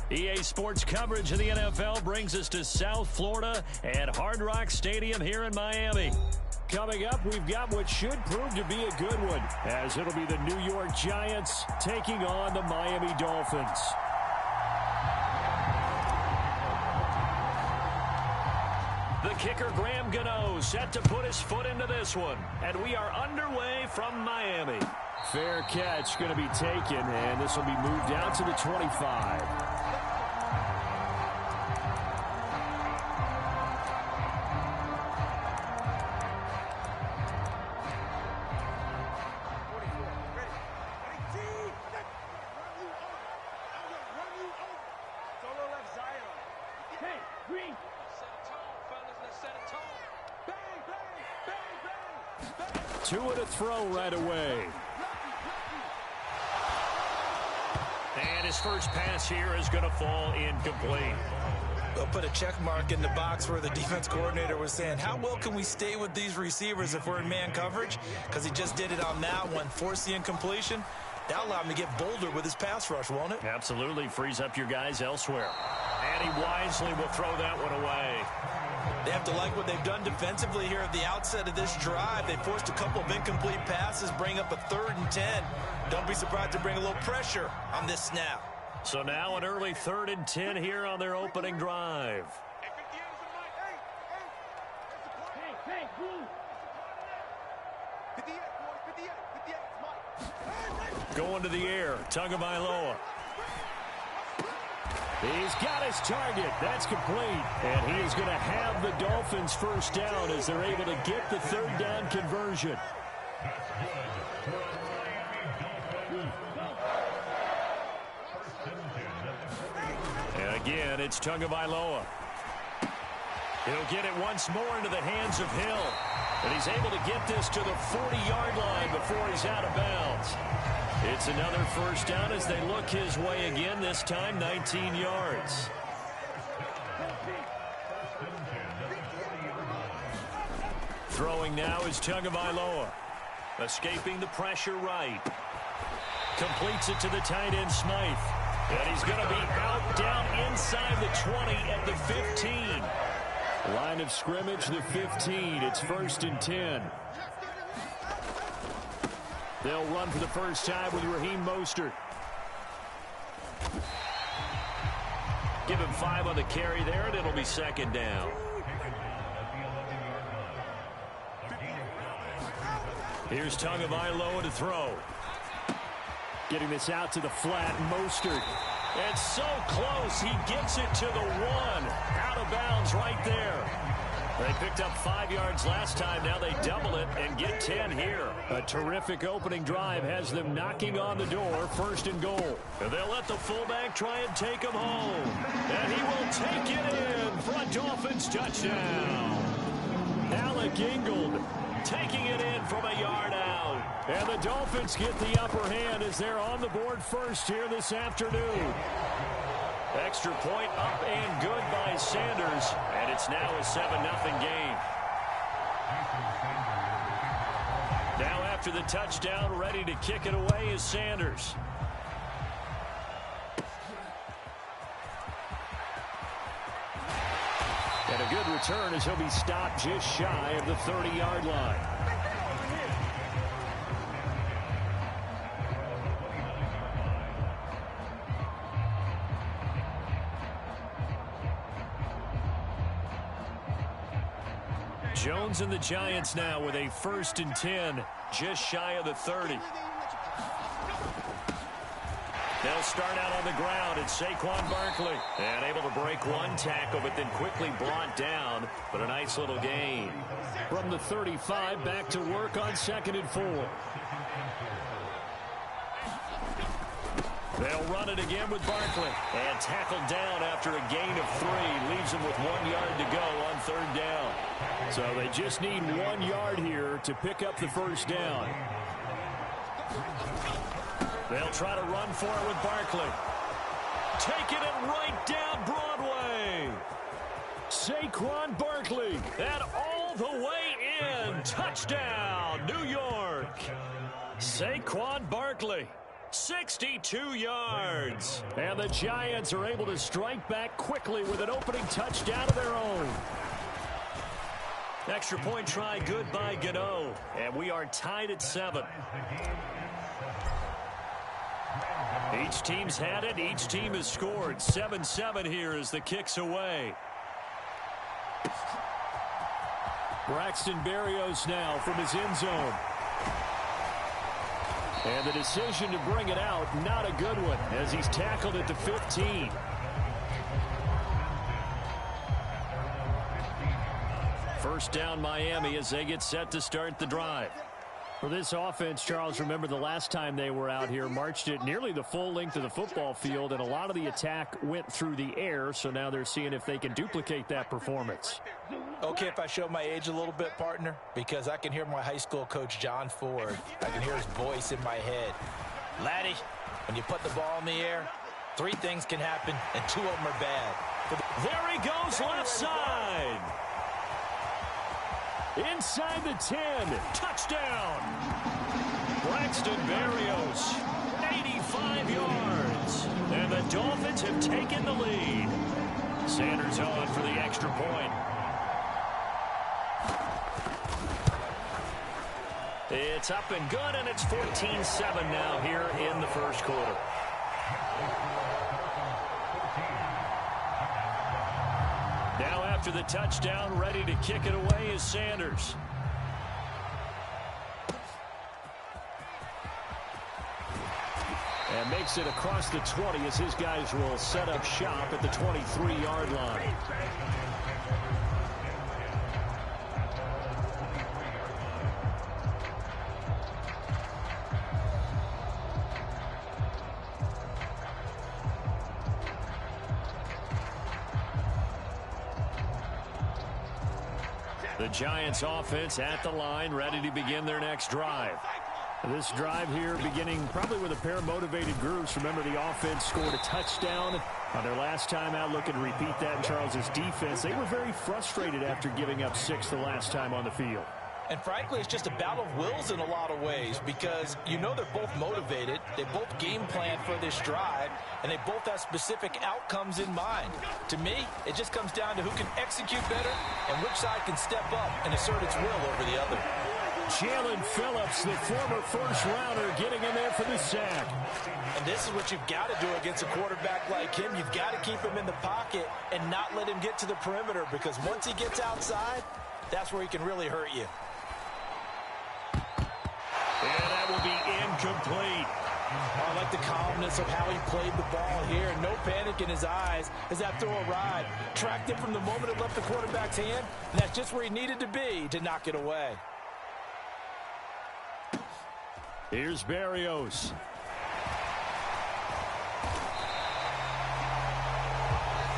EA Sports coverage of the NFL brings us to South Florida at Hard Rock Stadium here in Miami. Coming up, we've got what should prove to be a good one, as it'll be the New York Giants taking on the Miami Dolphins. The kicker, Graham Gano, set to put his foot into this one. And we are underway from Miami. Fair catch going to be taken, and this will be moved out to the 25. Two to throw right away. And his first pass here is going to fall incomplete. They'll put a check mark in the box where the defense coordinator was saying, how well can we stay with these receivers if we're in man coverage? Because he just did it on that one, forced the incompletion. That'll allow him to get bolder with his pass rush, won't it? Absolutely. Frees up your guys elsewhere. And he wisely will throw that one away. They have to like what they've done defensively here at the outset of this drive. They forced a couple of incomplete passes, bring up a 3rd and 10. Don't be surprised to bring a little pressure on this snap. So now an early 3rd and 10 here on their opening drive. Going to the air, Tagovailoa. He's got his target. That's complete. And he is going to have the Dolphins first down as they're able to get the 3rd down conversion. And again, it's Tagovailoa. He'll get it once more into the hands of Hill. And he's able to get this to the 40-yard line before he's out of bounds. It's another first down as they look his way again, this time 19 yards. Throwing now is Tagovailoa. Escaping the pressure right. Completes it to the tight end Smythe. And he's going to be out down inside the 20 at the 15. Line of scrimmage, the 15. It's 1st and 10. They'll run for the first time with Raheem Mostert. Give him 5 on the carry there, and it'll be 2nd down. Here's Tagovailoa to throw. Getting this out to the flat, Mostert. And so close, he gets it to the 1. Out of bounds right there. They picked up 5 yards last time. Now they double it and get 10 here. A terrific opening drive has them knocking on the door. 1st and goal. And they'll let the fullback try and take him home. And he will take it in for a Dolphins touchdown. Alec Ingold taking it in from a yard out. And the Dolphins get the upper hand as they're on the board first here this afternoon. Extra point up and good by Sanders. And it's now a 7-0 game. Now after the touchdown, ready to kick it away is Sanders. And a good return as he'll be stopped just shy of the 30-yard line. Jones and the Giants now with a 1st and 10, just shy of the 30. They'll start out on the ground. It's Saquon Barkley. And able to break one tackle, but then quickly brought down. But a nice little gain. From the 35, back to work on 2nd and 4. They'll run it again with Barkley. And tackled down after a gain of 3. Leaves him with 1 yard to go on 3rd down. So they just need 1 yard here to pick up the first down. They'll try to run for it with Barkley. Taking it right down Broadway. Saquon Barkley. And all the way in. Touchdown, New York. Saquon Barkley. 62 yards. And the Giants are able to strike back quickly with an opening touchdown of their own. Extra point try good by Gano. And we are tied at 7. Each team's had it. Each team has scored. 7-7 here as the kick's away. Braxton Berrios now from his end zone. And the decision to bring it out, not a good one, as he's tackled at the 15. First down Miami as they get set to start the drive. For this offense, Charles, remember the last time they were out here, marched it nearly the full length of the football field, and a lot of the attack went through the air, so now they're seeing if they can duplicate that performance. Okay, if I show my age a little bit, partner, because I can hear my high school coach, John Ford. I can hear his voice in my head. Laddie, when you put the ball in the air, 3 things can happen, and 2 of them are bad. There he goes, left side. Inside the 10. Touchdown. Braxton Berrios, 85 yards. And the Dolphins have taken the lead. Sanders on for the extra point. It's up and good, and it's 14-7 now here in the first quarter. Now after the touchdown, ready to kick it away is Sanders. And makes it across the 20 as his guys will set up shop at the 23-yard line. The Giants offense at the line, ready to begin their next drive. This drive here beginning probably with a pair of motivated groups. Remember, the offense scored a touchdown on their last time out. Looking to repeat that in Charles's defense. They were very frustrated after giving up 6 the last time on the field. And frankly, it's just a battle of wills in a lot of ways because you know they're both motivated. They both game plan for this drive, and they both have specific outcomes in mind. To me, it just comes down to who can execute better and which side can step up and assert its will over the other. Jalen Phillips, the former first-rounder, getting in there for the sack. And this is what you've got to do against a quarterback like him. You've got to keep him in the pocket and not let him get to the perimeter because once he gets outside, that's where he can really hurt you. And that will be incomplete. I like the calmness of how he played the ball here. No panic in his eyes as that throw arrived. Tracked it from the moment it left the quarterback's hand, and that's just where he needed to be to knock it away. Here's Berrios.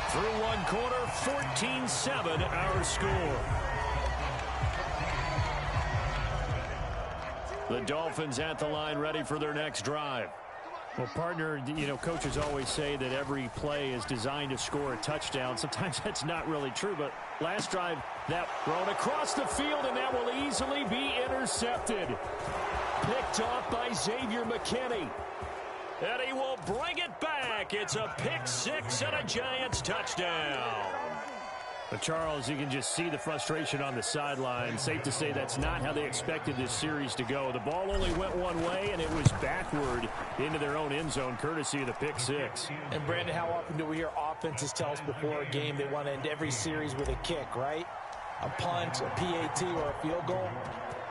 Through one quarter, 14-7 our score. The Dolphins at the line ready for their next drive. Well, partner, you know, coaches always say that every play is designed to score a touchdown. Sometimes that's not really true, but last drive, that thrown across the field, and that will easily be intercepted. Picked off by Xavier McKinney. And he will bring it back. It's a pick 6 and a Giants touchdown. But Charles, you can just see the frustration on the sideline. Safe to say that's not how they expected this series to go. The ball only went one way, and it was backward into their own end zone, courtesy of the pick 6. And, Brandon, how often do we hear offenses tell us before a game they want to end every series with a kick, right? A punt, a PAT, or a field goal.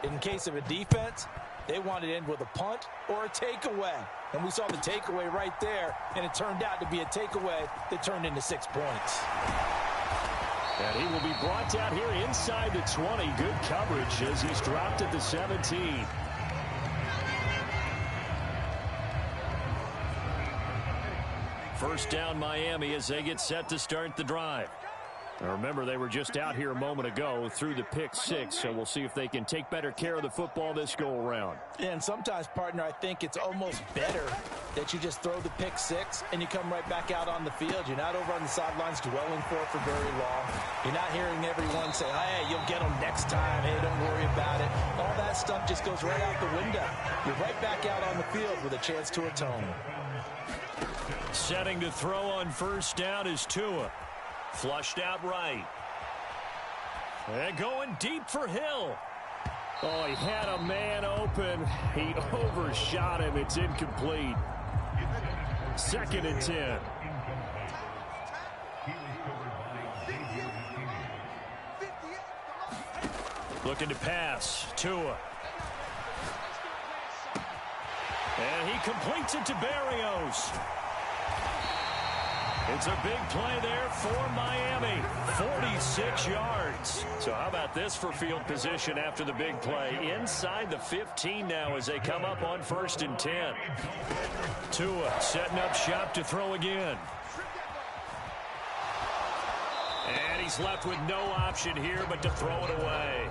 In case of a defense, they want to end with a punt or a takeaway. And we saw the takeaway right there, and it turned out to be a takeaway that turned into 6 points. And he will be brought down here inside the 20. Good coverage as he's dropped at the 17. First down Miami as they get set to start the drive. Now remember, they were just out here a moment ago through the pick six, so we'll see if they can take better care of the football this go-around. Yeah, and sometimes, partner, I think it's almost better that you just throw the pick six and you come right back out on the field. You're not over on the sidelines dwelling for very long. You're not hearing everyone say, hey, you'll get them next time. Hey, don't worry about it. All that stuff just goes right out the window. You're right back out on the field with a chance to atone. Setting to throw on first down is Tua. Flushed out right. And going deep for Hill. Oh, he had a man open. He overshot him. It's incomplete. 2nd and 10. Looking to pass. Tua. And he completes it to Barrios. It's a big play there for Miami. 46 yards. So how about this for field position after the big play? Inside the 15 now as they come up on 1st and 10. Tua setting up shop to throw again. And he's left with no option here but to throw it away.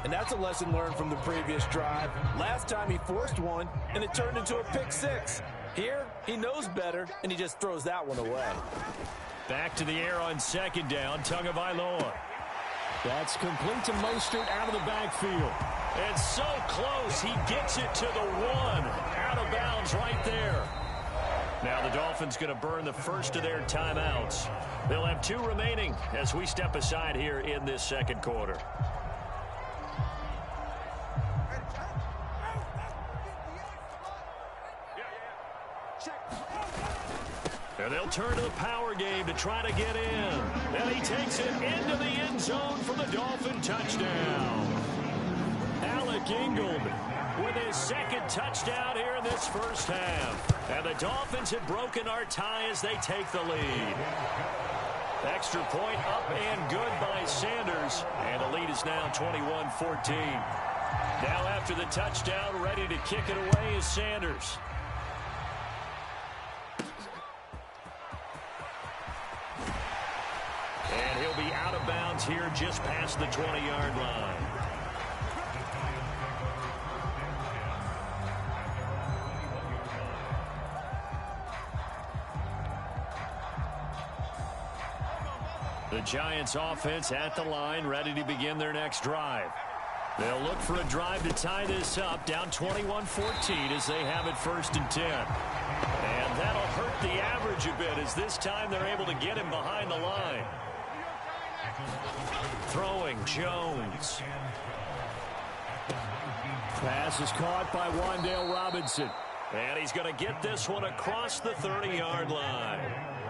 And that's a lesson learned from the previous drive. Last time he forced one, and it turned into a pick six. Here, he knows better, and he just throws that one away. Back to the air on 2nd down, Tagovailoa. That's complete to Mostert out of the backfield. And so close, he gets it to the 1. Out of bounds right there. Now the Dolphins going to burn the first of their timeouts. They'll have 2 remaining as we step aside here in this 2nd quarter. And they'll turn to the power game to try to get in. And he takes it into the end zone for the Dolphin touchdown. Alec Ingold with his 2nd touchdown here in this first half. And the Dolphins have broken our tie as they take the lead. Extra point up and good by Sanders. And the lead is now 21-14. Now after the touchdown, ready to kick it away is Sanders. And he'll be out of bounds here just past the 20-yard line. The Giants offense at the line, ready to begin their next drive. They'll look for a drive to tie this up, down 21-14 as they have it 1st and 10. And that'll hurt the average a bit as this time they're able to get him behind the line. Throwing, Jones. Pass is caught by Wan'Dale Robinson. And he's going to get this one across the 30-yard line.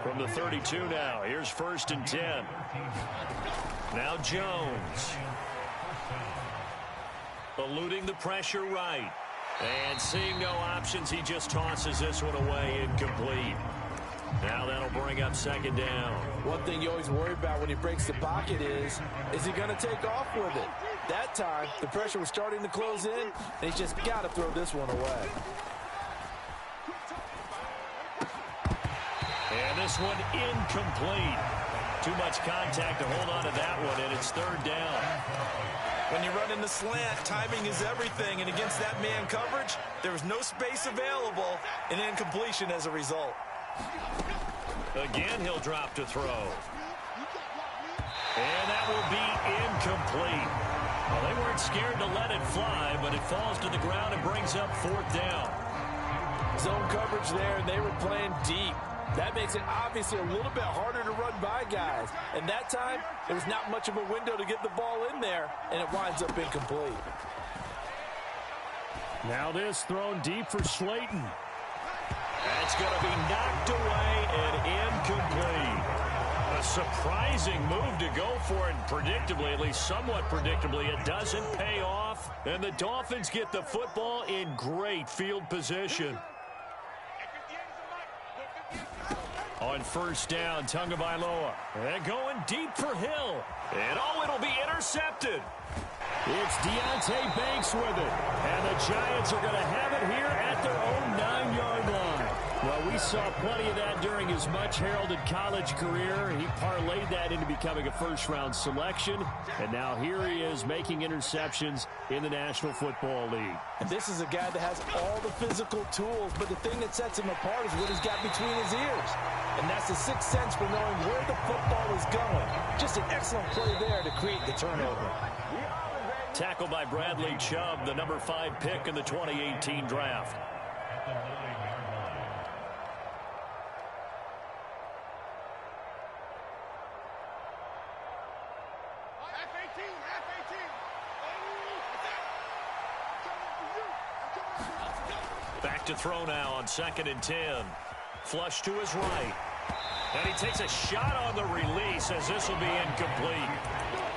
From the 32 now, here's 1st and 10. Now Jones. Eluding the pressure right. And seeing no options, he just tosses this one away, incomplete. Now that'll bring up 2nd down. One thing you always worry about when he breaks the pocket is he going to take off with it? That time, the pressure was starting to close in, and he's just got to throw this one away. And this one incomplete. Too much contact to hold on to that one, and it's 3rd down. When you run in the slant, timing is everything, and against that man coverage, there was no space available, and incompletion as a result. Again, he'll drop to throw. And that will be incomplete. Well, they weren't scared to let it fly, but it falls to the ground and brings up 4th down. Zone coverage there, and they were playing deep. That makes it obviously a little bit harder to run by guys. And that time, there was not much of a window to get the ball in there, and it winds up incomplete. Now this thrown deep for Slayton. That's going to be knocked away and incomplete. A surprising move to go for it, predictably, at least somewhat predictably. It doesn't pay off, and the Dolphins get the football in great field position. On 1st down, Tagovailoa. And going deep for Hill. And it'll be intercepted. It's Deontay Banks with it. And the Giants are going to have it here at their own 9-yard line. Well, we saw plenty of that during his much-heralded college career. He parlayed that into becoming a first-round selection, and now here he is making interceptions in the National Football League. And this is a guy that has all the physical tools, but the thing that sets him apart is what he's got between his ears. And that's the sixth sense for knowing where the football is going. Just an excellent play there to create the turnover. Tackled by Bradley Chubb, the number 5 pick in the 2018 draft. Back to throw now on 2nd and 10. Flush to his right. And he takes a shot on the release as this will be incomplete.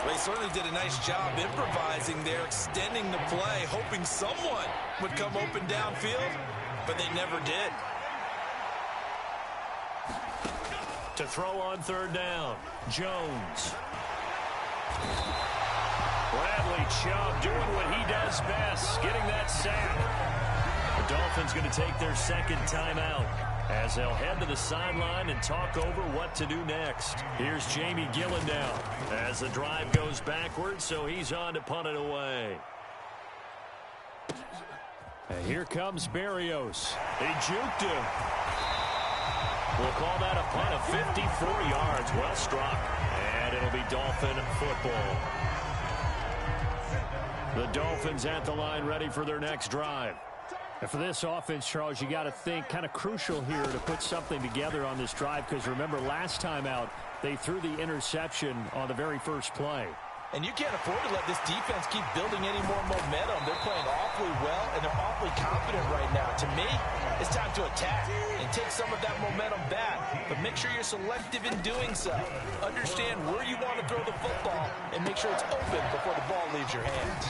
Well, he certainly did a nice job improvising there, extending the play, hoping someone would come open downfield, but they never did. To throw on 3rd down, Jones. Bradley Chubb doing what he does best, getting that sack. The Dolphins going to take their 2nd timeout as they'll head to the sideline and talk over what to do next. Here's Jamie Gillendown as the drive goes backwards, so he's on to punt it away. And here comes Berrios. He juked him. We'll call that a punt of 54 yards. Well struck. And it'll be Dolphin football. The Dolphins at the line ready for their next drive. And for this offense, Charles, you got to think kind of crucial here to put something together on this drive, because remember last time out they threw the interception on the very first play. And you can't afford to let this defense keep building any more momentum. They're playing awfully well, and they're awfully confident right now. To me, it's time to attack and take some of that momentum back. But make sure you're selective in doing so. Understand where you want to throw the football and make sure it's open before the ball leaves your hands.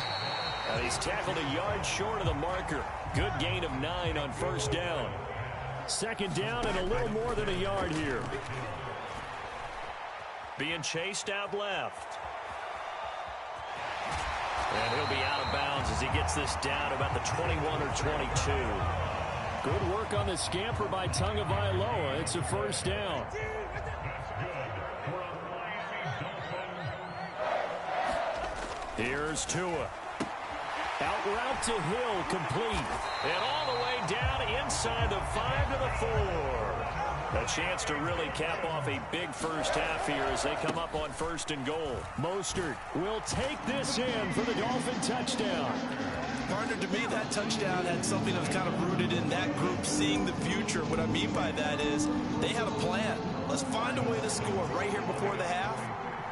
And he's tackled a yard short of the marker. Good gain of 9 on 1st down. 2nd down and a little more than a yard here. Being chased out left. And he'll be out of bounds as he gets this down about the 21 or 22. Good work on the scamper by Tagovailoa. It's a 1st down. Here's Tua. Out route to Hill, complete. And all the way down inside the 5 to the 4. A chance to really cap off a big first half here as they come up on 1st and goal. Mostert will take this in for the Dolphin touchdown. Partner, to me, that touchdown had something that was kind of rooted in that group seeing the future. What I mean by that is they had a plan. Let's find a way to score right here before the half.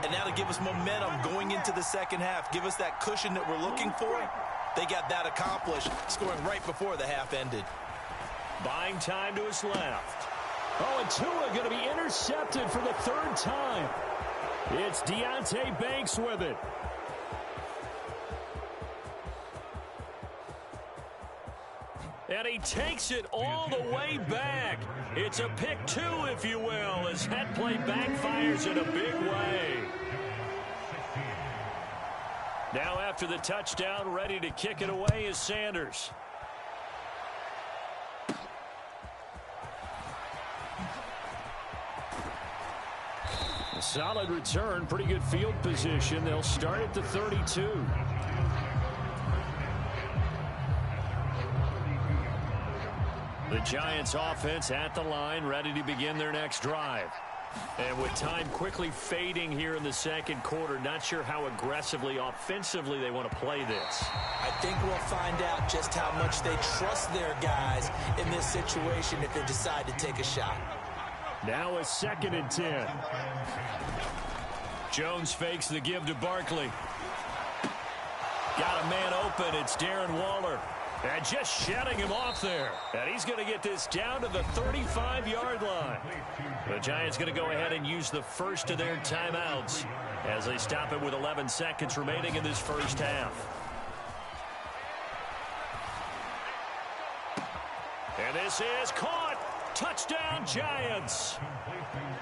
And now to give us momentum going into the 2nd half. Give us that cushion that we're looking for. They got that accomplished, scoring right before the half ended. Buying time to his left. Oh, and Tua going to be intercepted for the 3rd time. It's Deonte Banks with it. And he takes it all the way back. It's a pick 2, if you will, as that play backfires in a big way. Now after the touchdown, ready to kick it away is Sanders. A solid return, pretty good field position. They'll start at the 32. The Giants offense at the line, ready to begin their next drive. And with time quickly fading here in the 2nd quarter, not sure how aggressively, offensively they want to play this. I think we'll find out just how much they trust their guys in this situation if they decide to take a shot. Now a 2nd and 10. Jones fakes the give to Barkley. Got a man open. It's Darren Waller. And just shutting him off there. And he's going to get this down to the 35-yard line. The Giants going to go ahead and use the first of their timeouts as they stop it with 11 seconds remaining in this first half. And this is caught. Touchdown, Giants.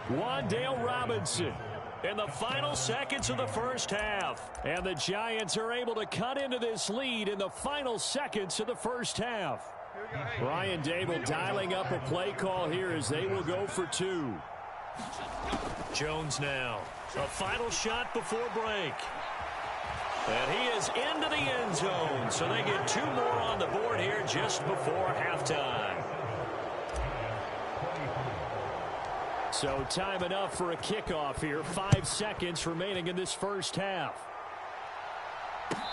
Wan'Dale Robinson in the final seconds of the first half. And the Giants are able to cut into this lead in the final seconds of the first half. Brian Dable dialing up a play call here as they will go for 2. Jones now. A final shot before break. And he is into the end zone. So they get 2 more on the board here just before halftime. So time enough for a kickoff here. 5 seconds remaining in this first half.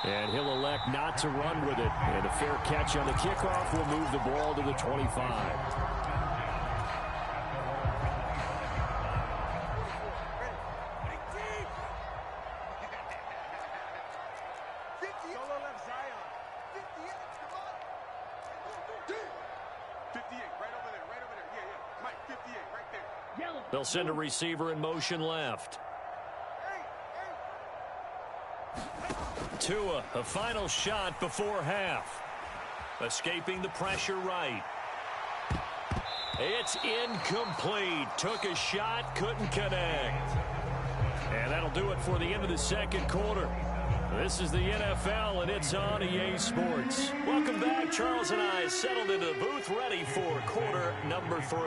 And he'll elect not to run with it. And a fair catch on the kickoff will move the ball to the 25. They'll send a receiver in motion left. Tua, a final shot before half. Escaping the pressure right. It's incomplete. Took a shot, couldn't connect. And that'll do it for the end of the second quarter. This is the NFL, and it's on EA Sports. Welcome back. Charles and I settled into the booth, ready for quarter number 3.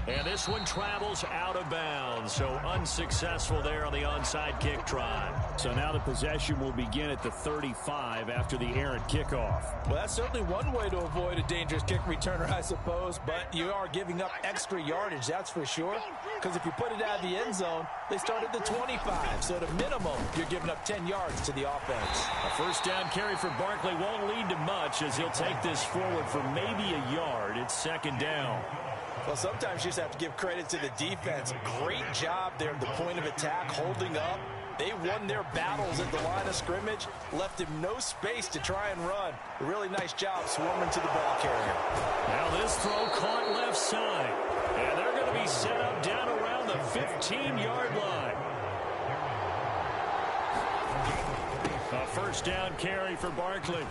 And this one travels out of bounds, so unsuccessful there on the onside kick try. So now the possession will begin at the 35 after the errant kickoff. Well, that's certainly one way to avoid a dangerous kick returner, I suppose, but you are giving up extra yardage, that's for sure, because if you put it out of the end zone, they start at the 25, so at a minimum, you're giving up 10 yards to the offense. A first down carry for Barkley won't lead to much as he'll take this forward for maybe a yard. It's second down. Well, sometimes you just have to give credit to the defense. Great job there at the point of attack, holding up. They won their battles at the line of scrimmage, left him no space to try and run. A really nice job swarming to the ball carrier. Now this throw caught left side. And they're going to be set up down around the 15-yard line. A first down carry for Barkley.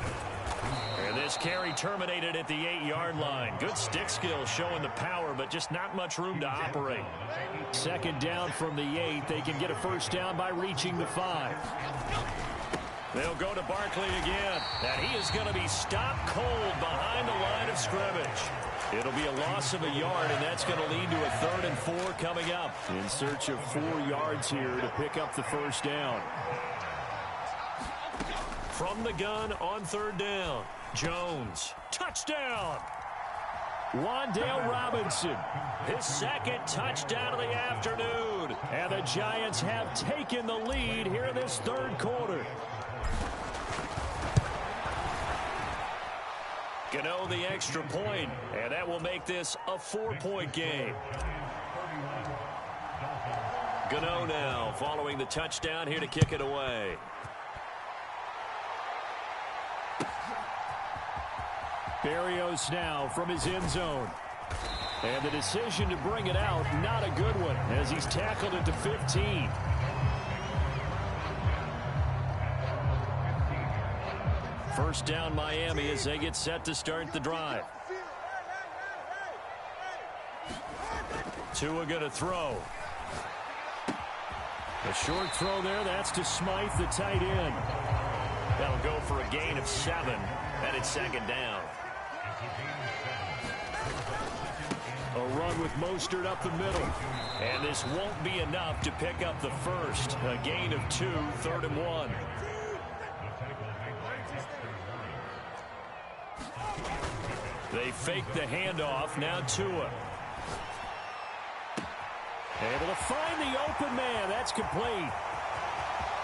And this carry terminated at the 8-yard line. Good stick skill showing the power, but just not much room to operate. Second down from the 8. They can get a first down by reaching the 5. They'll go to Barkley again. And he is going to be stopped cold behind the line of scrimmage. It'll be a loss of a yard, and that's going to lead to a 3rd and 4 coming up. In search of 4 yards here to pick up the first down. From the gun on 3rd down. Jones. Touchdown. Wan'Dale Robinson. His second touchdown of the afternoon. And the Giants have taken the lead here in this 3rd quarter. Gano the extra point, and that will make this a 4-point game. Gano now following the touchdown here to kick it away. Berrios now from his end zone. And the decision to bring it out, not a good one, as he's tackled it to 15. First down Miami as they get set to start the drive. Tua going to throw. A short throw there, that's to Smythe, the tight end. That'll go for a gain of 7. And it's second down. A run with Mostert up the middle. And this won't be enough to pick up the first. A gain of 2, 3rd and 1. They fake the handoff. Now Tua. Able to find the open man. That's complete.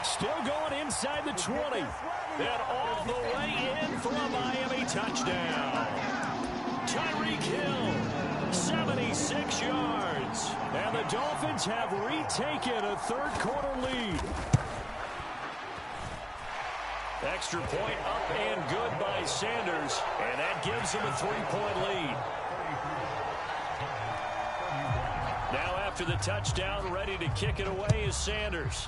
Still going inside the 20. And all the way in for a Miami touchdown. Tyreek Hill, 76 yards. And the Dolphins have retaken a 3rd quarter lead. Extra point up and good by Sanders. And that gives them a 3-point lead. Now after the touchdown, ready to kick it away is Sanders.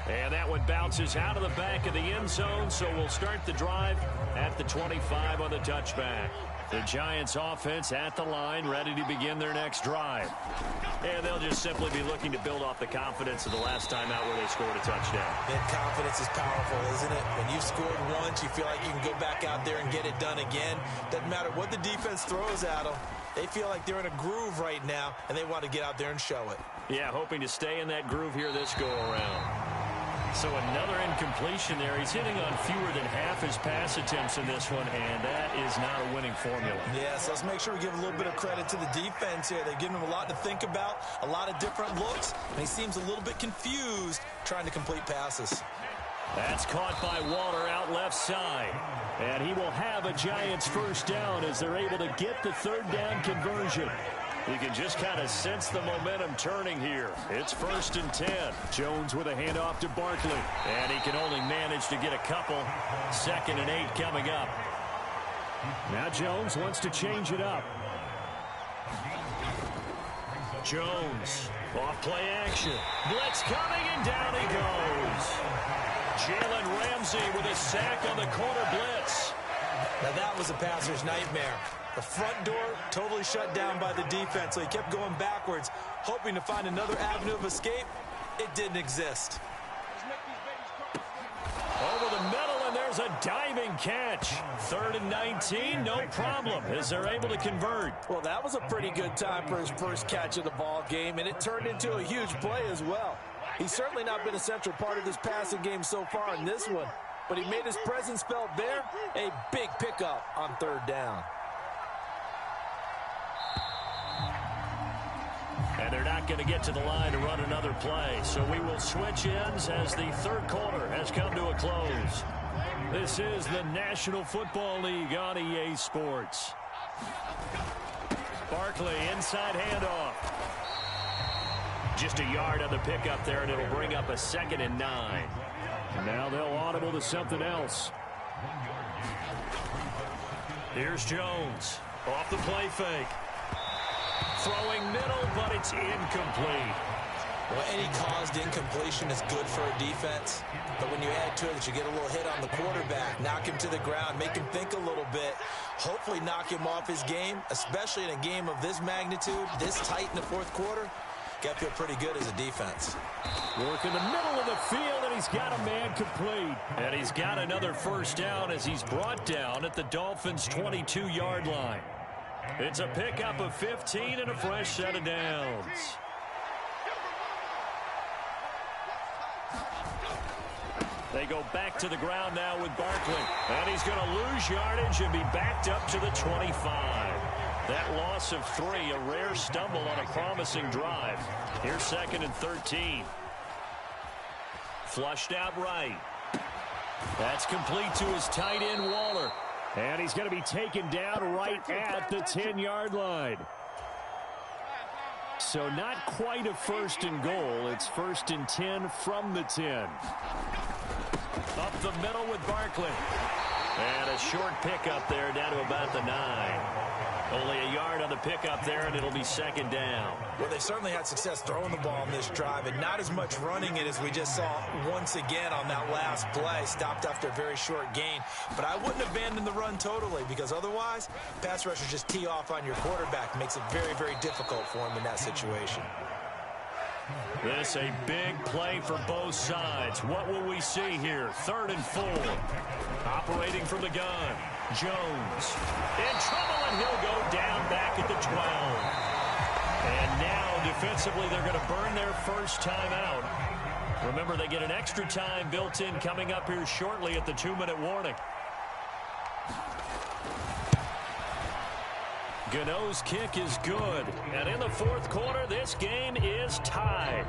And that one bounces out of the back of the end zone, so we'll start the drive at the 25 on the touchback. The Giants offense at the line, ready to begin their next drive. And they'll just simply be looking to build off the confidence of the last time out where they scored a touchdown. And confidence is powerful, isn't it? When you've scored once, you feel like you can go back out there and get it done again. Doesn't matter what the defense throws at them. They feel like they're in a groove right now, and they want to get out there and show it. Yeah, hoping to stay in that groove here this go-around. So another incompletion there. He's hitting on fewer than half his pass attempts in this one, and that is not a winning formula. Yes, let's make sure we give a little bit of credit to the defense here. They've given him a lot to think about, a lot of different looks, and he seems a little bit confused trying to complete passes. That's caught by Waller out left side. And he will have a Giants first down as they're able to get the third down conversion. You can just kind of sense the momentum turning here. It's 1st and 10. Jones with a handoff to Barkley. And he can only manage to get a couple. 2nd and 8 coming up. Now Jones wants to change it up. Jones, off play action. Blitz coming, and down he goes. Jalen Ramsey with a sack on the corner blitz. Now that was a passer's nightmare. The front door totally shut down by the defense, so he kept going backwards, hoping to find another avenue of escape. It didn't exist. Over the middle, and there's a diving catch. 3rd and 19, no problem, as they're able to convert. Well, that was a pretty good time for his first catch of the ball game, and it turned into a huge play as well. He's certainly not been a central part of this passing game so far in this one, but he made his presence felt there. A big pickup on 3rd down. And they're not going to get to the line to run another play. So we will switch ends as the 3rd quarter has come to a close. This is the National Football League on EA Sports. Barkley, inside handoff. Just a yard on the pickup there, and it'll bring up a 2nd and 9. Now they'll audible to something else. Here's Jones. Off the play fake. Throwing middle, but it's incomplete. Well, any caused incompletion is good for a defense. But when you add to it that you get a little hit on the quarterback, knock him to the ground, make him think a little bit, hopefully knock him off his game, especially in a game of this magnitude, this tight in the 4th quarter, got to feel pretty good as a defense. Work in the middle of the field, and he's got a man complete. And he's got another first down as he's brought down at the Dolphins' 22-yard line. It's a pickup of 15 and a fresh set of downs. They go back to the ground now with Barkley. And he's going to lose yardage and be backed up to the 25. That loss of 3, a rare stumble on a promising drive. Here's 2nd and 13. Flushed out right. That's complete to his tight end, Waller. And he's going to be taken down right at the 10-yard line. So not quite a 1st and goal. It's 1st and 10 from the 10. Up the middle with Barkley. And a short pickup there down to about the 9. Only a yard on the pickup there, and it'll be 2nd down. Well, they certainly had success throwing the ball on this drive, and not as much running it as we just saw once again on that last play. Stopped after a very short gain. But I wouldn't abandon the run totally, because otherwise, pass rushers just tee off on your quarterback. Makes it very, very difficult for him in that situation. This a big play for both sides. What will we see here? 3rd and 4. Operating from the gun. Jones in trouble, and he'll go down back at the 12. And now defensively they're going to burn their first time out. Remember, they get an extra time built in coming up here shortly at the 2-minute warning. Gano's kick is good. And in the 4th quarter, this game is tied.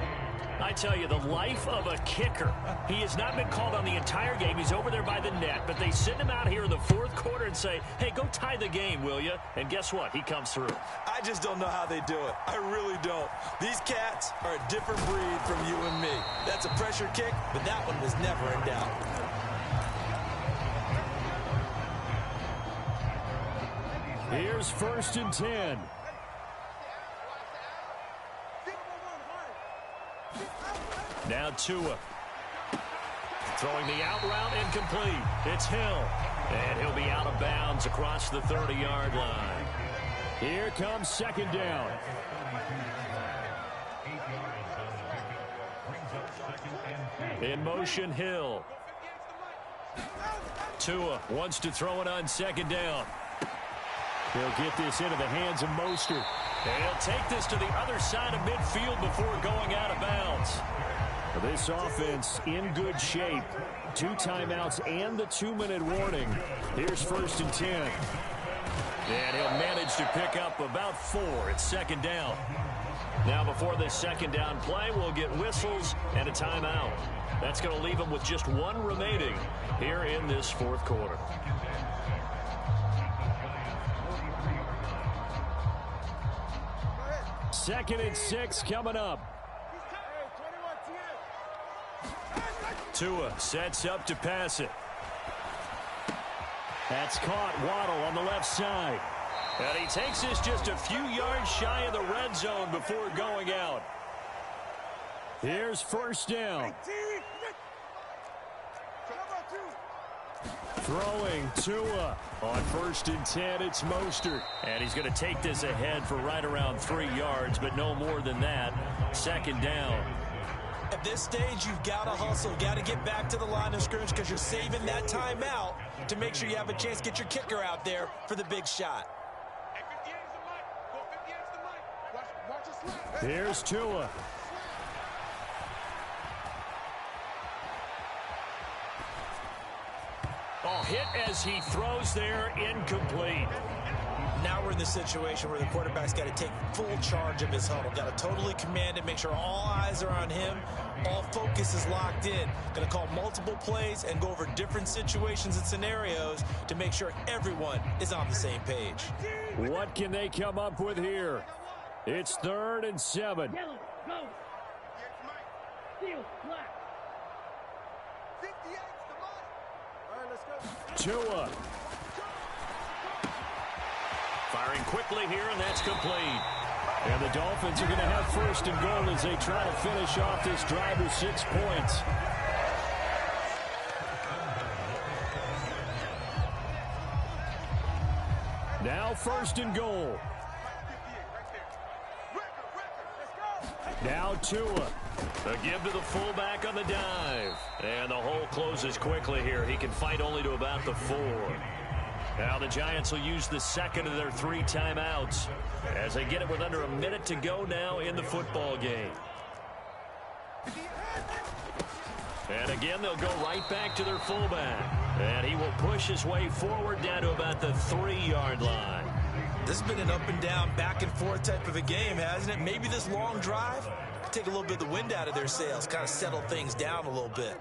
I tell you, the life of a kicker. He has not been called on the entire game. He's over there by the net. But they send him out here in the 4th quarter and say, hey, go tie the game, will you? And guess what? He comes through. I just don't know how they do it. I really don't. These cats are a different breed from you and me. That's a pressure kick, but that one was never in doubt. Here's 1st and 10. Now Tua. Throwing the out route incomplete. It's Hill. And he'll be out of bounds Runs across the 30-yard line. Here comes second down. In motion, Hill. Tua wants to throw it on second down. He'll get this into the hands of Mostert. And he'll take this to the other side of midfield before going out of bounds. This offense in good shape. 2 timeouts and the 2-minute warning. Here's 1st and 10. And he'll manage to pick up about 4 at second down. Now before this second down play, we'll get whistles and a timeout. That's going to leave him with just 1 remaining here in this 4th quarter. Second and 6 coming up. Tua sets up to pass it. That's caught. Waddle on the left side. And he takes this just a few yards shy of the red zone before going out. Here's 1st down. Throwing Tua. On 1st and 10, it's Mostert. And he's going to take this ahead for right around 3 yards, but no more than that. Second down. At this stage, you've got to hustle. Got to get back to the line of scrimmage because you're saving that timeout to make sure you have a chance to get your kicker out there for the big shot. Here's Tua. Oh, hit as he throws there, incomplete. Now we're in the situation where the quarterback's got to take full charge of his huddle. Got to totally command it, make sure all eyes are on him. All focus is locked in. Going to call multiple plays and go over different situations and scenarios to make sure everyone is on the same page. What can they come up with here? It's 3rd and 7. Yellow, go. Steel, black. All right, let's go. Tua. Firing quickly here, and that's complete. And the Dolphins are going to have 1st and goal as they try to finish off this drive with 6 points. Now 1st and goal. Now Tua. A give to the fullback on the dive. And the hole closes quickly here. He can fight only to about the 4. Now the Giants will use the second of their 3 timeouts as they get it with under a minute to go now in the football game. And again, they'll go right back to their fullback. And he will push his way forward down to about the 3-yard line. This has been an up and down, back and forth type of a game, hasn't it? Maybe this long drive take a little bit of the wind out of their sails, kind of settle things down a little bit.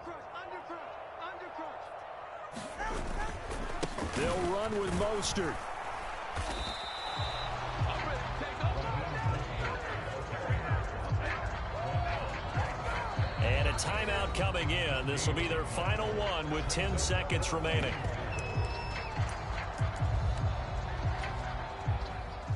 They'll run with Mostert. And a timeout coming in. This will be their final one with 10 seconds remaining.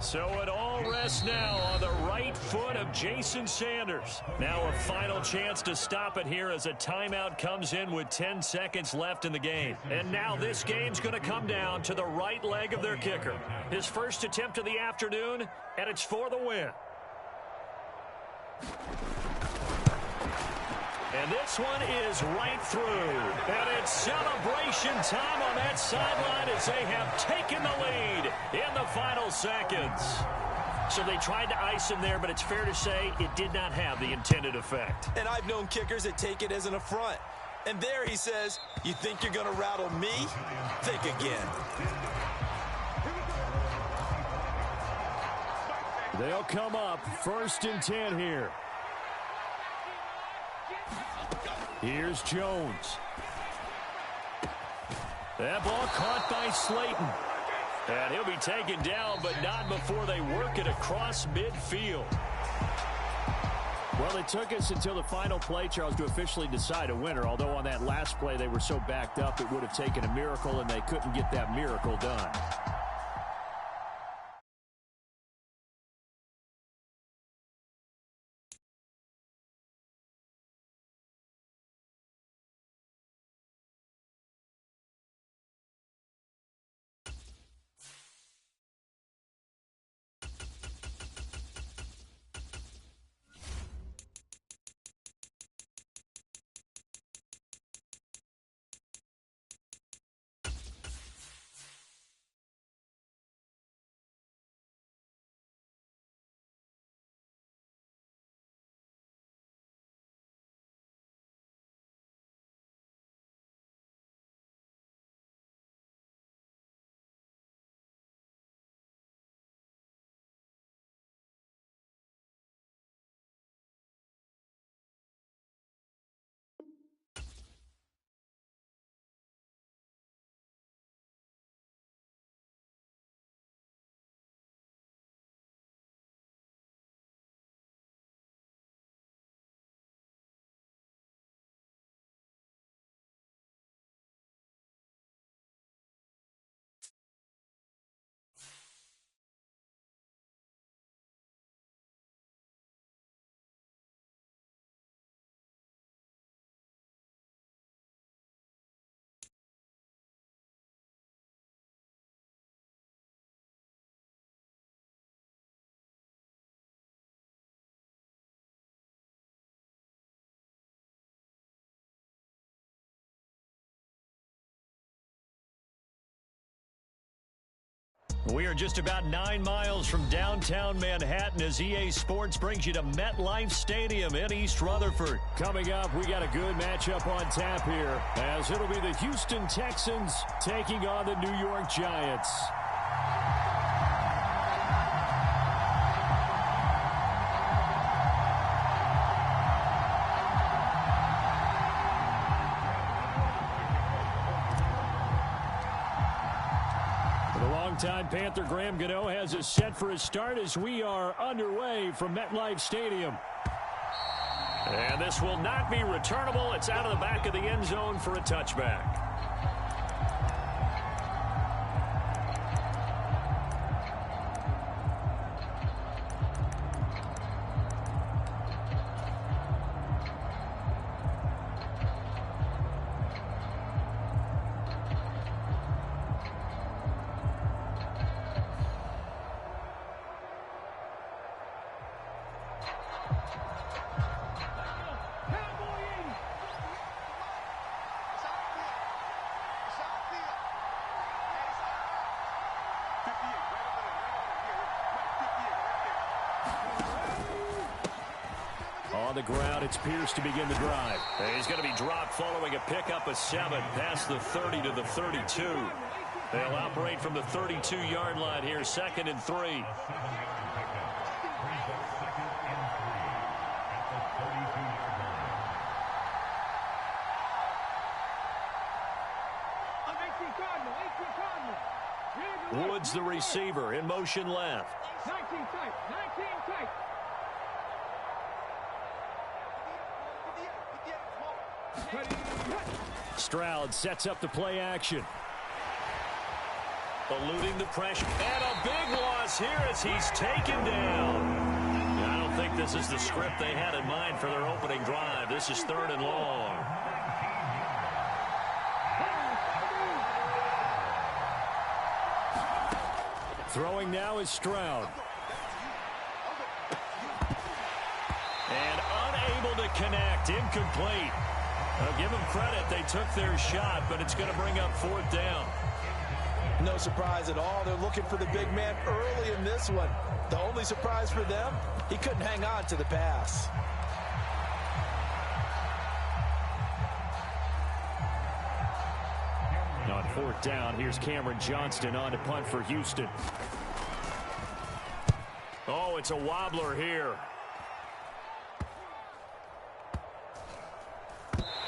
So it all rests now on the right foot of Jason Sanders. Now a final chance to stop it here as a timeout comes in with 10 seconds left in the game. And now this game's going to come down to the right leg of their kicker. His first attempt of the afternoon, and it's for the win. And this one is right through. And it's celebration time on that sideline as they have taken the lead in the final seconds. So they tried to ice him there, but it's fair to say it did not have the intended effect. And I've known kickers that take it as an affront. And there he says, you think you're going to rattle me? Think again. They'll come up 1st and 10 here. Here's Jones. That ball caught by Slayton. And he'll be taken down, but not before they work it across midfield. Well, it took us until the final play, Charles, to officially decide a winner. Although on that last play they were so backed up it would have taken a miracle, and they couldn't get that miracle done. We are just about 9 miles from downtown Manhattan as EA Sports brings you to MetLife Stadium in East Rutherford. Coming up, we got a good matchup on tap here, as it'll be the Houston Texans taking on the New York Giants. Longtime Panther Graham Gano has us set for his start as we are underway from MetLife Stadium. And this will not be returnable. It's out of the back of the end zone for a touchback. On the ground, it's Pierce to begin the drive. He's going to be dropped following a pickup of 7 past the 30 to the 32. They'll operate from the 32-yard line here, 2nd and 3. Woods, the receiver, in motion left. 19 tight, 19 tight. Stroud sets up the play action. Eluding the pressure. And a big loss here as he's taken down. I don't think this is the script they had in mind for their opening drive. This is 3rd and long. Throwing now is Stroud. And unable to connect. Incomplete. I'll give them credit. They took their shot, but it's going to bring up 4th down. No surprise at all. They're looking for the big man early in this one. The only surprise for them, he couldn't hang on to the pass. On 4th down, here's Cameron Johnston on to punt for Houston. Oh, it's a wobbler here.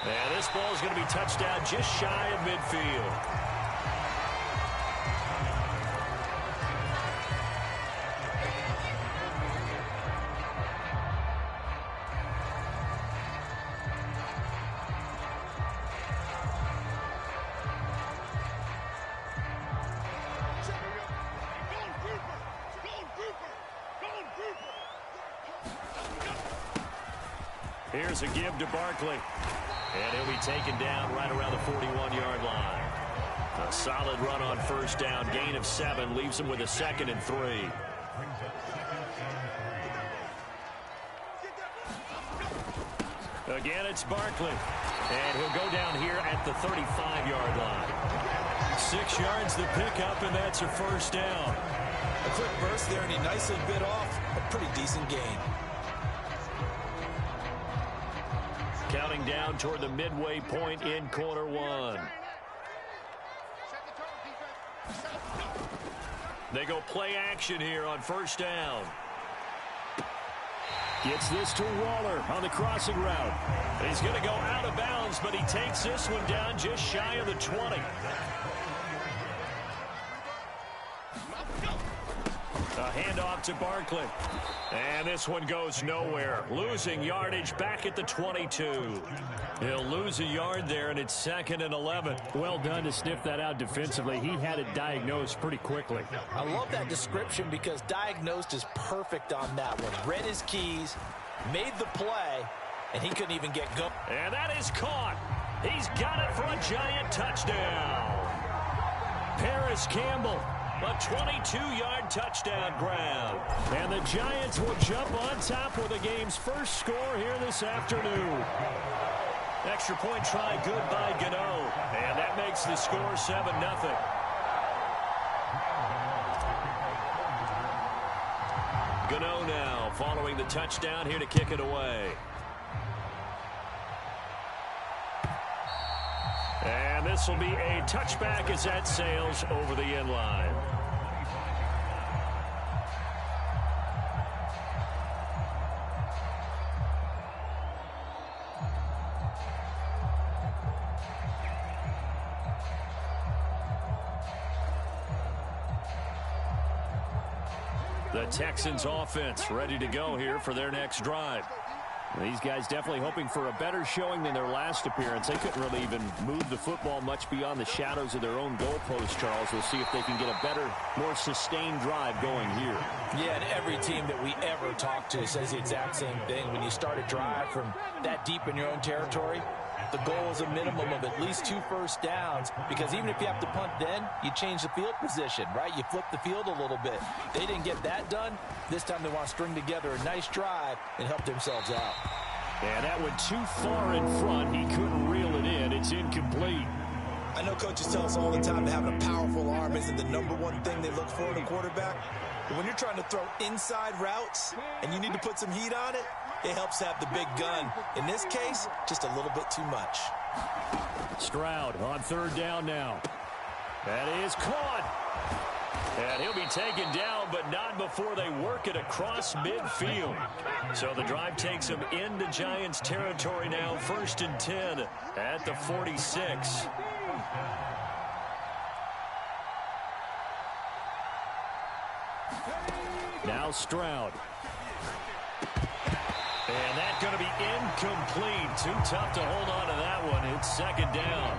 And this ball is going to be touched down just shy of midfield. Here's a give to Barkley. And he'll be taken down right around the 41-yard line. A solid run on 1st down. Gain of 7 leaves him with a 2nd and 3. Again, it's Barkley. And he'll go down here at the 35-yard line. 6 yards the pickup, and that's a 1st down. A quick burst there, and he nicely bit off a pretty decent gain. Counting down toward the midway point in quarter 1. They go play action here on 1st down. Gets this to Waller on the crossing route. And he's going to go out of bounds, but he takes this one down just shy of the 20. A handoff to Barkley. And this one goes nowhere. Losing yardage back at the 22. He'll lose a yard there, and it's 2nd and 11. Well done to sniff that out defensively. He had it diagnosed pretty quickly. I love that description because diagnosed is perfect on that one. Read his keys, made the play, and he couldn't even get going. And that is caught. He's got it for a Giant touchdown. Paris Campbell. A 22-yard touchdown grab. And the Giants will jump on top with the game's first score here this afternoon. Extra point try good by Gano. And that makes the score 7-0. Gano now following the touchdown here to kick it away. And this will be a touchback as that sails over the end line. The Texans offense ready to go here for their next drive. These guys definitely hoping for a better showing than their last appearance. They couldn't really even move the football much beyond the shadows of their own goalpost, Charles. We'll see if they can get a better, more sustained drive going here. Yeah, and every team that we ever talk to says the exact same thing. When you start a drive from that deep in your own territory, the goal is a minimum of at least 2 first downs, because even if you have to punt then, you change the field position, right? You flip the field a little bit. They didn't get that done. This time they want to string together a nice drive and help themselves out. And that went too far in front. He couldn't reel it in. It's incomplete. I know coaches tell us all the time that having a powerful arm isn't the #1 thing they look for in a quarterback. But when you're trying to throw inside routes and you need to put some heat on it, it helps have the big gun. In this case, just a little bit too much. Stroud on 3rd down now. That is caught. And he'll be taken down, but not before they work it across midfield. So the drive takes him into Giants territory now. 1st and 10 at the 46. Now Stroud. And that's going to be incomplete. Too tough to hold on to that one. It's 2nd down.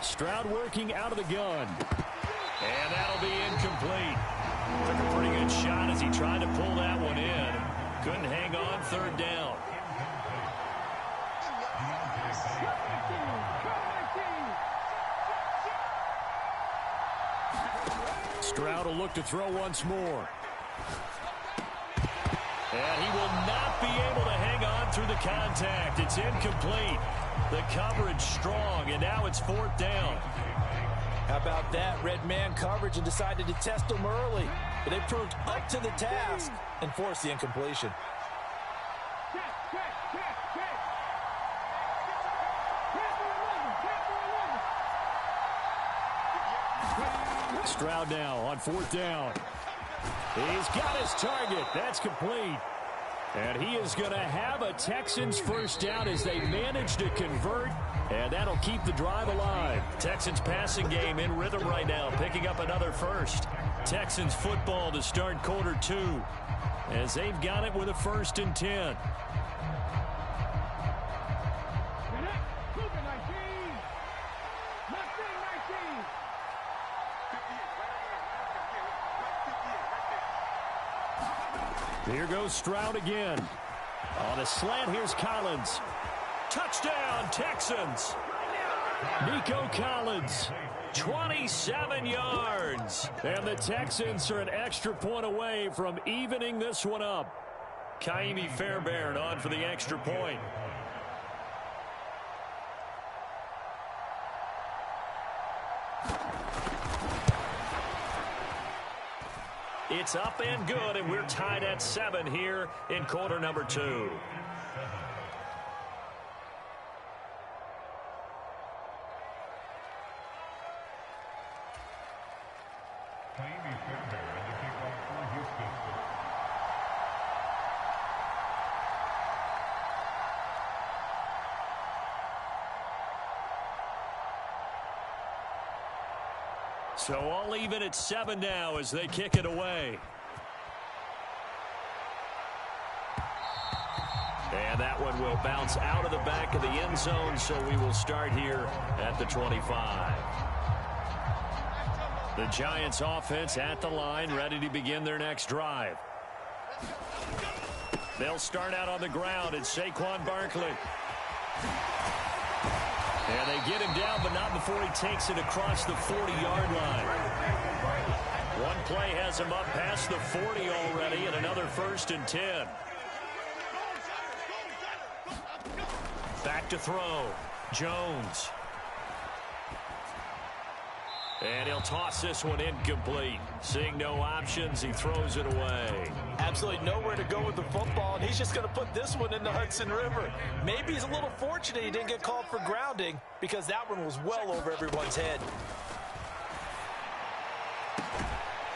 Stroud working out of the gun. And that'll be incomplete. Took a pretty good shot as he tried to pull that one in. Couldn't hang on. 3rd down. Stroud will look to throw once more. And he will not be able to hang on through the contact. It's incomplete. The coverage strong, and now it's 4th down. How about that? Red man coverage and decided to test them early. But they proved up to the task and forced the incompletion. Stroud now on 4th down. He's got his target. That's complete. And he is going to have a Texans 1st down as they manage to convert. And that'll keep the drive alive. Texans passing game in rhythm right now, picking up another 1st. Texans football to start quarter 2 as they've got it with a 1st and 10. Here goes Stroud again. On a slant, here's Collins. Touchdown, Texans. Nico Collins, 27 yards. And the Texans are an extra point away from evening this one up. Kaimi Fairbairn on for the extra point. It's up and good, and we're tied at 7 here in quarter number 2. So all even at 7 now as they kick it away. And that one will bounce out of the back of the end zone, so we will start here at the 25. The Giants offense at the line, ready to begin their next drive. They'll start out on the ground. It's Saquon Barkley. And they get him down, but not before he takes it across the 40-yard line. One play has him up past the 40 already, and another 1st and 10. Back to throw. Jones. And he'll toss this one incomplete. Seeing no options, he throws it away. Absolutely nowhere to go with the football, and he's just going to put this one in the Hudson River. Maybe he's a little fortunate he didn't get called for grounding because that one was well over everyone's head.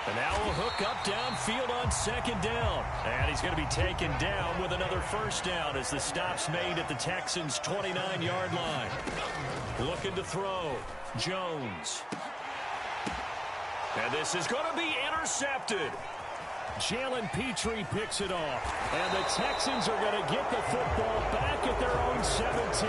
And now we'll hook up downfield on second down. And he's going to be taken down with another first down as the stop's made at the Texans' 29-yard line. Looking to throw. Jones. And this is going to be intercepted. Jalen Petrie picks it off. And the Texans are going to get the football back at their own 17.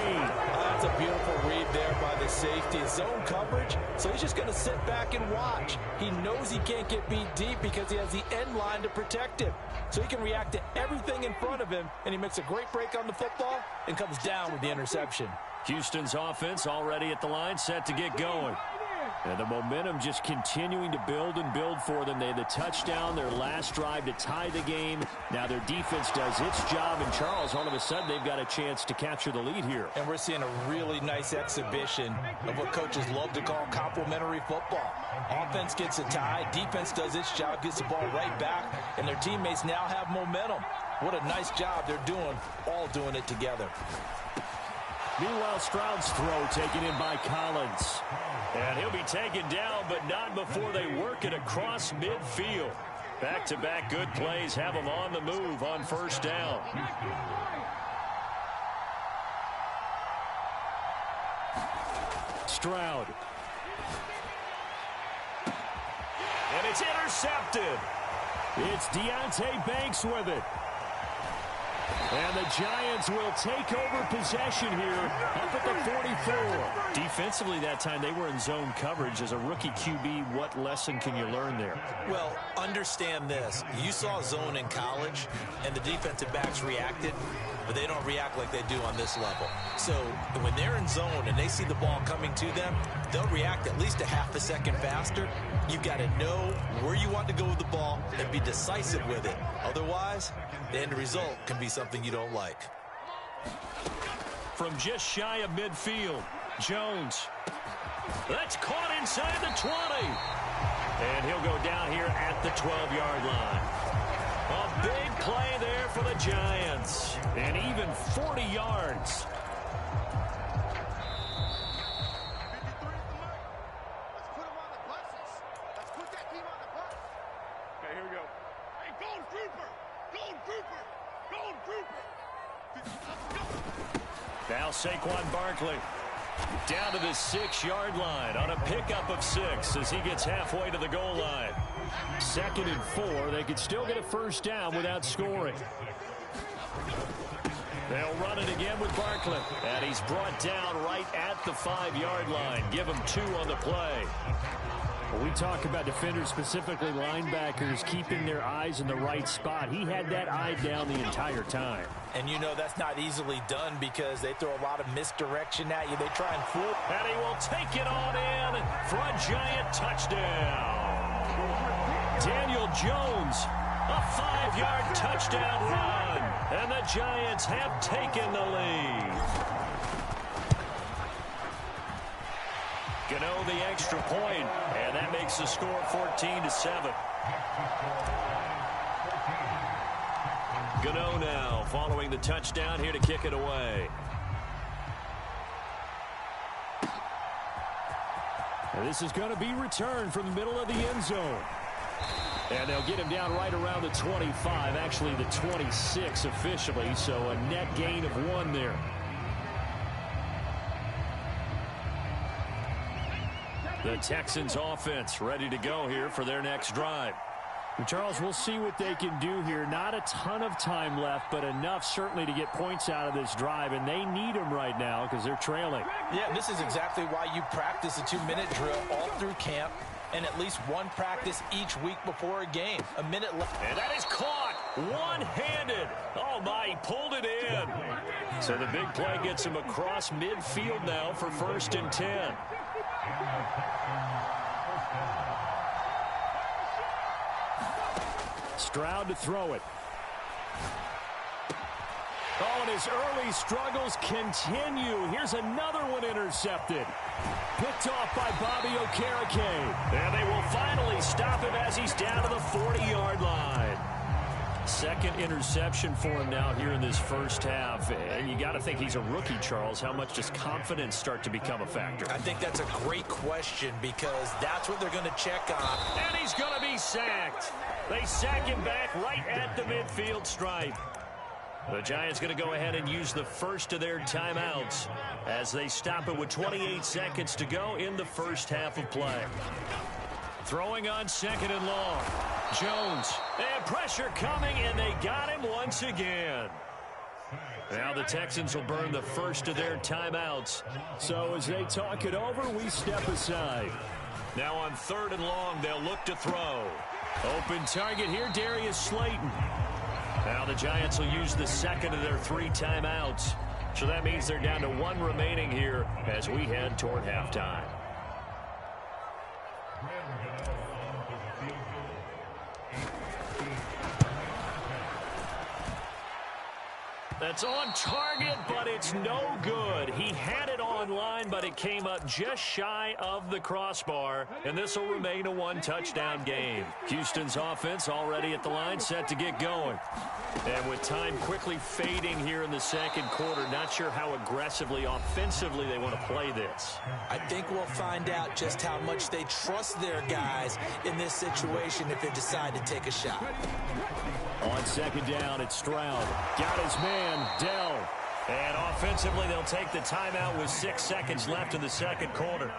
That's a beautiful read there by the safety. Zone coverage, so he's just going to sit back and watch. He knows he can't get beat deep because he has the end line to protect him. So he can react to everything in front of him, and he makes a great break on the football and comes down with the interception. Houston's offense already at the line, set to get going. And the momentum just continuing to build and build for them. They had the touchdown, their last drive to tie the game. Now their defense does its job, and Charles, all of a sudden, they've got a chance to capture the lead here. And we're seeing a really nice exhibition of what coaches love to call complementary football. Offense gets a tie, defense does its job, gets the ball right back, and their teammates now have momentum. What a nice job they're doing, all doing it together. Meanwhile, Stroud's throw taken in by Collins. And he'll be taken down, but not before they work it across midfield. Back-to-back good plays have him on the move on first down. Stroud. And it's intercepted. It's Deonte Banks with it. And the Giants will take over possession here up at the 44. Defensively that time, they were in zone coverage. As a rookie QB, what lesson can you learn there? Well, understand this. You saw zone in college, and the defensive backs reacted, but they don't react like they do on this level. So when they're in zone and they see the ball coming to them, they'll react at least a half a second faster. You've got to know where you want to go with the ball and be decisive with it. Otherwise, the end result can be something you don't like. From just shy of midfield, Jones. That's caught inside the 20. And he'll go down here at the 12-yard line. A big play there for the Giants. And even 40 yards. Now Saquon Barkley down to the 6-yard line on a pickup of 6 as he gets halfway to the goal line. 2nd and 4. They could still get a first down without scoring. They'll run it again with Barkley. And he's brought down right at the 5-yard line. Give him 2 on the play. When we talk about defenders, specifically linebackers, keeping their eyes in the right spot, he had that eye down the entire time. And you know that's not easily done because they throw a lot of misdirection at you. They try and fool. And he will take it on in for a Giant touchdown. Daniel Jones, a 5-yard touchdown run. And the Giants have taken the lead. Gano the extra point, and that makes the score 14-7. Gano now following the touchdown here to kick it away. And this is going to be returned from the middle of the end zone. And they'll get him down right around the 25, actually the 26 officially, so a net gain of 1 there. The Texans offense ready to go here for their next drive. And Charles, we'll see what they can do here. Not a ton of time left, but enough certainly to get points out of this drive, and they need them right now because they're trailing. Yeah, this is exactly why you practice a 2-minute drill all through camp and at least one practice each week before a game. A minute left. And that is caught one-handed. Oh, my, he pulled it in. So the big play gets him across midfield now for 1st and 10. Stroud to throw it. Oh, and his early struggles continue. Here's another one intercepted. Picked off by Bobby Okereke. And they will finally stop him as he's down to the 40-yard line. Second interception for him now here in this first half. And you got to think he's a rookie, Charles. How much does confidence start to become a factor? I think that's a great question because that's what they're going to check on. And he's going to be sacked. They sack him back right at the midfield stripe. The Giants going to go ahead and use the first of their timeouts as they stop it with 28 seconds to go in the first half of play. Throwing on second and long. Jones. And pressure coming, and they got him once again. Now the Texans will burn the first of their timeouts. So as they talk it over, we step aside. Now on third and long, they'll look to throw. Open target here, Darius Slayton. Now the Giants will use the second of their 3 timeouts. So that means they're down to 1 remaining here as we head toward halftime. That's on target, but it's no good. He had it on line, but it came up just shy of the crossbar, and this will remain a 1-touchdown game. Houston's offense already at the line, set to get going. And with time quickly fading here in the second quarter, not sure how aggressively, offensively they want to play this. I think we'll find out just how much they trust their guys in this situation if they decide to take a shot. On second down, it's Stroud. Got his man, Dell. And offensively, they'll take the timeout with 6 seconds left in the second quarter.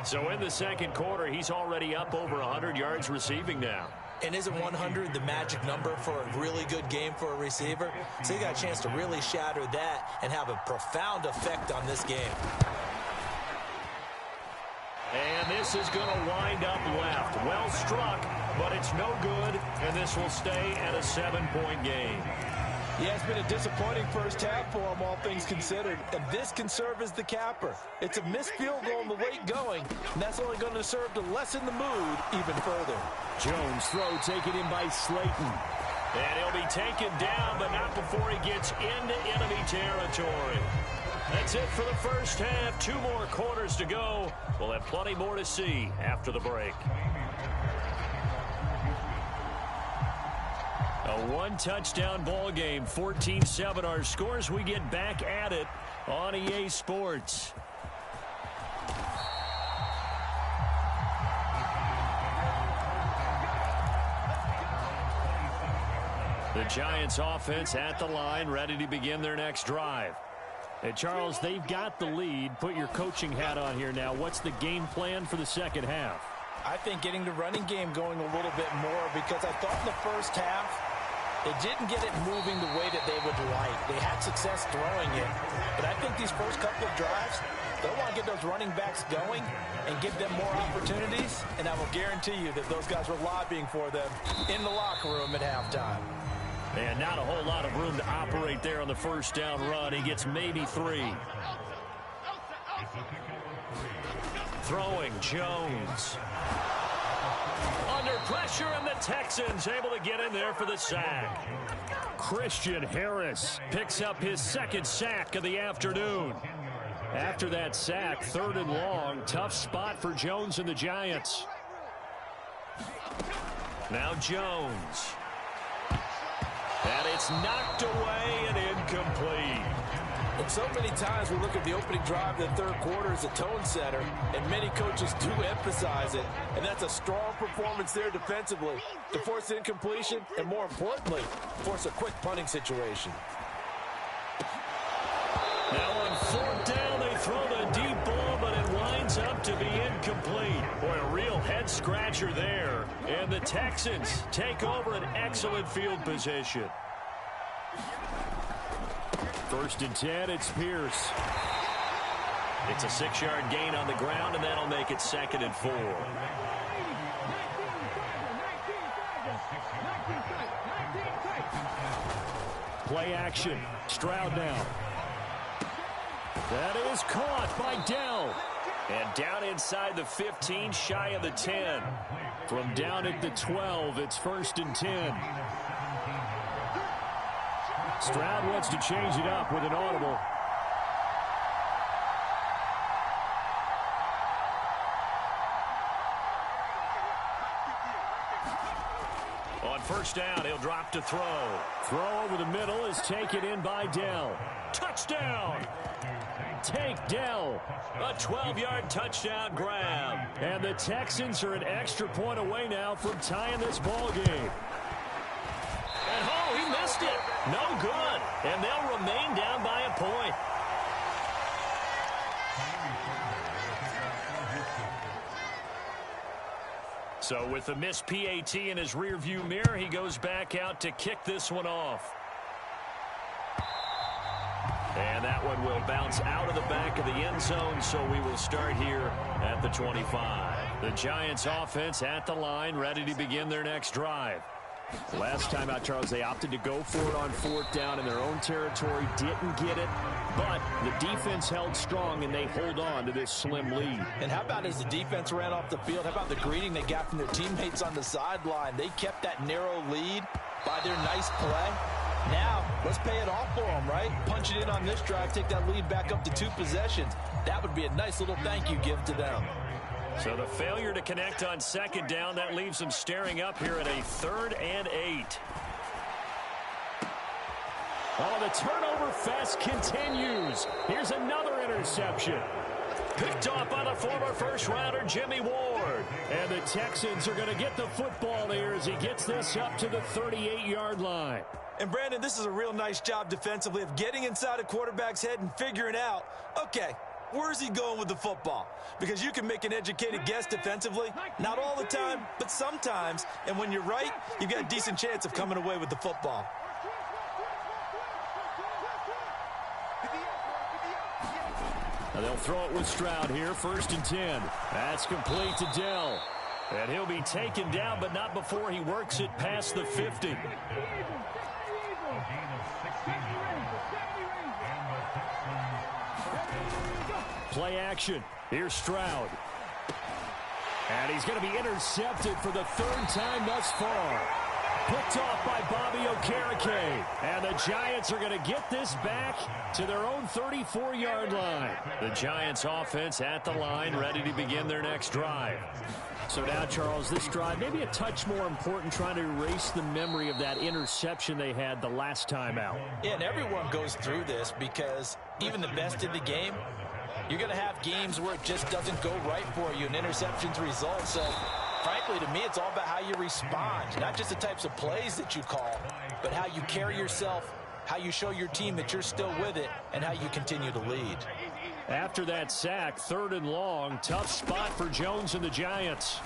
So in the second quarter, he's already up over 100 yards receiving now. And isn't 100 the magic number for a really good game for a receiver? So he got a chance to really shatter that and have a profound effect on this game. And this is going to wind up left. Well struck, but it's no good, and this will stay at a 7-point game. Yeah, it's been a disappointing first half for him, all things considered. And this can serve as the capper. It's a missed field goal in the late going, and that's only going to serve to lessen the mood even further. Jones throw taken in by Slayton. And he'll be taken down, but not before he gets into enemy territory. That's it for the first half. 2 more quarters to go. We'll have plenty more to see after the break. A 1-touchdown ball game, 14-7 our scores. We get back at it on EA Sports. The Giants offense at the line, ready to begin their next drive. Hey, Charles, they've got the lead. Put your coaching hat on here now. What's the game plan for the second half? I think getting the running game going a little bit more, because I thought in the first half they didn't get it moving the way that they would like. They had success throwing it, but I think these first couple of drives, they'll want to get those running backs going and give them more opportunities, and I will guarantee you that those guys were lobbying for them in the locker room at halftime. And not a whole lot of room to operate there on the first down run. He gets maybe 3. Throwing, Jones. Under pressure, and the Texans able to get in there for the sack. Christian Harris picks up his 2nd sack of the afternoon. After that sack, 3rd and long, tough spot for Jones and the Giants. Now Jones. And it's knocked away and incomplete. And so many times we look at the opening drive of the third quarter as a tone setter, and many coaches do emphasize it. And that's a strong performance there defensively to force incompletion and, more importantly, force a quick punting situation. Now on 4th down, they throw the deep ball, but it winds up to be incomplete. Boy, a real head-scratcher there. And the Texans take over an excellent field position. 1st and 10, it's Pierce. It's a 6-yard gain on the ground, and that'll make it 2nd and 4. Play action. Stroud now. That is caught by Dell. And down inside the 15, shy of the 10. From down at the 12, it's 1st and 10. Stroud wants to change it up with an audible. On first down, he'll drop to throw. Throw over the middle is taken in by Dell. Touchdown! Take Dell. A 12-yard touchdown grab. And the Texans are an extra point away now from tying this ball game. And oh, he missed it. No good. And they'll remain down by a point. So with the missed PAT in his rearview mirror, he goes back out to kick this one off. And that one will bounce out of the back of the end zone, so we will start here at the 25. The Giants offense at the line, ready to begin their next drive. Last time out, Charles, they opted to go for it on fourth down in their own territory, didn't get it, but the defense held strong, and they hold on to this slim lead. And how about as the defense ran off the field, how about the greeting they got from their teammates on the sideline? They kept that narrow lead by their nice play. Now, let's pay it off for them, right? Punch it in on this drive, take that lead back up to 2 possessions. That would be a nice little thank you give to them. So the failure to connect on second down, that leaves them staring up here at a 3rd and 8. Oh, the turnover fest continues. Here's another interception. Picked off by the former first-rounder Jimmy Ward. And the Texans are going to get the football there as he gets this up to the 38-yard line. And, Brandon, this is a real nice job defensively of getting inside a quarterback's head and figuring out, okay, where's he going with the football? Because you can make an educated guess defensively. Not all the time, but sometimes. And when you're right, you've got a decent chance of coming away with the football. Now they'll throw it with Stroud here, 1st and 10. That's complete to Dell. And he'll be taken down, but not before he works it past the 50. Play action. Here's Stroud. And he's going to be intercepted for the 3rd time thus far. Picked off by Bobby Okereke. And the Giants are going to get this back to their own 34-yard line. The Giants offense at the line, ready to begin their next drive. So now, Charles, this drive maybe a touch more important, trying to erase the memory of that interception they had the last time out. Yeah, and everyone goes through this because even the best in the game, you're going to have games where it just doesn't go right for you and interceptions result. So, frankly, to me, it's all about how you respond. Not just the types of plays that you call, but how you carry yourself, how you show your team that you're still with it, and how you continue to lead. After that sack, 3rd and long, tough spot for Jones and the Giants.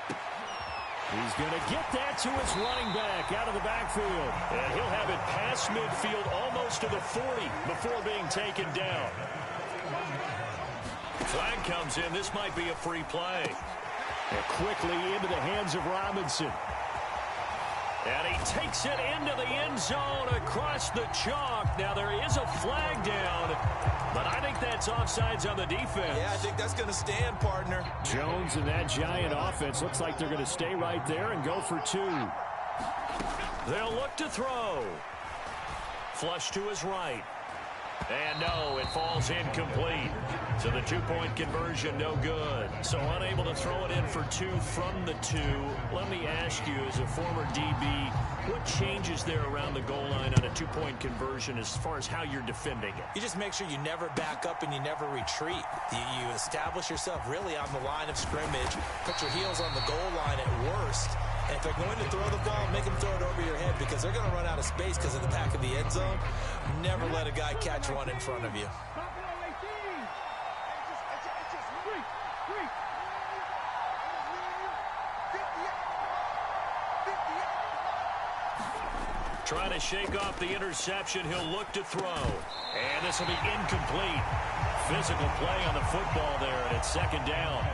He's going to get that to his running back out of the backfield. And he'll have it past midfield almost to the 40 before being taken down. Flag comes in. This might be a free play. And quickly into the hands of Robinson. And he takes it into the end zone across the chalk. Now there is a flag down, but I think that's offsides on the defense. Yeah, I think that's going to stand, partner. Jones and that Giant offense looks like they're going to stay right there and go for 2. They'll look to throw. Flush to his right. And no, it falls incomplete. So the 2-point conversion, no good. So unable to throw it in for 2 from the 2. Let me ask you, as a former DB, what changes there around the goal line on a 2-point conversion as far as how you're defending it? You just make sure you never back up and you never retreat. You establish yourself really on the line of scrimmage, put your heels on the goal line at worst. And if they're going to throw the ball, make them throw it over your head because they're going to run out of space because of the back of the end zone. Never let a guy catch one in front of you. Trying to shake off the interception. He'll look to throw. And this will be incomplete. Physical play on the football there, and it's 2nd down.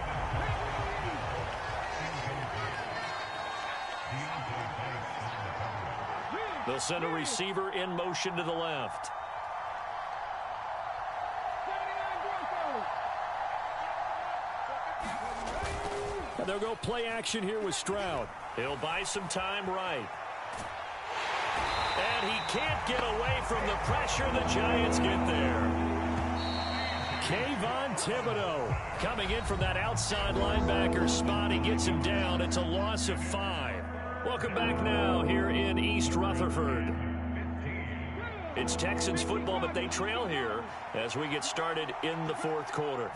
They'll send a receiver in motion to the left. And they'll go play action here with Stroud. He'll buy some time right. And he can't get away from the pressure. The Giants get there. Kayvon Thibodeau coming in from that outside linebacker spot. He gets him down. It's a loss of 5. Welcome back now here in East Rutherford. It's Texans football, but they trail here as we get started in the fourth quarter.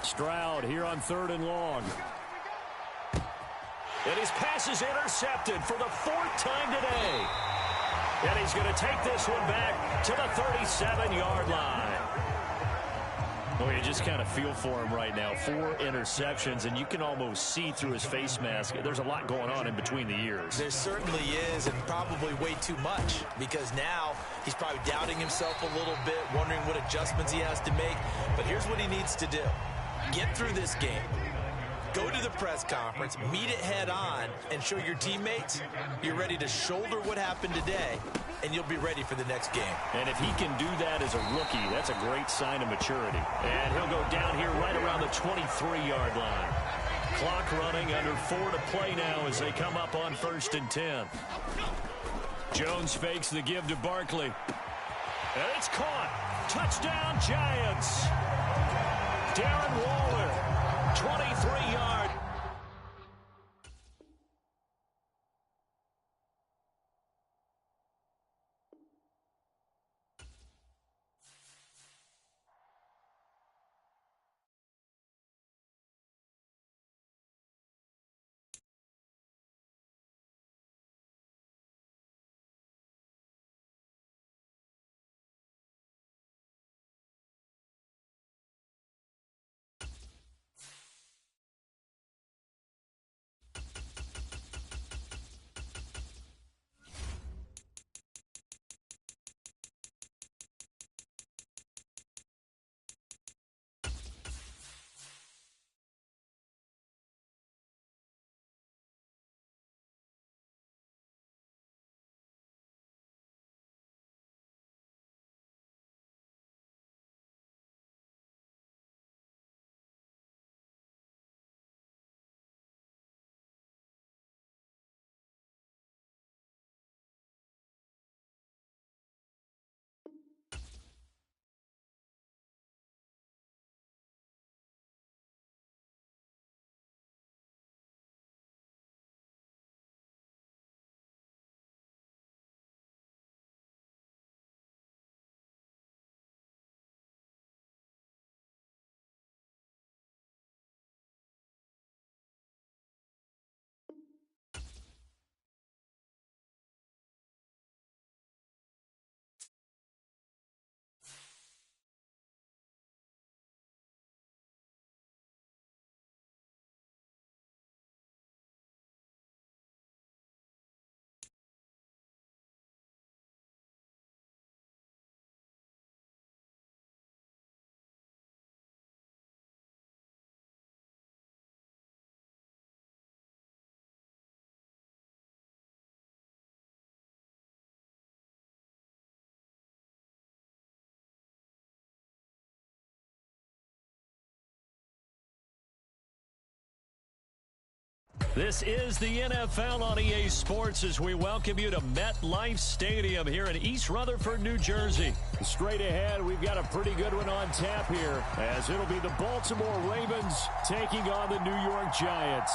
Stroud here on 3rd and long. And his pass is intercepted for the 4th time today. And he's going to take this one back to the 37-yard line. Well, you just kind of feel for him right now. 4 interceptions, and you can almost see through his face mask. There's a lot going on in between the ears. There certainly is, and probably way too much, because now he's probably doubting himself a little bit, wondering what adjustments he has to make. But here's what he needs to do. Get through this game. Go to the press conference, meet it head on, and show your teammates you're ready to shoulder what happened today, and you'll be ready for the next game. And if he can do that as a rookie, that's a great sign of maturity. And he'll go down here right around the 23-yard line. Clock running, under 4 to play now as they come up on 1st and 10. Jones fakes the give to Barkley. And it's caught. Touchdown, Giants. Darren Waller, 23-yard. This is the NFL on EA Sports as we welcome you to MetLife Stadium here in East Rutherford, New Jersey. Straight ahead, we've got a pretty good one on tap here as it'll be the Baltimore Ravens taking on the New York Giants.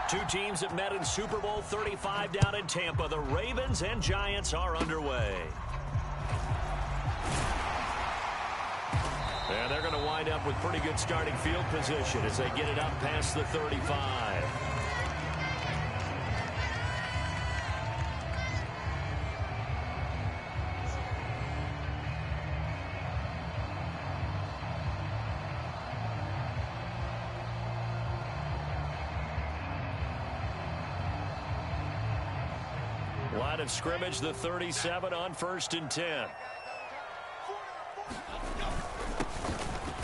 Two teams that met in Super Bowl 35 down in Tampa. The Ravens and Giants are underway. And they're going to wind up with pretty good starting field position as they get it up past the 35. Line of scrimmage, the 37 on 1st and 10.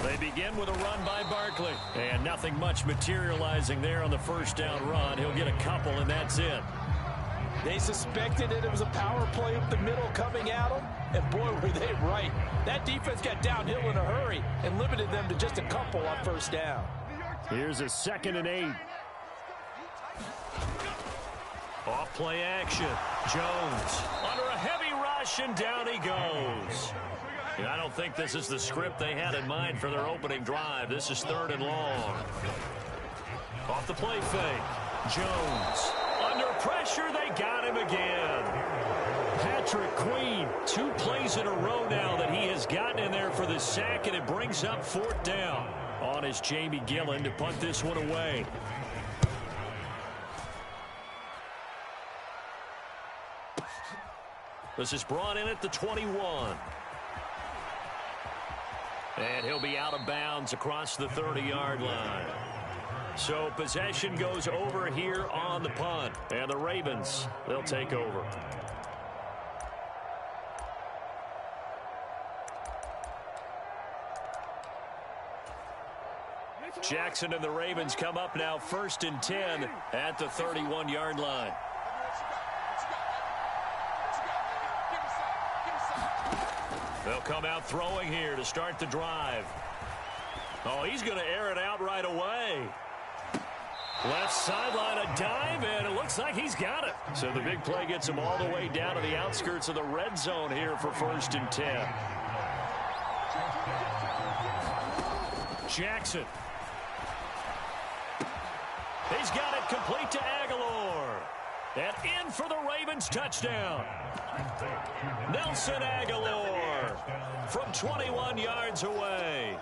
They begin with a run by Barkley. And nothing much materializing there on the first down run. He'll get a couple, and that's it. They suspected that it was a power play up the middle coming at them, and boy, were they right. That defense got downhill in a hurry and limited them to just a couple on first down. Here's a 2nd and 8. Off play action. Jones under a heavy rush, and down he goes. I don't think this is the script they had in mind for their opening drive. This is 3rd and long. Off the play fake. Jones. Under pressure, they got him again. Patrick Queen, 2 plays in a row now that he has gotten in there for the sack, and it brings up 4th down. On is Jamie Gillen to punt this one away. This is brought in at the 21. And he'll be out of bounds across the 30-yard line. So possession goes over here on the punt. And the Ravens, they'll take over. Jackson and the Ravens come up now 1st and 10 at the 31-yard line. They'll come out throwing here to start the drive. Oh, he's going to air it out right away. Left sideline, a dive, and it looks like he's got it. So the big play gets him all the way down to the outskirts of the red zone here for 1st and 10. Jackson. He's got it complete to Aguilar. And in for the Ravens touchdown. Nelson Aguilar from 21 yards away.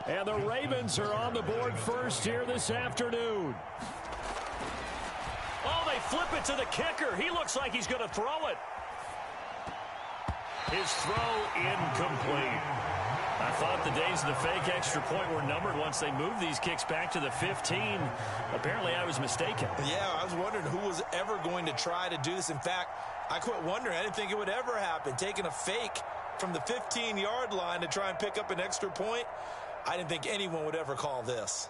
And the Ravens are on the board first here this afternoon. Oh, they flip it to the kicker. He looks like he's going to throw it. His throw incomplete. I thought the days of the fake extra point were numbered once they moved these kicks back to the 15. Apparently, I was mistaken. Yeah, I was wondering who was ever going to try to do this. In fact, I quit wondering. I didn't think it would ever happen. Taking a fake from the 15-yard line to try and pick up an extra point, I didn't think anyone would ever call this.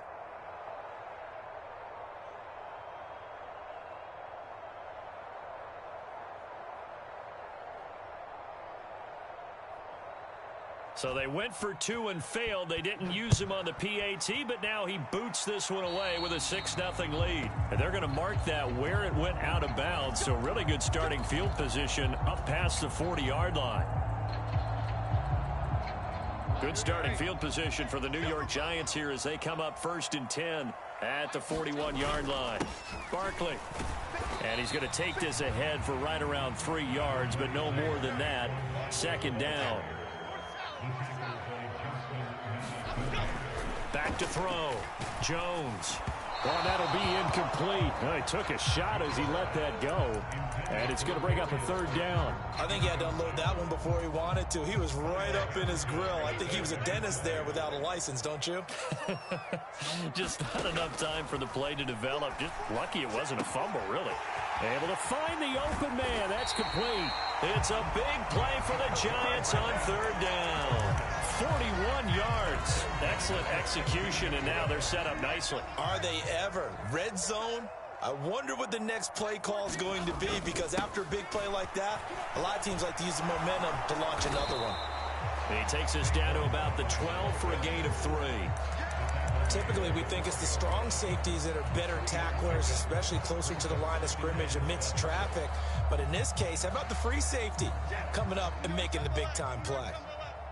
So they went for 2 and failed. They didn't use him on the PAT, but now he boots this one away with a 6-0 lead. And they're going to mark that where it went out of bounds. So really good starting field position up past the 40-yard line. Good starting field position for the New York Giants here as they come up 1st and 10 at the 41-yard line. Barkley. And he's going to take this ahead for right around 3 yards, but no more than that. 2nd down. Back to throw. Jones. Well, that'll be incomplete. Well, he took a shot as he let that go. And it's going to bring up a 3rd down. I think he had to unload that one before he wanted to. He was right up in his grill. I think he was a dentist there without a license, don't you? Just not enough time for the play to develop. Just lucky it wasn't a fumble, really. Able to find the open man. That's complete. It's a big play for the Giants on 3rd down. 41 yards. Excellent execution, and now they're set up nicely. Are they ever? Red zone? I wonder what the next play call is going to be, because after a big play like that, a lot of teams like to use the momentum to launch another one. And he takes us down to about the 12 for a gain of 3. Typically, we think it's the strong safeties that are better tacklers, especially closer to the line of scrimmage amidst traffic. But in this case, how about the free safety coming up and making the big-time play?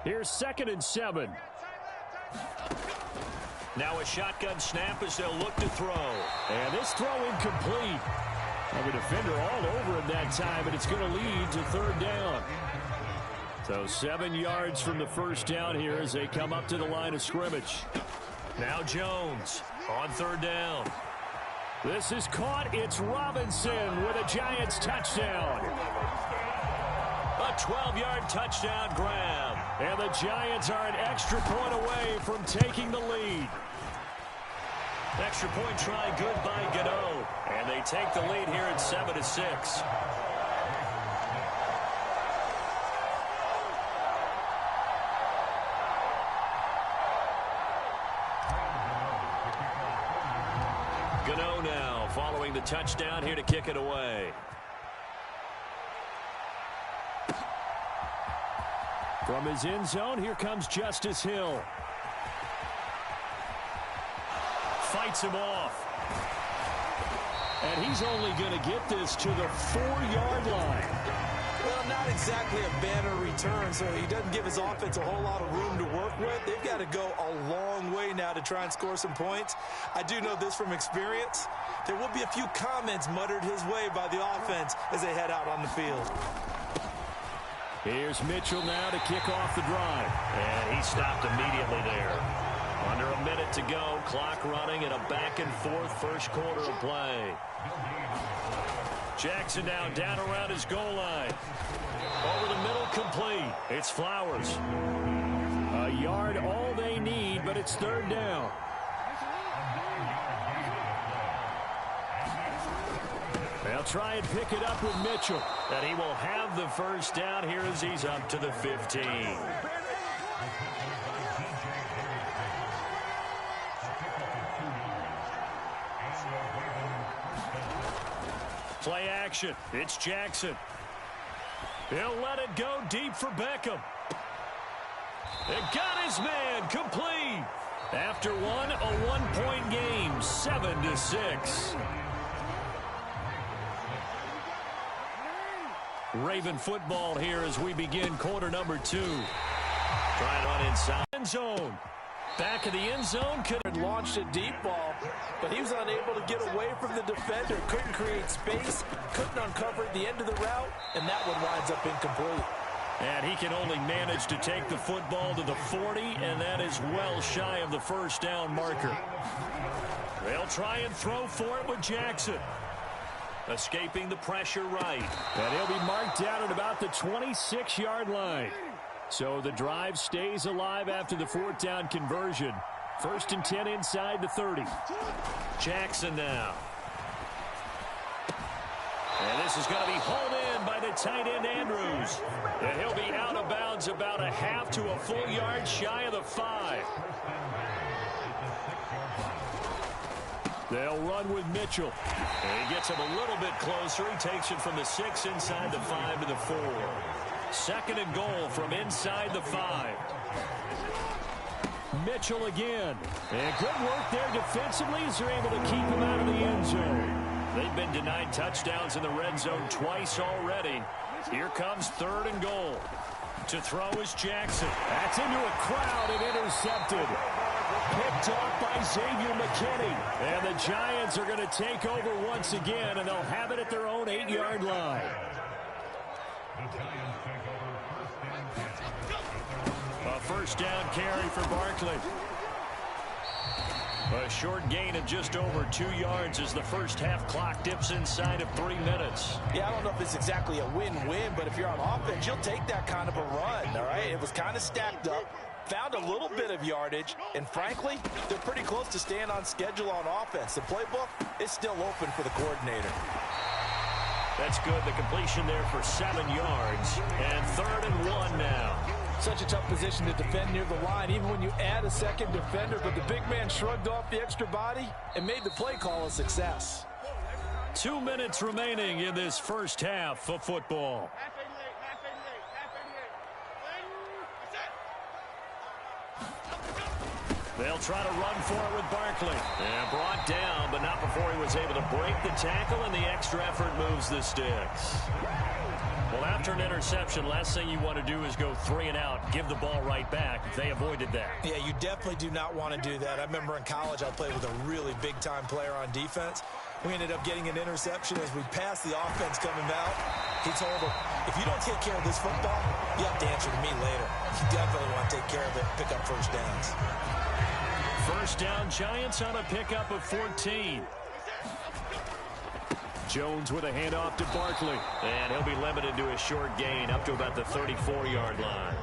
Here's 2nd and 7. Now a shotgun snap as they'll look to throw. And this throw incomplete. A defender all over him that time, and it's going to lead to 3rd down. So 7 yards from the 1st down here as they come up to the line of scrimmage. Now Jones on 3rd down. This is caught. It's Robinson with a Giants touchdown. A 12-yard touchdown grab. And the Giants are an extra point away from taking the lead. Extra point try good by Gano. And they take the lead here at 7-6. touchdown here to kick it away. From his end zone, here comes Justice Hill. Fights him off. And he's only going to get this to the 4-yard line. Well, not exactly a banner return, so he doesn't give his offense a whole lot of room to work with. They've got to go a long way now to try and score some points. I do know this from experience. There will be a few comments muttered his way by the offense as they head out on the field. Here's Mitchell now to kick off the drive. And he stopped immediately there. Under a minute to go. Clock running in a back-and-forth first quarter of play. Jackson now down around his goal line. Over the middle, complete. It's Flowers. A yard, all they need, but it's third down. They'll try and pick it up with Mitchell. And he will have the first down here as he's up to the 15. Play action. It's Jackson. He'll let it go deep for Beckham. It got his man complete. After one, a one-point game, 7-6. Raven football here as we begin quarter number 2. Trying to run inside end zone. Back of the end zone. Could have launched a deep ball, but he was unable to get away from the defender. Couldn't create space, couldn't uncover the end of the route, and that one winds up incomplete. And he can only manage to take the football to the 40, and that is well shy of the first down marker. They'll try and throw for it with Jackson. Escaping the pressure right. And he'll be marked down at about the 26-yard line. So the drive stays alive after the fourth down conversion. First and 10 inside the 30. Jackson now. And this is going to be hauled in by the tight end Andrews. And he'll be out of bounds about a half to a full yard shy of the 5. They'll run with Mitchell. And he gets him a little bit closer. He takes it from the 6 inside the 5 to the 4. Second and goal from inside the 5. Mitchell again. And good work there defensively as they're able to keep him out of the end zone. They've been denied touchdowns in the red zone twice already. Here comes third and goal. To throw is Jackson. That's into a crowd and intercepted. Picked off by Xavier McKinney. And the Giants are going to take over once again, and they'll have it at their own 8-yard line. A first down carry for Barkley. A short gain of just over 2 yards as the first half clock dips inside of 3 minutes. Yeah, I don't know if it's exactly a win-win, but if you're on offense, you'll take that kind of a run, all right? It was kind of stacked up, found a little bit of yardage, and frankly, they're pretty close to staying on schedule on offense. The playbook is still open for the coordinator. That's good. The completion there for 7 yards. And third and 1 now. Such a tough position to defend near the line, even when you add a second defender, but the big man shrugged off the extra body and made the play call a success. 2 minutes remaining in this first half of football. They'll try to run for it with Barkley. And brought down, but not before he was able to break the tackle, and the extra effort moves the sticks. Well, after an interception, last thing you want to do is go 3 and out, give the ball right back. They avoided that. Yeah, you definitely do not want to do that. I remember in college I played with a really big-time player on defense. We ended up getting an interception as we passed the offense coming out. He told him, if you don't take care of this football, you have to answer to me later. You definitely want to take care of it, pick up first downs. First down, Giants on a pickup of 14. Jones with a handoff to Barkley. And he'll be limited to a short gain up to about the 34-yard line.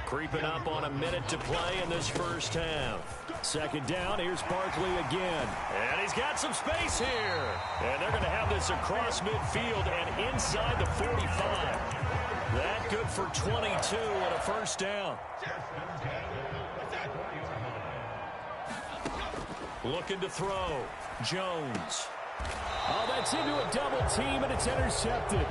Creeping up on a minute to play in this first half. Second down, here's Barkley again. And he's got some space here. And they're going to have this across midfield and inside the 45. That good for 22 and a first down. Looking to throw. Jones. Oh, that's into a double team, and it's intercepted.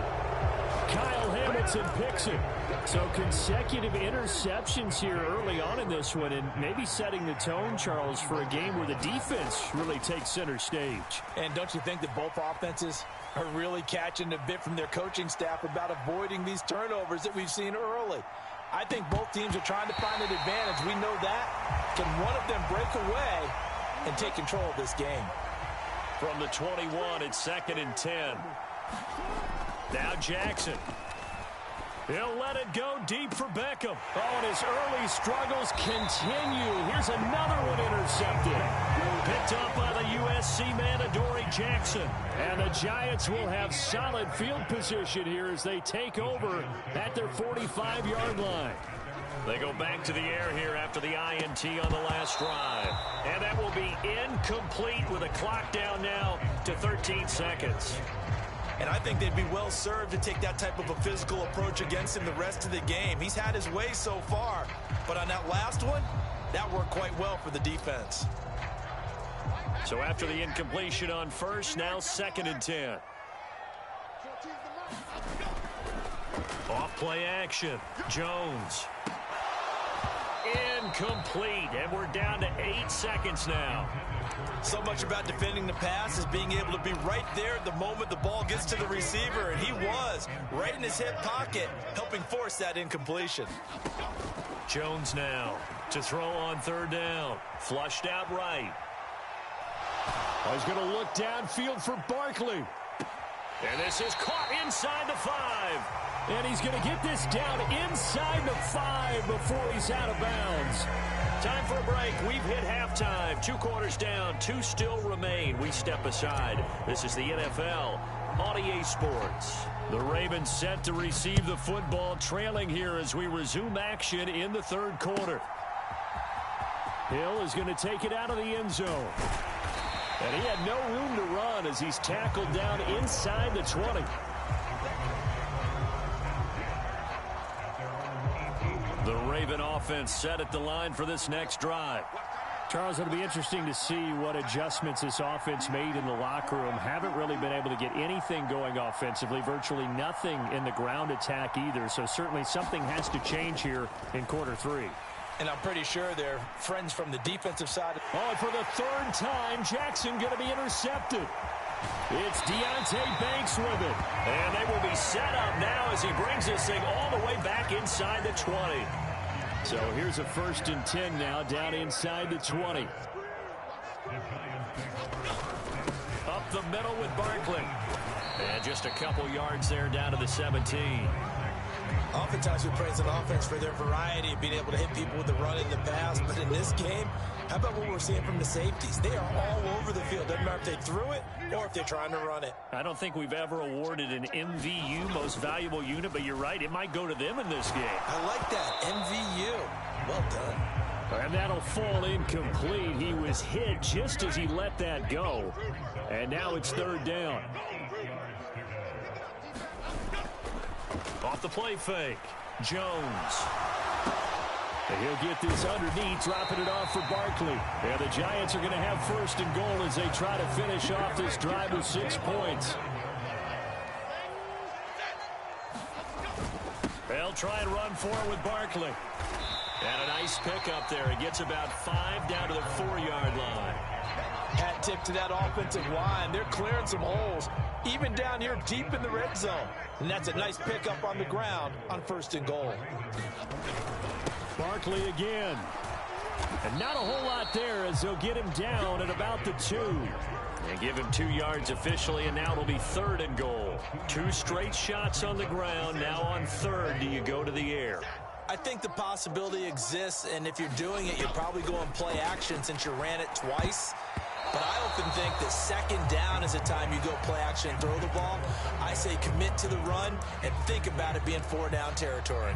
Kyle Hamilton picks it. So consecutive interceptions here early on in this one, and maybe setting the tone, Charles, for a game where the defense really takes center stage. And don't you think that both offenses are really catching a bit from their coaching staff about avoiding these turnovers that we've seen early? I think both teams are trying to find an advantage. We know that. Can one of them break away and take control of this game? From the 21, it's 2nd and 10. Now Jackson. He'll let it go deep for Beckham. Oh, and his early struggles continue. Here's another one intercepted. Picked up by the USC man, Adoree Jackson. And the Giants will have solid field position here as they take over at their 45-yard line. They go back to the air here after the INT on the last drive. And that will be incomplete with a clock down now to 13 seconds. And I think they'd be well served to take that type of a physical approach against him the rest of the game. He's had his way so far, but on that last one, that worked quite well for the defense. So after the incompletion on first, now 2nd and 10. Off play action. Jones. Incomplete, and we're down to 8 seconds now. So much about defending the pass is being able to be right there at the moment the ball gets to the receiver, and he was right in his hip pocket, helping force that incompletion. Jones now to throw on 3rd down. Flushed out right. Oh, he's going to look downfield for Barkley. And this is caught inside the 5. And he's going to get this down inside the 5 before he's out of bounds. Time for a break. We've hit halftime. 2 quarters down. 2 still remain. We step aside. This is the NFL on EA Sports. The Ravens set to receive the football, trailing here as we resume action in the 3rd quarter. Hill is going to take it out of the end zone. And he had no room to run as he's tackled down inside the 20. The Raven offense set at the line for this next drive. Charles, it'll be interesting to see what adjustments this offense made in the locker room. Haven't really been able to get anything going offensively, virtually nothing in the ground attack either. So certainly something has to change here in quarter 3. And I'm pretty sure they're friends from the defensive side. Oh, and for the 3rd time, Jackson going to be intercepted. It's Deonte Banks with it. And they will be set up now as he brings this thing all the way back inside the 20. So here's a 1st and 10 now down inside the 20. Up the middle with Barkley. And just a couple yards there down to the 17. Oftentimes we praise an offense for their variety of being able to hit people with the run in the pass, but in this game, how about what we're seeing from the safeties? They are all over the field. Doesn't matter if they threw it or if they're trying to run it. I don't think we've ever awarded an MVU, most valuable unit, but you're right, it might go to them in this game. I like that, MVU. Well done. And that'll fall incomplete. He was hit just as he let that go. And now it's 3rd down. Off the play fake. Jones. And he'll get this underneath, dropping it off for Barkley. And the Giants are going to have 1st and goal as they try to finish off this drive with 6 points. They'll try and run for it with Barkley. And a nice pickup there. He gets about 5 down to the 4-yard line. Hat tip to that offensive line. They're clearing some holes, even down here deep in the red zone. And that's a nice pickup on the ground on 1st and goal. Barkley again. And not a whole lot there as they'll get him down at about the 2. And give him 2 yards officially, and now it'll be 3rd and goal. 2 straight shots on the ground. Now on 3rd, do you go to the air? I think the possibility exists, and if you're doing it, you're probably going play action since you ran it twice. But I often think that 2nd down is the time you go play action and throw the ball. I say commit to the run and think about it being 4-down territory.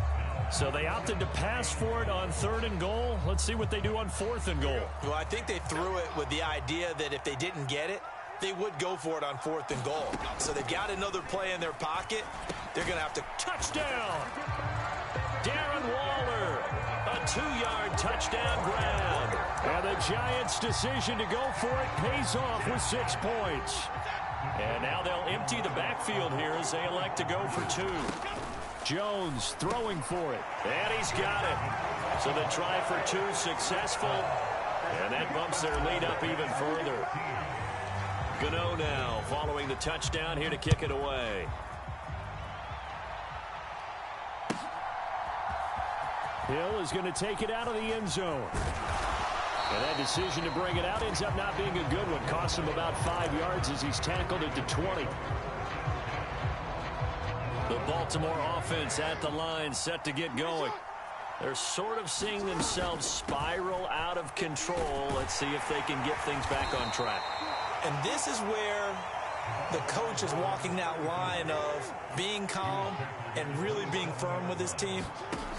So they opted to pass for it on 3rd and goal. Let's see what they do on 4th and goal. Well, I think they threw it with the idea that if they didn't get it, they would go for it on 4th and goal. So they've got another play in their pocket. They're going to have to... Touchdown! Darren Waller, a 2-yard touchdown grab. And the Giants' decision to go for it pays off with 6 points. And now they'll empty the backfield here as they elect to go for 2. Jones throwing for it. And he's got it. So the try for 2 successful. And that bumps their lead up even further. Gano now following the touchdown here to kick it away. Hill is going to take it out of the end zone. And that decision to bring it out ends up not being a good one. Costs him about 5 yards as he's tackled at the 20. The Baltimore offense at the line, set to get going. They're sort of seeing themselves spiral out of control. Let's see if they can get things back on track. And this is where the coach is walking that line of being calm and really being firm with his team.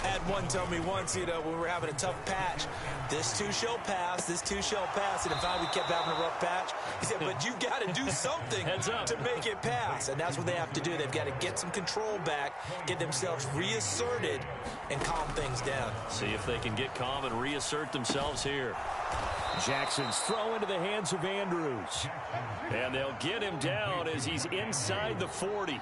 I had one tell me once, when we were having a tough patch, this too shall pass, this too shall pass. And in fact, we kept having a rough patch. He said, but you got to do something to make it pass. And that's what they have to do. They've got to get some control back, get themselves reasserted, and calm things down. See if they can get calm and reassert themselves here. Jackson's throw into the hands of Andrews. And they'll get him down as he's inside the 40.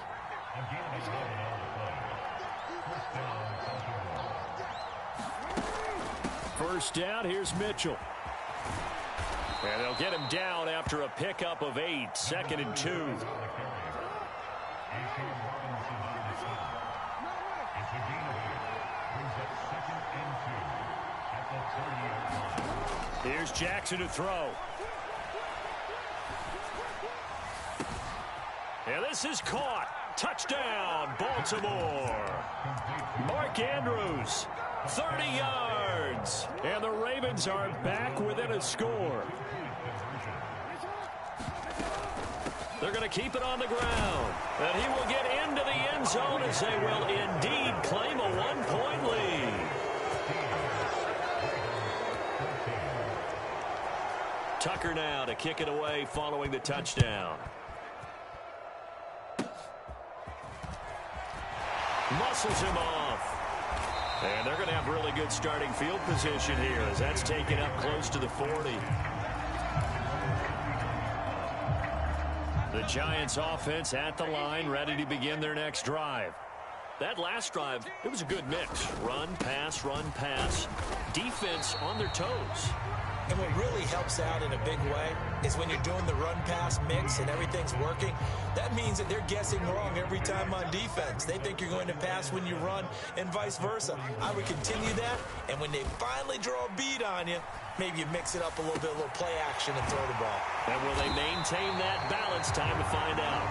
First down, here's Mitchell. And they'll get him down after a pickup of 8, 2nd and 2. Here's Jackson to throw. And this is caught. Touchdown, Baltimore. Mark Andrews, 30 yards. And the Ravens are back within a score. They're going to keep it on the ground. And he will get into the end zone as they will indeed claim a 1-point lead. Tucker now to kick it away following the touchdown. Muscles him off. And they're going to have really good starting field position here as that's taken up close to the 40. The Giants offense at the line, ready to begin their next drive. That last drive, it was a good mix. Run, pass, defense on their toes. And what really helps out in a big way is when you're doing the run-pass mix and everything's working, that means that they're guessing wrong every time on defense. They think you're going to pass when you run and vice versa. I would continue that, and when they finally draw a bead on you, maybe you mix it up a little bit, a little play action and throw the ball. And will they maintain that balance? Time to find out.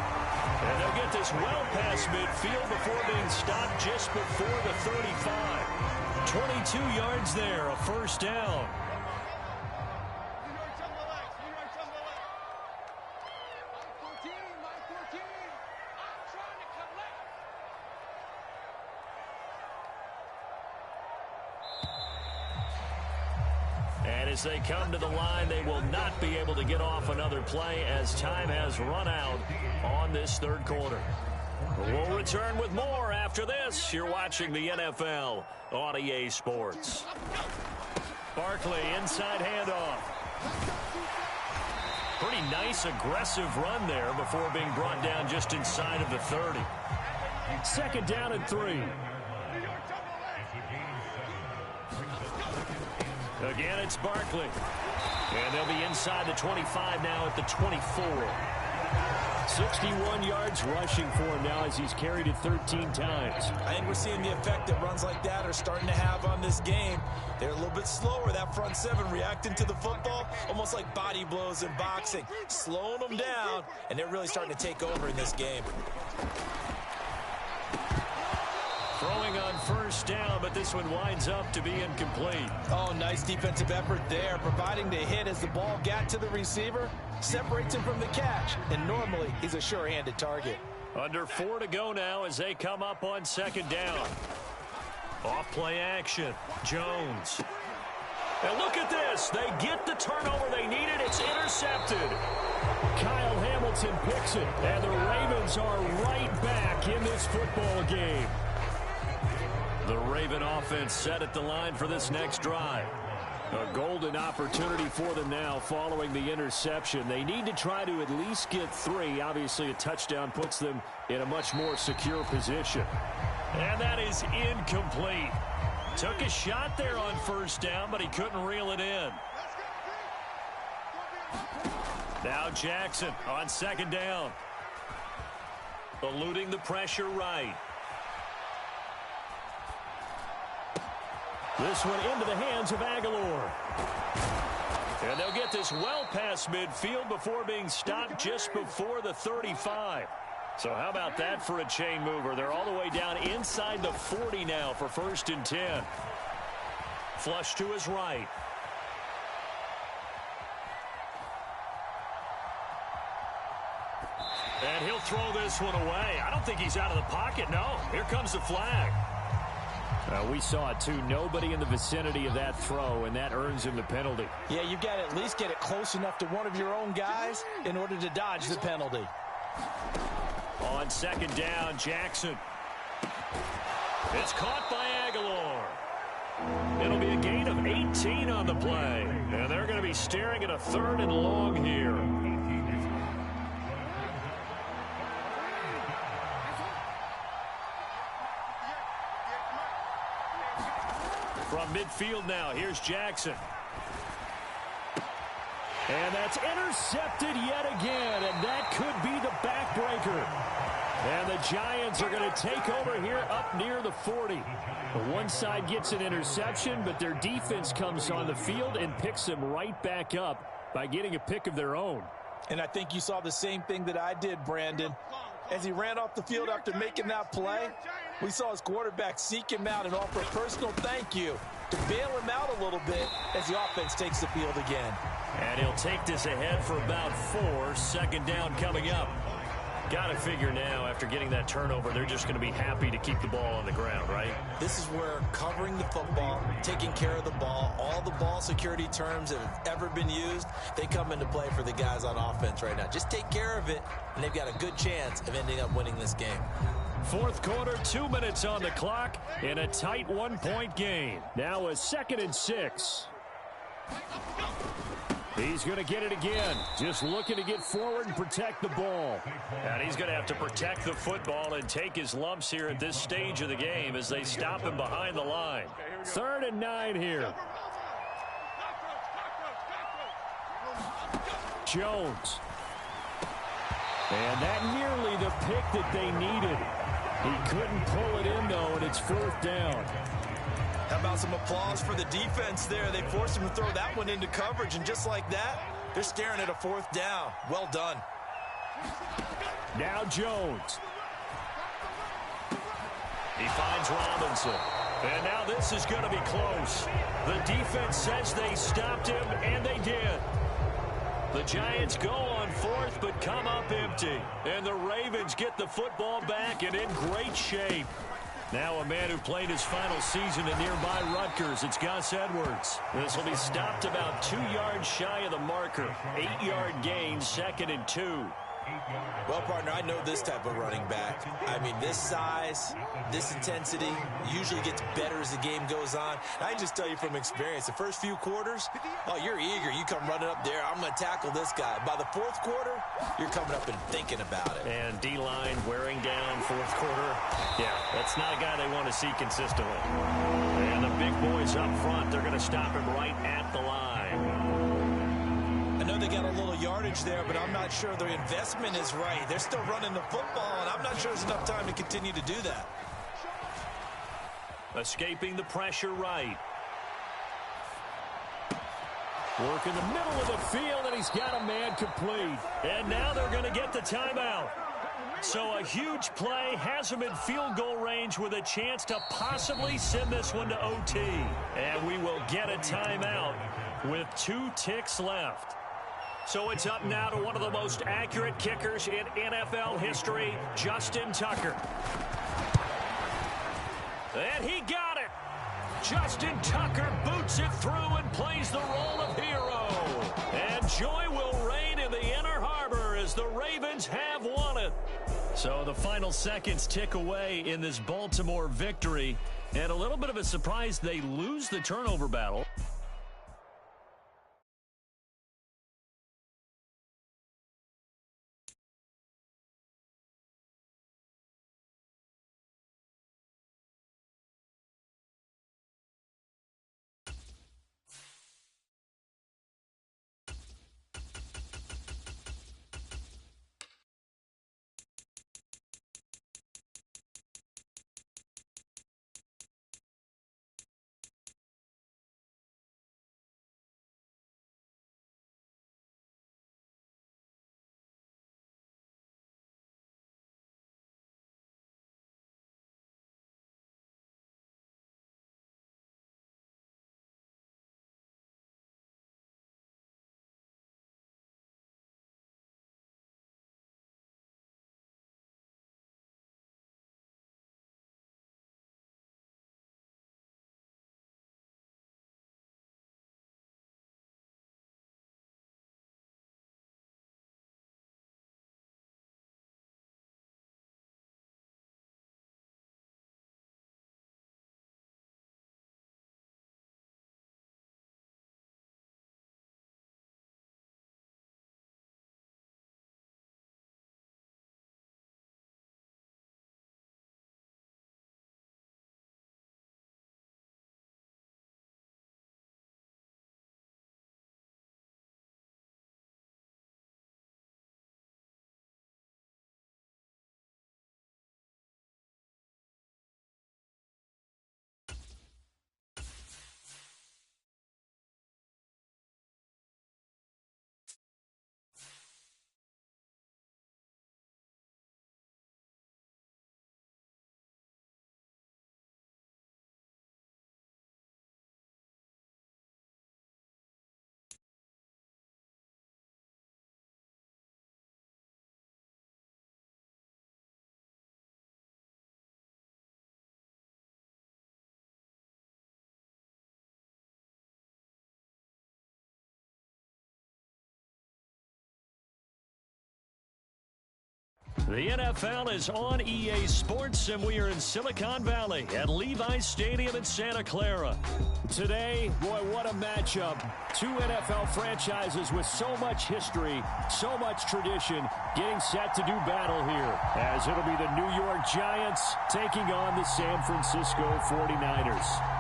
And they'll get this well past midfield before being stopped just before the 35. 22 yards there, a first down. As they come to the line, they will not be able to get off another play as time has run out on this third quarter. We'll return with more after this. You're watching the NFL on EA Sports. Barkley, inside handoff. Pretty nice, aggressive run there before being brought down just inside of the 30. 2nd down and 3. Again, it's Barkley. And they'll be inside the 25 now at the 24. 61 yards rushing for him now as he's carried it 13 times. I think we're seeing the effect that runs like that are starting to have on this game. They're a little bit slower, that front seven, reacting to the football, almost like body blows in boxing, slowing them down, and they're really starting to take over in this game. Throwing on first down, but this one winds up to be incomplete. Oh, nice defensive effort there, providing the hit as the ball got to the receiver, separates him from the catch, and normally he's a sure-handed target. Under 4 to go now as they come up on 2nd down. Off play action, Jones. And look at this, they get the turnover they needed, it's intercepted. Kyle Hamilton picks it, and the Ravens are right back in this football game. The Raven offense set at the line for this next drive. A golden opportunity for them now following the interception. They need to try to at least get 3. Obviously, a touchdown puts them in a much more secure position. And that is incomplete. Took a shot there on first down, but he couldn't reel it in. Now Jackson on second down. Eluding the pressure right. This one into the hands of Aguilar. And they'll get this well past midfield before being stopped just before the 35. So how about that for a chain mover? They're all the way down inside the 40 now for 1st and 10. Flush to his right. And he'll throw this one away. I don't think he's out of the pocket. No, here comes the flag. We saw it too. Nobody in the vicinity of that throw, and that earns him the penalty. Yeah, you've got to at least get it close enough to one of your own guys in order to dodge the penalty. On second down, Jackson. It's caught by Aguilar. It'll be a gain of 18 on the play. And they're going to be staring at a 3rd and long here. From midfield now, here's Jackson. And that's intercepted yet again, and that could be the backbreaker. And the Giants are going to take over here up near the 40. One side gets an interception, but their defense comes on the field and picks them right back up by getting a pick of their own. And I think you saw the same thing that I did, Brandon. As he ran off the field after making that play, we saw his quarterback seek him out and offer a personal thank you to bail him out a little bit as the offense takes the field again. And he'll take this ahead for about 4. 2nd down coming up. Got to figure now, after getting that turnover, they're just going to be happy to keep the ball on the ground, right? This is where covering the football, taking care of the ball, all the ball security terms that have ever been used, they come into play for the guys on offense right now. Just take care of it, and they've got a good chance of ending up winning this game. 4th quarter, 2 minutes on the clock in a tight 1-point game. Now a 2nd and 6. He's going to get it again. Just looking to get forward and protect the ball. And he's going to have to protect the football and take his lumps here at this stage of the game as they stop him behind the line. 3rd and 9 here. Jones. And that nearly the pick that they needed. He couldn't pull it in, though, and it's 4th down. How about some applause for the defense there? They forced him to throw that one into coverage, and just like that, they're staring at a 4th down. Well done. Now Jones. He finds Robinson. And now this is going to be close. The defense says they stopped him, and they did. The Giants go on 4th, but come up empty. And the Ravens get the football back and in great shape. Now a man who played his final season in nearby Rutgers. It's Gus Edwards. This will be stopped about 2 yards shy of the marker. 8-yard gain, 2nd and 2. Well, partner, I know this type of running back. I mean, this size, this intensity usually gets better as the game goes on. I can just tell you from experience, the first few quarters, oh, you're eager. You come running up there, I'm going to tackle this guy. By the 4th quarter, you're coming up and thinking about it. And D-line wearing down 4th quarter. Yeah, that's not a guy they want to see consistently. And the big boys up front, they're going to stop him right at the line. I know they got a little yardage there, but I'm not sure their investment is right. They're still running the football, and I'm not sure there's enough time to continue to do that. Escaping the pressure right. Work in the middle of the field, and he's got a man complete. And now they're going to get the timeout. So a huge play has him in field goal range with a chance to possibly send this one to OT. And we will get a timeout with 2 ticks left. So it's up now to one of the most accurate kickers in NFL history, Justin Tucker. And he got it. Justin Tucker boots it through and plays the role of hero. And joy will reign in the Inner Harbor as the Ravens have won it. So the final seconds tick away in this Baltimore victory. And a little bit of a surprise, they lose the turnover battle. The NFL is on EA Sports, and we are in Silicon Valley at Levi's Stadium in Santa Clara. Today, boy, what a matchup. Two NFL franchises with so much history, so much tradition, getting set to do battle here, as it'll be the New York Giants taking on the San Francisco 49ers.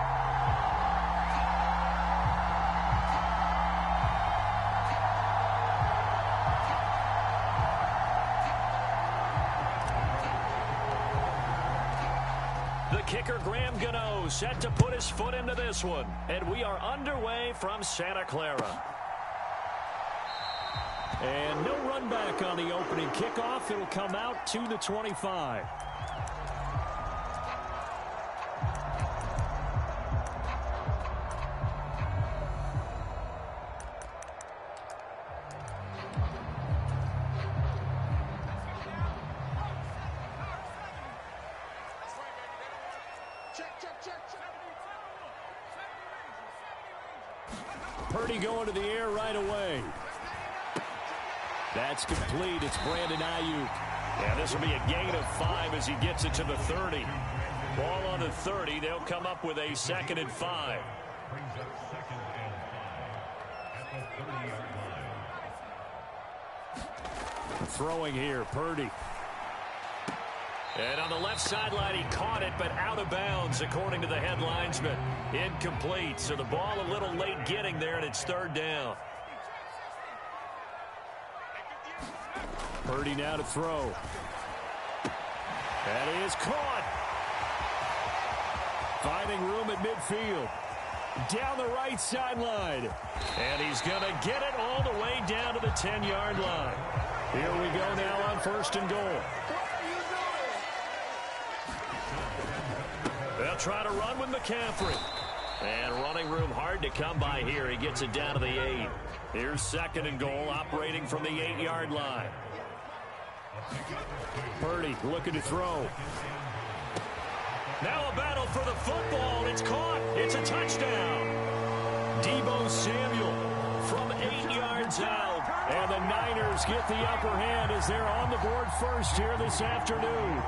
Kicker Graham Gano set to put his foot into this one. And we are underway from Santa Clara. And no run back on the opening kickoff. It'll come out to the 25. Purdy going to the air right away. That's complete. It's Brandon Ayuk. And this will be a gain of 5 as he gets it to the 30. Ball on the 30. They'll come up with a 2nd and 5. Throwing here, Purdy. And on the left sideline, he caught it, but out of bounds, according to the headlinesman. Incomplete, so the ball a little late getting there, and it's 3rd down. Purdy now to throw. That is caught. Finding room at midfield. Down the right sideline. And he's going to get it all the way down to the 10-yard line. Here we go now on 1st and goal. They'll try to run with McCaffrey. And running room hard to come by here. He gets it down to the 8. Here's 2nd and goal, operating from the 8-yard line. Purdy looking to throw. Now a battle for the football. It's caught. It's a touchdown. Deebo Samuel from 8 yards out. And the Niners get the upper hand as they're on the board first here this afternoon.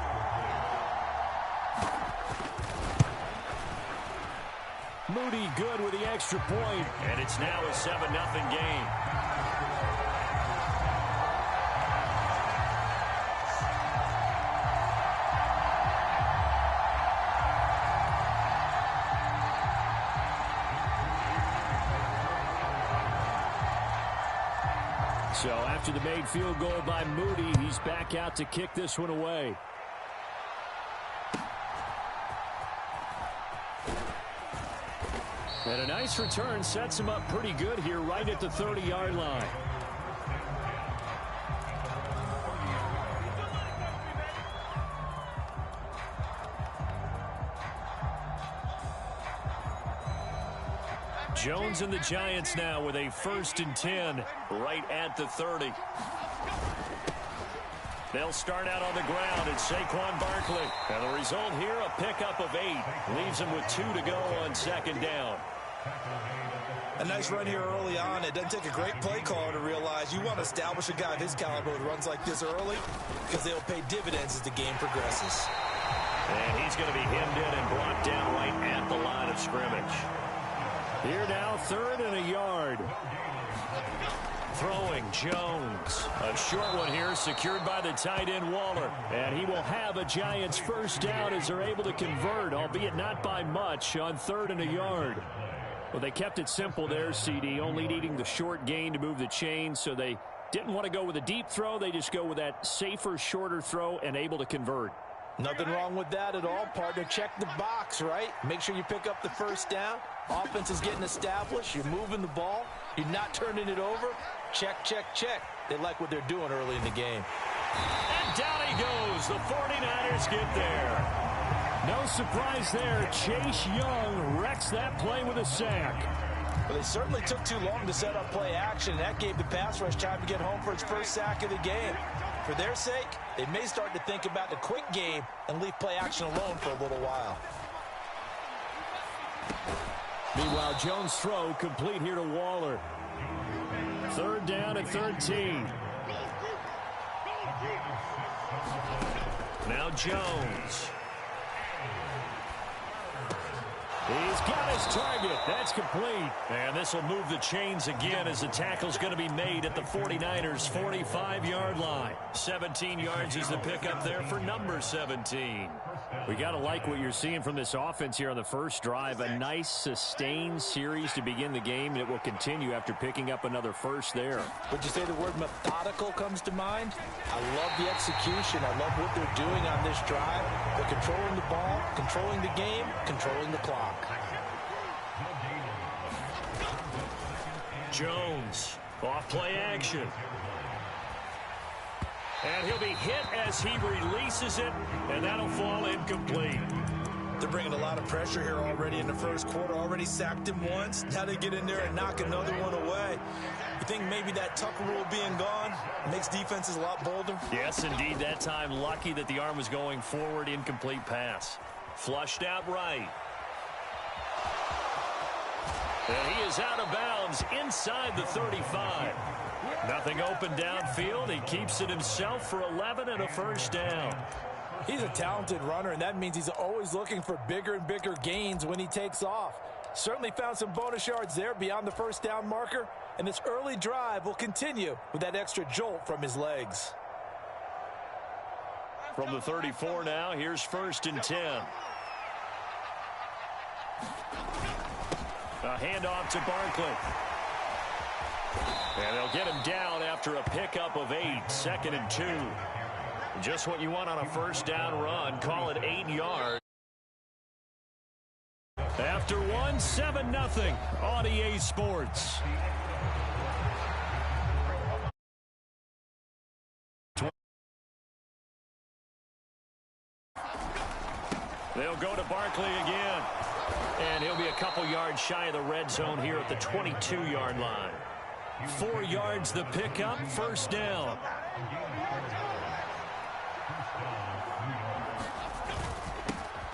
Moody good with the extra point. And it's now a 7-0 game. So after the made field goal by Moody, he's back out to kick this one away. And a nice return sets him up pretty good here right at the 30-yard line. Jones and the Giants now with a 1st and 10 right at the 30. They'll start out on the ground at Saquon Barkley. And the result here, a pickup of 8. Leaves him with 2 to go on 2nd down. A nice run here early on. It doesn't take a great play caller to realize you want to establish a guy of his caliber who runs like this early because they'll pay dividends as the game progresses. And he's going to be hemmed in and brought down right at the line of scrimmage. Here now, 3rd and a yard. Throwing Jones. A short one here secured by the tight end Waller. And he will have a Giants 1st down as they're able to convert, albeit not by much, on 3rd and a yard. Well, they kept it simple there, CD, only needing the short gain to move the chain, so they didn't want to go with a deep throw. They just go with that safer, shorter throw and able to convert. Nothing wrong with that at all, partner. Check the box, right? Make sure you pick up the 1st down. Offense is getting established. You're moving the ball. You're not turning it over. Check, check, check. They like what they're doing early in the game. And down he goes. The 49ers get there. No surprise there. Chase Young wrecks that play with a sack. Well, they certainly took too long to set up play action. That gave the pass rush time to get home for its 1st sack of the game. For their sake, they may start to think about the quick game and leave play action alone for a little while. Meanwhile, Jones' throw complete here to Waller. 3rd down and 13. Now Jones. He's got his target. That's complete. And this will move the chains again as the tackle's going to be made at the 49ers' 45-yard line. 17 yards is the pickup there for number 17. We got to like what you're seeing from this offense here on the first drive. A nice, sustained series to begin the game, and it will continue after picking up another first there. Would you say the word methodical comes to mind? I love the execution. I love what they're doing on this drive. They're controlling the ball, controlling the game, controlling the clock. Jones, off play action. And he'll be hit as he releases it, and that'll fall incomplete. They're bringing a lot of pressure here already in the first quarter. Already sacked him once. Now they get in there and knock another one away. You think maybe that Tucker rule being gone makes defenses a lot bolder? Yes, indeed. That time, lucky that the arm was going forward. Incomplete pass. Flushed out right. And he is out of bounds inside the 35. Nothing open downfield. He keeps it himself for 11 and a first down. He's a talented runner, and that means he's always looking for bigger and bigger gains when he takes off. Certainly found some bonus yards there beyond the first down marker, and this early drive will continue with that extra jolt from his legs. From the 34 now, here's 1st and 10. A handoff to Barkley. And they'll get him down after a pickup of 8. 2nd and 2. Just what you want on a first down run. Call it 8 yards. After one, 7-0 on EA Sports. They'll go to Barkley again. And he'll be a couple yards shy of the red zone here at the 22-yard line. 4 yards the pickup, first down.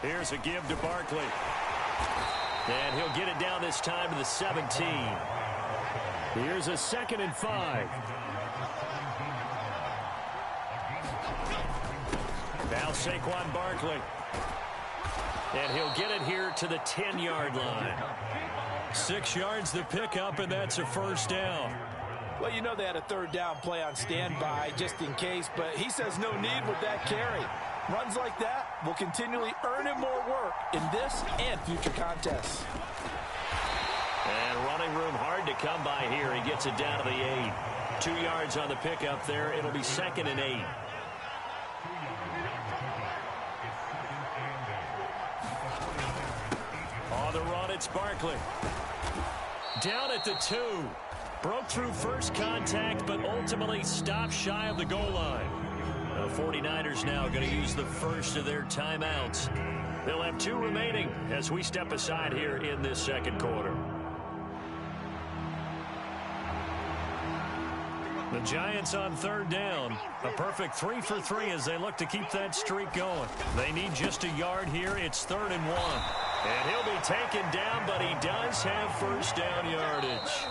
Here's a give to Barkley. And he'll get it down this time to the 17. Here's a 2nd and 5. Now Saquon Barkley. And he'll get it here to the 10-yard line. 6 yards the pickup, and that's a first down. Well, you know they had a third down play on standby just in case, but he says no need with that carry. Runs like that will continually earn him more work in this and future contests. And running room hard to come by here. He gets it down to the 8. 2 yards on the pickup there. It'll be 2nd and 8. On the run, it's Barkley. Down at the 2. Broke through first contact, but ultimately stopped shy of the goal line. The 49ers now going to use the first of their timeouts. They'll have 2 remaining as we step aside here in this second quarter. The Giants on third down. A perfect 3 for 3 as they look to keep that streak going. They need just a yard here. It's 3rd and 1. And he'll be taken down, but he does have first down yardage.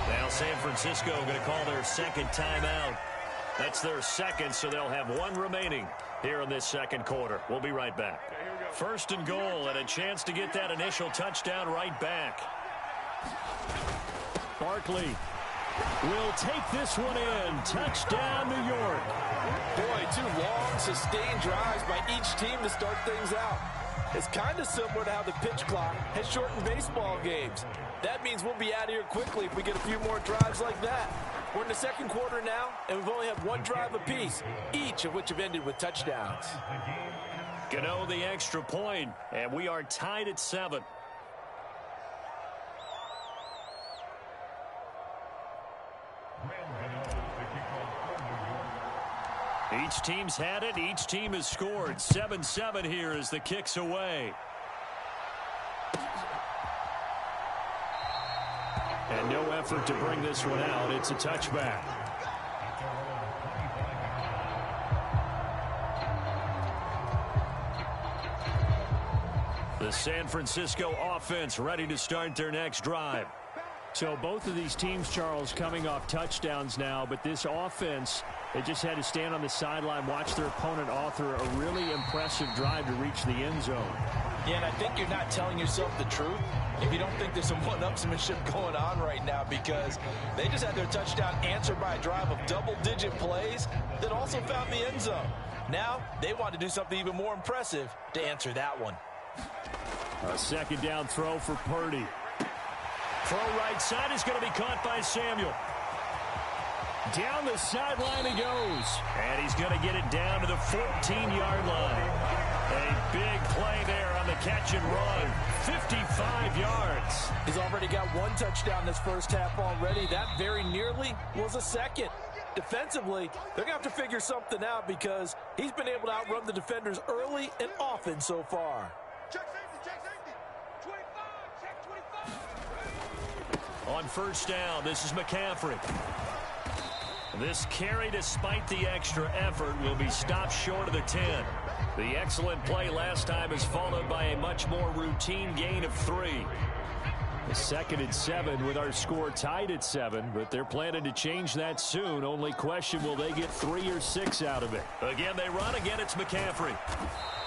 Now San Francisco going to call their second timeout. That's their second, so they'll have 1 remaining here in this second quarter. We'll be right back. 1st and goal, and a chance to get that initial touchdown right back. Barkley will take this one in. Touchdown, New York. Boy, 2 long, sustained drives by each team to start things out. It's kind of similar to how the pitch clock has shortened baseball games. That means we'll be out of here quickly if we get a few more drives like that. We're in the second quarter now, and we've only had 1 drive apiece, each of which have ended with touchdowns. Gano the extra point, and we are tied at 7. Each team's had it. Each team has scored. 7-7 here as the kick's away. And no effort to bring this one out. It's a touchback. The San Francisco offense ready to start their next drive. So both of these teams, Charles, coming off touchdowns now, but this offense They just had to stand on the sideline, watch their opponent author a really impressive drive to reach the end zone. Yeah, and I think you're not telling yourself the truth if you don't think there's some one-upsmanship going on right now, because they just had their touchdown answered by a drive of double-digit plays that also found the end zone. Now they want to do something even more impressive to answer that one. A second down throw for Purdy. Throw right side is going to be caught by Samuel. Down the sideline he goes. And he's going to get it down to the 14-yard line. A big play there on the catch and run. 55 yards. He's already got one touchdown this first half already. That very nearly was a second. Defensively, they're going to have to figure something out because he's been able to outrun the defenders early and often so far. Check safety. 25, check 25. On first down, this is McCaffrey. This carry, despite the extra effort, will be stopped short of the 10. The excellent play last time is followed by a much more routine gain of 3. The 2nd and 7 with our score tied at 7, but they're planning to change that soon. Only question, will they get 3 or 6 out of it? Again, they run. Again, it's McCaffrey.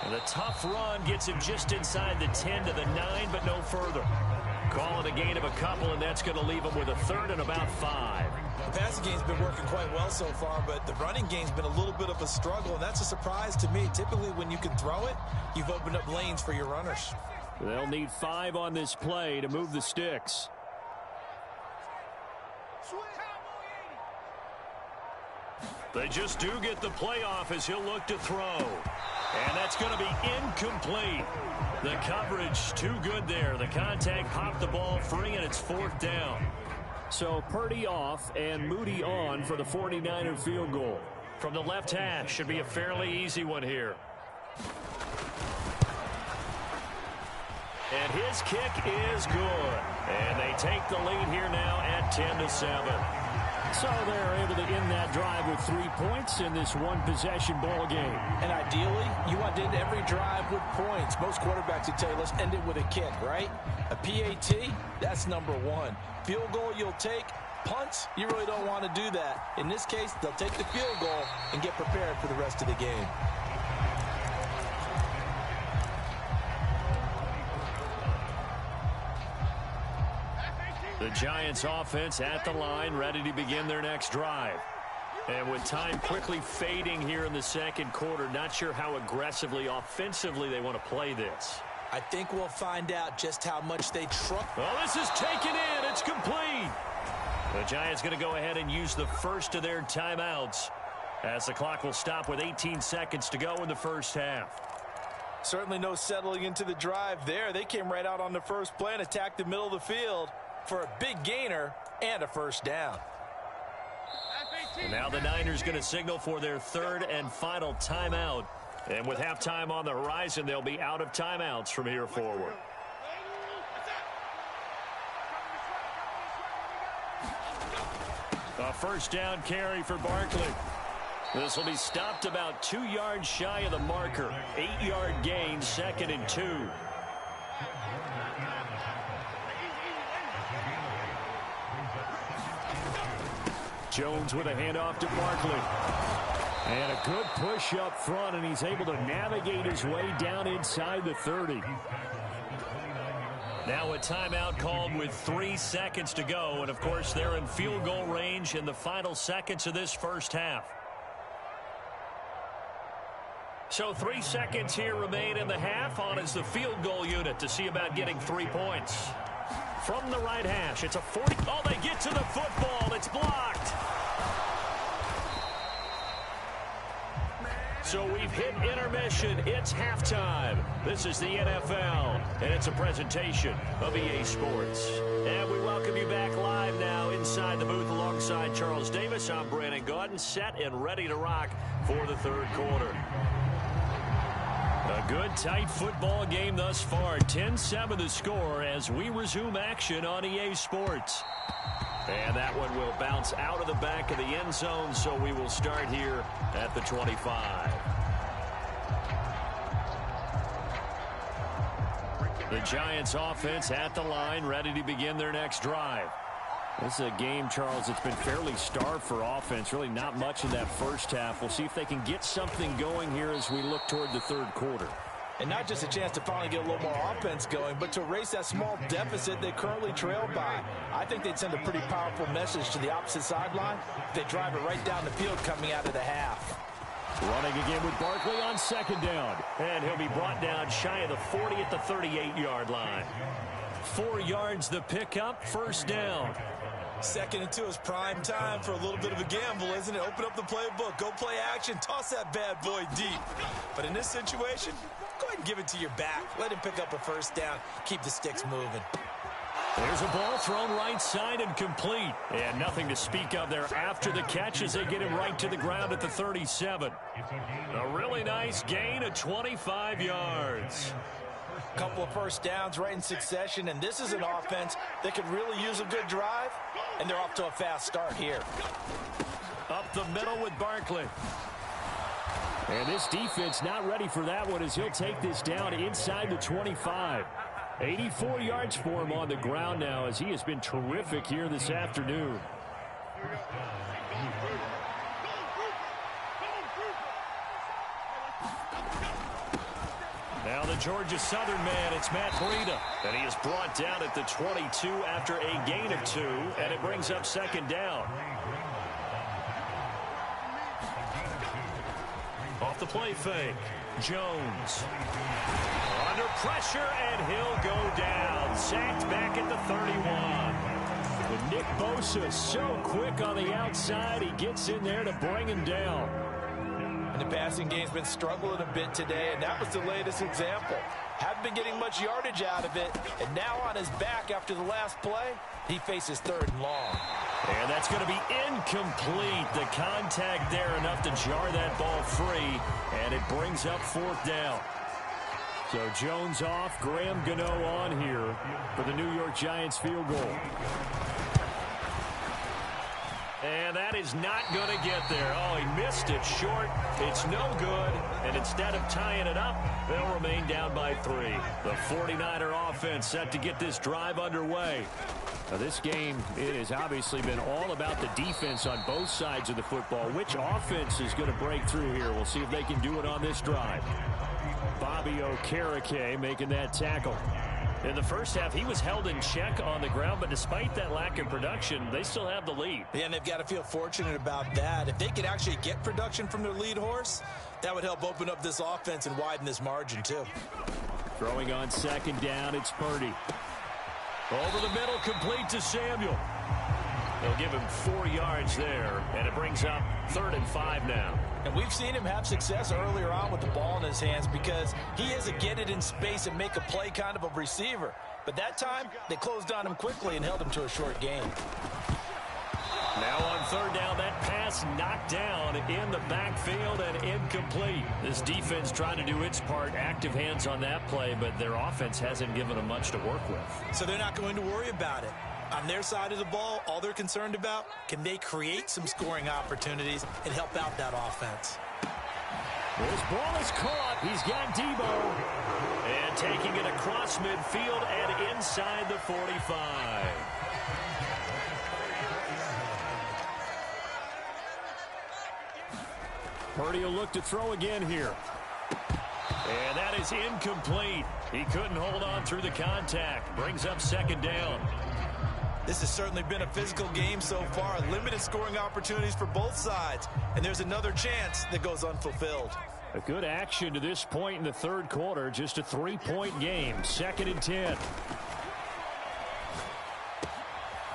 And the tough run gets him just inside the 10 to the 9, but no further. Call it a gain of a couple, and that's going to leave him with a 3rd and about 5. The passing game's been working quite well so far, but the running game's been a little bit of a struggle, and that's a surprise to me. Typically, when you can throw it, you've opened up lanes for your runners. They'll need 5 on this play to move the sticks. They just do get the play off as he'll look to throw. And that's going to be incomplete. The coverage too good there. The contact popped the ball free, and it's 4th down. So Purdy off and Moody on for the 49er field goal. From the left hash, should be a fairly easy one here. And his kick is good. And they take the lead here now at 10-7. So they're able to end that drive with 3 points in this one-possession ball game. And ideally, you want to end every drive with points. Most quarterbacks would tell you, let's end it with a kick, right? A PAT, that's number 1. Field goal you'll take. Punts, you really don't want to do that. In this case, they'll take the field goal and get prepared for the rest of the game. The Giants offense at the line, ready to begin their next drive. And with time quickly fading here in the second quarter, not sure how aggressively, offensively they want to play this. I think we'll find out just how much they trust. Well, this is taken in. It's complete. The Giants going to go ahead and use the first of their timeouts as the clock will stop with 18 seconds to go in the first half. Certainly no settling into the drive there. They came right out on the first play and attacked the middle of the field for a big gainer and a first down. And now the Niners going to signal for their 3rd and final timeout. And with halftime on the horizon, they'll be out of timeouts from here forward. A first down carry for Barkley. This will be stopped about 2 yards shy of the marker. 8-yard gain, 2nd and 2. Jones with a handoff to Barkley. And a good push up front, and he's able to navigate his way down inside the 30. Now a timeout called with 3 seconds to go, and of course they're in field goal range in the final seconds of this first half. So 3 seconds here remain in the half. On is the field goal unit to see about getting 3 points. From the right hash, it's a 40. Oh, they get to the football. It's blocked. So we've hit intermission. It's halftime. This is the NFL, and it's a presentation of EA Sports. And we welcome you back live now inside the booth alongside Charles Davis. I'm Brandon Gaudin, set and ready to rock for the third quarter. A good, tight football game thus far. 10-7 the score as we resume action on EA Sports. And that one will bounce out of the back of the end zone, so we will start here at the 25. The Giants offense at the line, ready to begin their next drive. This is a game, Charles, that's been fairly starved for offense. Really not much in that first half. We'll see if they can get something going here as we look toward the third quarter. And not just a chance to finally get a little more offense going, but to erase that small deficit they currently trail by. I think they'd send a pretty powerful message to the opposite sideline if they drive it right down the field coming out of the half. Running again with Barkley on second down. And he'll be brought down shy of the 40 at the 38-yard line. 4 yards the pickup, first down. 2nd and 2 is prime time for a little bit of a gamble, isn't it? Open up the playbook, go play action, toss that bad boy deep. But in this situation, go ahead and give it to your back. Let him pick up a first down, keep the sticks moving. There's a ball thrown right side and complete. And nothing to speak of there after the catch as they get him right to the ground at the 37. A really nice gain of 25 yards. Couple of first downs right in succession, and this is an offense that could really use a good drive, and they're off to a fast start here. Up the middle with Barkley. And this defense not ready for that one as he'll take this down inside the 25. 84 yards for him on the ground now as he has been terrific here this afternoon. Now the Georgia Southern man, it's Matt Breida. And he is brought down at the 22 after a gain of 2, and it brings up second down. Off the play fake, Jones. Under pressure, and he'll go down. Sacked back at the 31. With Nick Bosa so quick on the outside, he gets in there to bring him down. And the passing game's been struggling a bit today, and that was the latest example. Haven't been getting much yardage out of it, and now on his back after the last play, he faces 3rd and long. And that's going to be incomplete. The contact there enough to jar that ball free, and it brings up 4th down. So Jones off, Graham Gano on here for the New York Giants field goal. And that is not going to get there. Oh, he missed it short. It's no good. And instead of tying it up, they'll remain down by 3. The 49er offense set to get this drive underway. Now, this game, it has obviously been all about the defense on both sides of the football. Which offense is going to break through here? We'll see if they can do it on this drive. Bobby Okereke making that tackle. In the first half, he was held in check on the ground, but despite that lack of production, they still have the lead. Yeah, and they've got to feel fortunate about that. If they could actually get production from their lead horse, that would help open up this offense and widen this margin, too. Throwing on second down, it's Purdy. Over the middle, complete to Samuel. They'll give him 4 yards there, and it brings up 3rd and 5 now. And we've seen him have success earlier on with the ball in his hands because he is a get it in space and make a play kind of a receiver. But that time, they closed on him quickly and held him to a short gain. Now on 3rd down, that pass knocked down in the backfield and incomplete. This defense trying to do its part, active hands on that play, but their offense hasn't given them much to work with. So they're not going to worry about it. On their side of the ball, all they're concerned about, can they create some scoring opportunities and help out that offense? This ball is caught. He's got Debo. And taking it across midfield and inside the 45. Purdy will look to throw again here. And that is incomplete. He couldn't hold on through the contact. Brings up second down. This has certainly been a physical game so far. Limited scoring opportunities for both sides. And there's another chance that goes unfulfilled. A good action to this point in the third quarter. Just a 3-point game. 2nd and 10.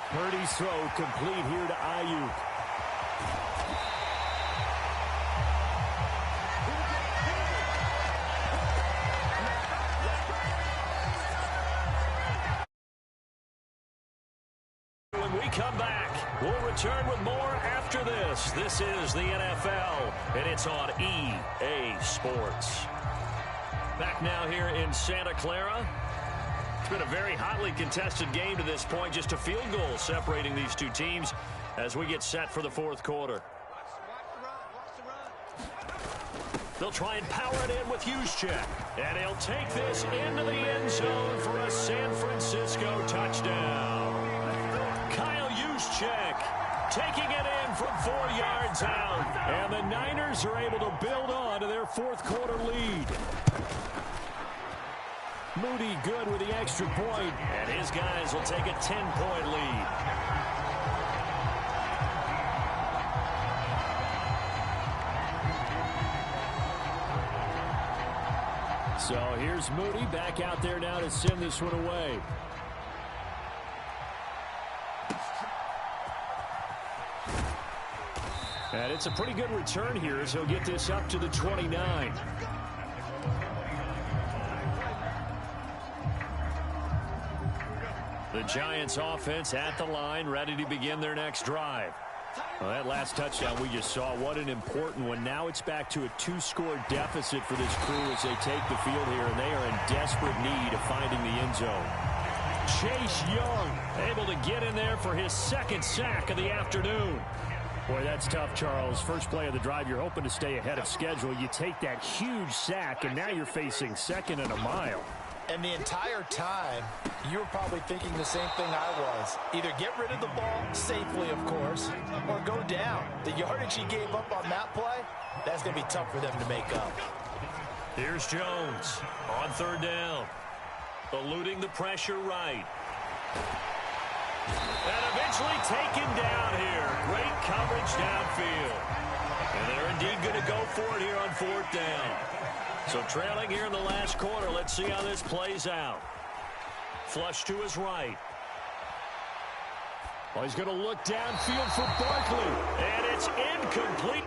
Purdy's throw complete here to Ayuk. Come back. We'll return with more after this. This is the NFL, and it's on EA Sports. Back now here in Santa Clara. It's been a very hotly contested game to this point. Just a field goal separating these two teams as we get set for the fourth quarter. They'll try and power it in with Juszczyk. And he'll take this into the end zone for a San Francisco touchdown. first check. Taking it in from 4 yards out. And the Niners are able to build on to their fourth quarter lead. Moody good with the extra point. And his guys will take a 10-point lead. So here's Moody back out there now to send this one away. And it's a pretty good return here as he'll get this up to the 29. The Giants offense at the line, ready to begin their next drive. Well, that last touchdown we just saw, what an important one. Now it's back to a 2-score deficit for this crew as they take the field here, and they are in desperate need of finding the end zone. Chase Young able to get in there for his second sack of the afternoon. Boy, that's tough, Charles. First play of the drive, you're hoping to stay ahead of schedule. You take that huge sack, and now you're facing second and a mile. And the entire time, you were probably thinking the same thing I was. Either get rid of the ball, safely of course, or go down. The yardage he gave up on that play, that's going to be tough for them to make up. Here's Jones on third down. Eluding the pressure right. And eventually taken down here. Great coverage downfield. And they're indeed going to go for it here on fourth down. So trailing here in the last quarter. Let's see how this plays out. Flush to his right. Well, he's going to look downfield for Barkley. And it's incomplete.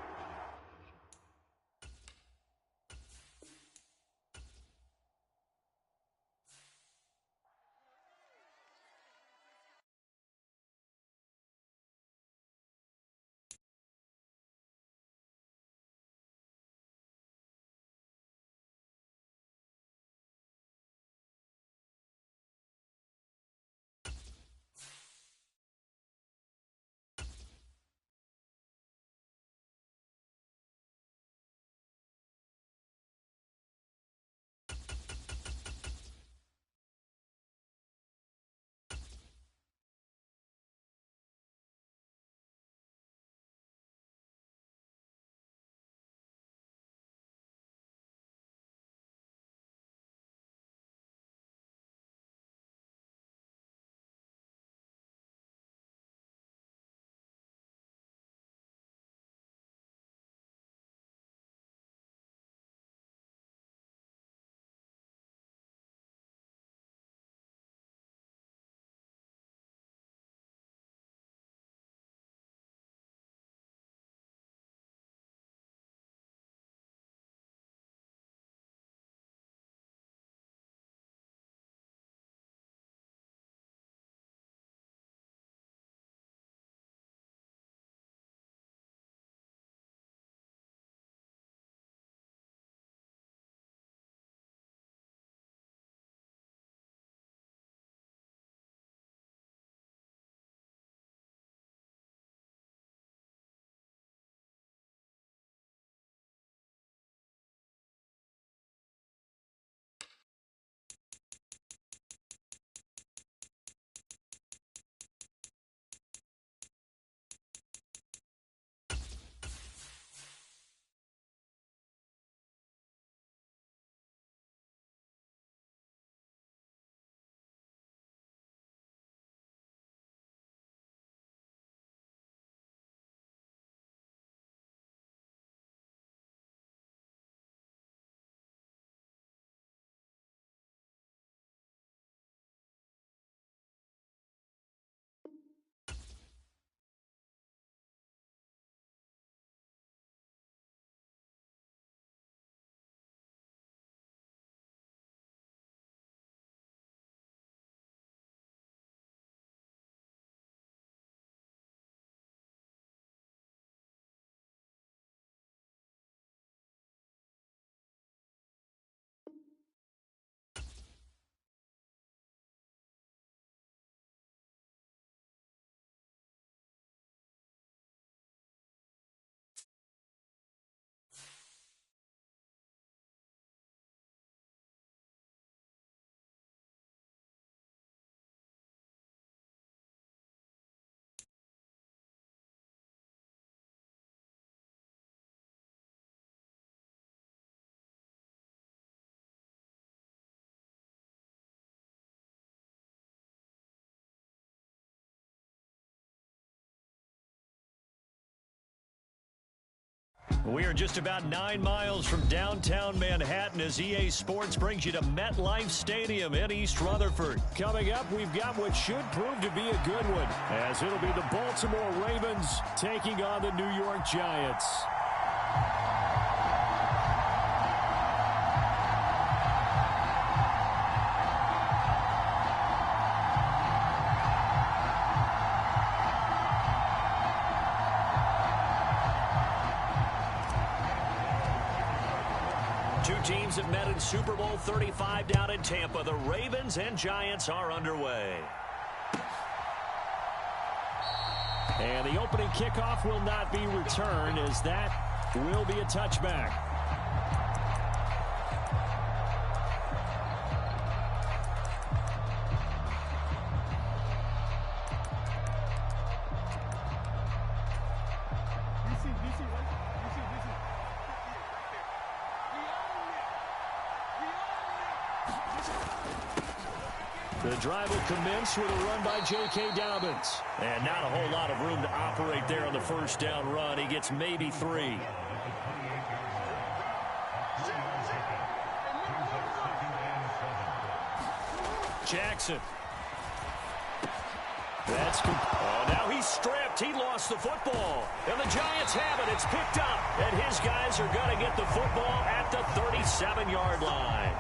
We are just about 9 miles from downtown Manhattan as EA Sports brings you to MetLife Stadium in East Rutherford. Coming up, we've got what should prove to be a good one, as it'll be the Baltimore Ravens taking on the New York Giants. Two teams have met in Super Bowl 35 down in Tampa. The Ravens and Giants are underway. And the opening kickoff will not be returned, as that will be a touchback. The drive will commence with a run by J.K. Dobbins. And not a whole lot of room to operate there on the first down run. He gets maybe 3. Jackson. Now he's stripped. He lost the football. And the Giants have it. It's picked up. And his guys are going to get the football at the 37-yard line.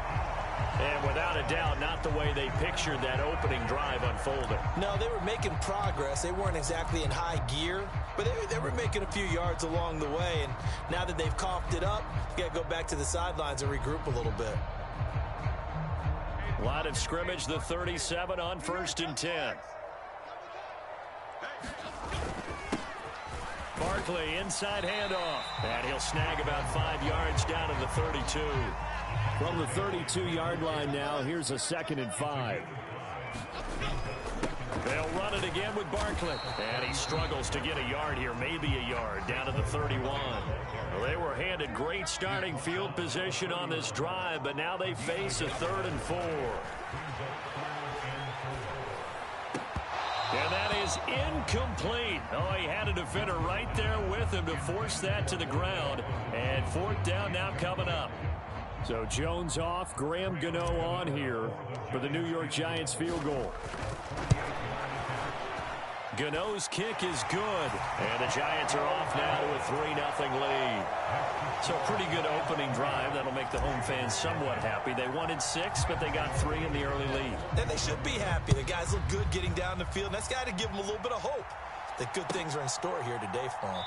And without a doubt, not the way they pictured that opening drive unfolding. No, they were making progress. They weren't exactly in high gear, but they were making a few yards along the way. And now that they've coughed it up, you got to go back to the sidelines and regroup a little bit. Line of scrimmage, the 37 on 1st and 10. Barkley, inside handoff. And he'll snag about 5 yards down to the 32. From the 32-yard line now, here's a 2nd and 5. They'll run it again with Barkley. And he struggles to get a yard here, maybe a yard, down to the 31. Well, they were handed great starting field position on this drive, but now they face a 3rd and 4. And that is incomplete. Oh, he had a defender right there with him to force that to the ground. And 4th down now coming up. So Jones off, Graham Gano on here for the New York Giants field goal. Gano's kick is good. And the Giants are off now to a 3-0 lead. So pretty good opening drive. That'll make the home fans somewhat happy. They wanted 6, but they got 3 in the early lead. And they should be happy. The guys look good getting down the field. That's got to give them a little bit of hope that good things are in store here today for them.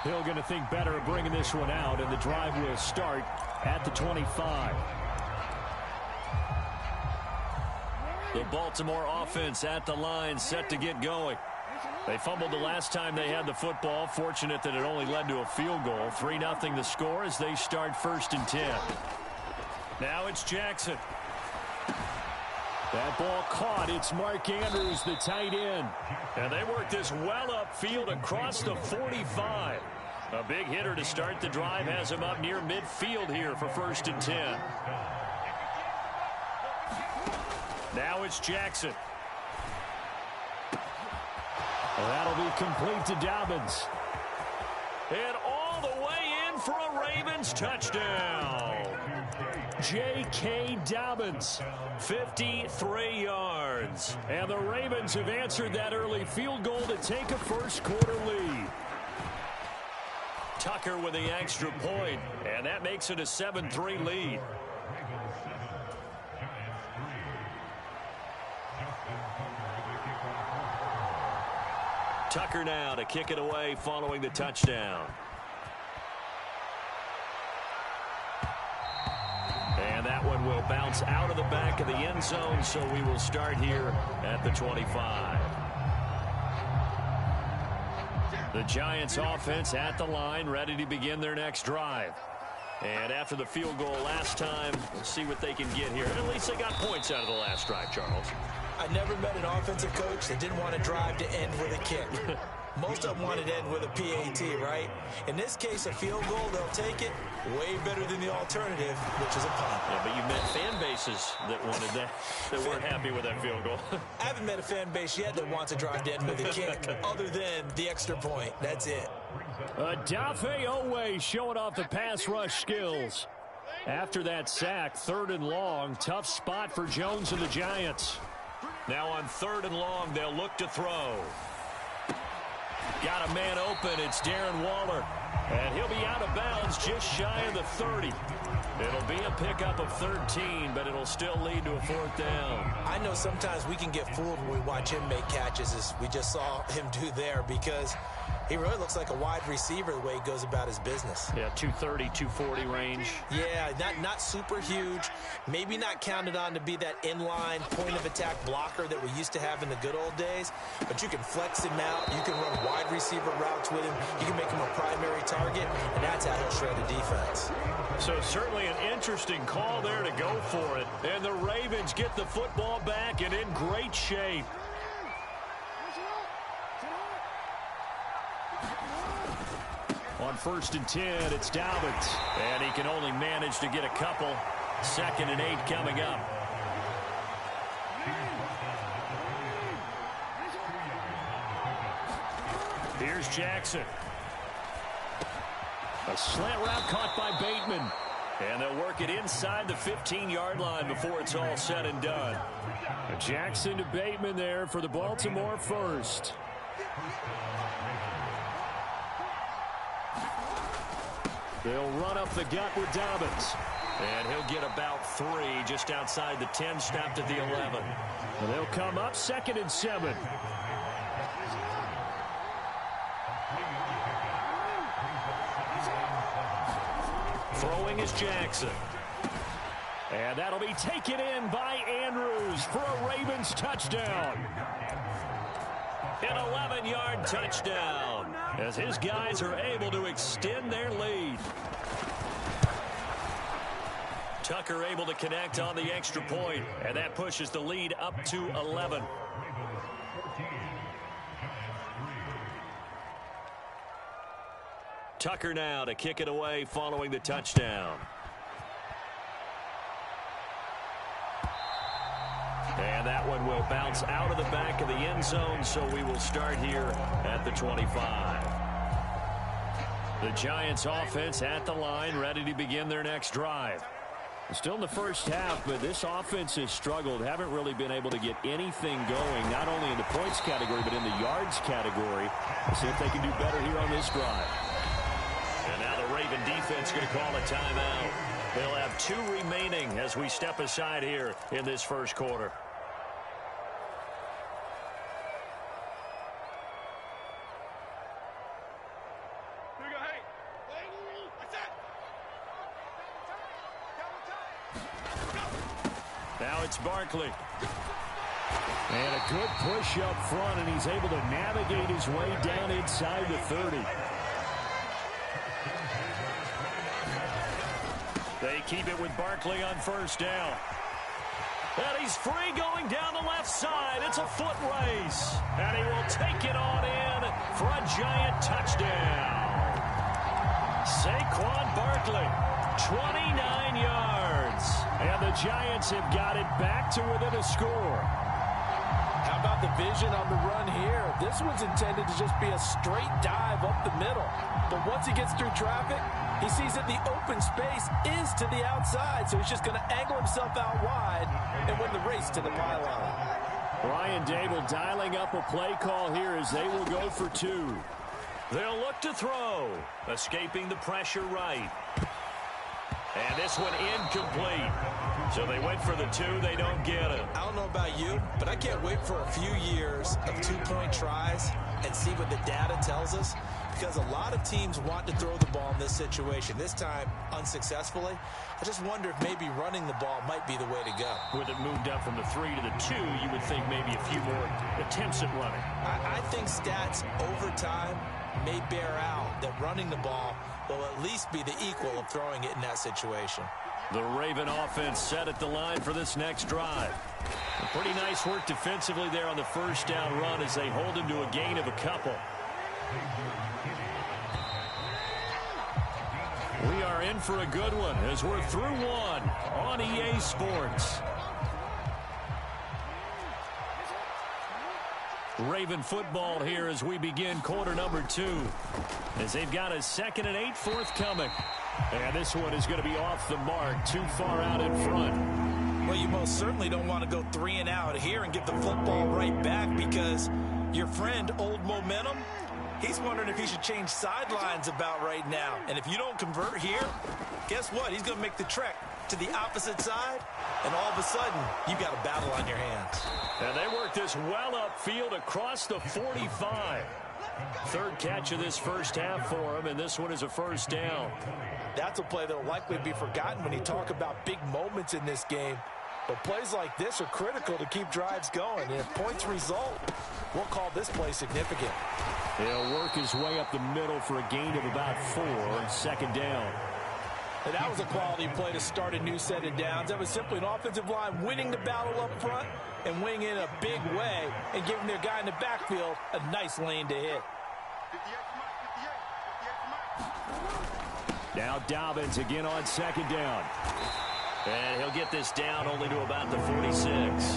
Hill going to think better of bringing this one out, and the drive will start at the 25. The Baltimore offense at the line, set to get going. They fumbled the last time they had the football. Fortunate that it only led to a field goal. 3-0 the score as they start 1st and 10. Now it's Jackson. That ball caught. It's Mark Andrews, the tight end. And they work this well upfield across the 45. A big hitter to start the drive has him up near midfield here for 1st and 10. Now it's Jackson. That'll be complete to Dobbins. And all the way in for a Ravens touchdown. J.K. Dobbins, 53 yards. And the Ravens have answered that early field goal to take a first-quarter lead. Tucker with the extra point, and that makes it a 7-3 lead. Tucker now to kick it away following the touchdown. And that one will bounce out of the back of the end zone, so we will start here at the 25. The Giants offense at the line, ready to begin their next drive. And after the field goal last time, we'll see what they can get here. At least they got points out of the last drive, Charles. I never met an offensive coach that didn't want a drive to end with a kick. Most of them wanted to end with a PAT, right? In this case, a field goal, they'll take it. Way better than the alternative, which is a punt. Yeah, but you've met fan bases that wanted that, that weren't happy with that field goal. I haven't met a fan base yet that wants a drive to end with a kick, other than the extra point. That's it. Owe showing off the pass rush skills. After that sack, 3rd and long, tough spot for Jones and the Giants. Now on 3rd and long, they'll look to throw. Got a man open. It's Darren Waller. And he'll be out of bounds just shy of the 30. It'll be a pickup of 13, but it'll still lead to a 4th down. I know sometimes we can get fooled when we watch him make catches, as we just saw him do there, because he really looks like a wide receiver the way he goes about his business. Yeah, 230, 240 range. Yeah, not super huge. Maybe not counted on to be that inline point-of-attack blocker that we used to have in the good old days. But you can flex him out. You can run wide receiver routes with him. You can make him a primary target, and that's how he'll shred a defense. So certainly an interesting call there to go for it. And the Ravens get the football back and in great shape. On 1st and 10, it's Dobbins. And he can only manage to get a couple. 2nd and 8 coming up. Here's Jackson. A slant route caught by Bateman. And they'll work it inside the 15-yard line before it's all said and done. Jackson to Bateman there for the Baltimore first. They'll run up the gut with Dobbins. And he'll get about 3 just outside the 10, stopped at the 11. And they'll come up 2nd and 7. Throwing is Jackson. And that'll be taken in by Andrews for a Ravens touchdown. An 11-yard touchdown as his guys are able to extend their lead. Tucker able to connect on the extra point, and that pushes the lead up to 11. Tucker now to kick it away following the touchdown. And that one will bounce out of the back of the end zone, so we will start here at the 25. The Giants offense at the line, ready to begin their next drive. Still in the first half, but this offense has struggled. Haven't really been able to get anything going, not only in the points category, but in the yards category. Let's see if they can do better here on this drive. And now the Raven defense going to call a timeout. They'll have 2 remaining as we step aside here in this first quarter. Now it's Barkley. And a good push up front, and he's able to navigate his way down inside the 30. They keep it with Barkley on 1st down. And he's free going down the left side. It's a foot race. And he will take it on in for a Giant touchdown. Saquon Barkley, 29 yards. And the Giants have got it back to within a score. How about the vision on the run here? This one's intended to just be a straight dive up the middle. But once he gets through traffic, he sees that the open space is to the outside, so he's just going to angle himself out wide and win the race to the pylon. Brian Dable dialing up a play call here as they will go for 2. They'll look to throw, escaping the pressure right. And this one incomplete. So they went for the 2. They don't get it. I don't know about you, but I can't wait for a few years of 2-point tries and see what the data tells us, because a lot of teams want to throw the ball in this situation. This time, unsuccessfully. I just wonder if maybe running the ball might be the way to go. With it moved up from the 3 to the 2, you would think maybe a few more attempts at running. I think stats over time may bear out that running the ball will at least be the equal of throwing it in that situation. The Raven offense set at the line for this next drive. A pretty nice work defensively there on the 1st down run as they hold him to a gain of a couple. We are in for a good one as we're through 1 on EA Sports. Raven football here as we begin quarter number 2. As they've got a 2nd and 8 forthcoming. And this one is going to be off the mark, too far out in front. Well, you most certainly don't want to go 3 and out here and give the football right back, because your friend, Old Momentum, he's wondering if he should change sidelines about right now. And if you don't convert here, guess what? He's going to make the trek to the opposite side, and all of a sudden, you've got a battle on your hands. And they work this well upfield across the 45. 3rd catch of this first half for him, and this one is a first down. That's a play that will likely be forgotten when you talk about big moments in this game. But plays like this are critical to keep drives going. And if points result, we'll call this play significant. He'll work his way up the middle for a gain of about 4, 2nd down. And that was a quality play to start a new set of downs. That was simply an offensive line winning the battle up front and winning in a big way and giving their guy in the backfield a nice lane to hit. Now Dobbins again on 2nd down. And he'll get this down only to about the 46.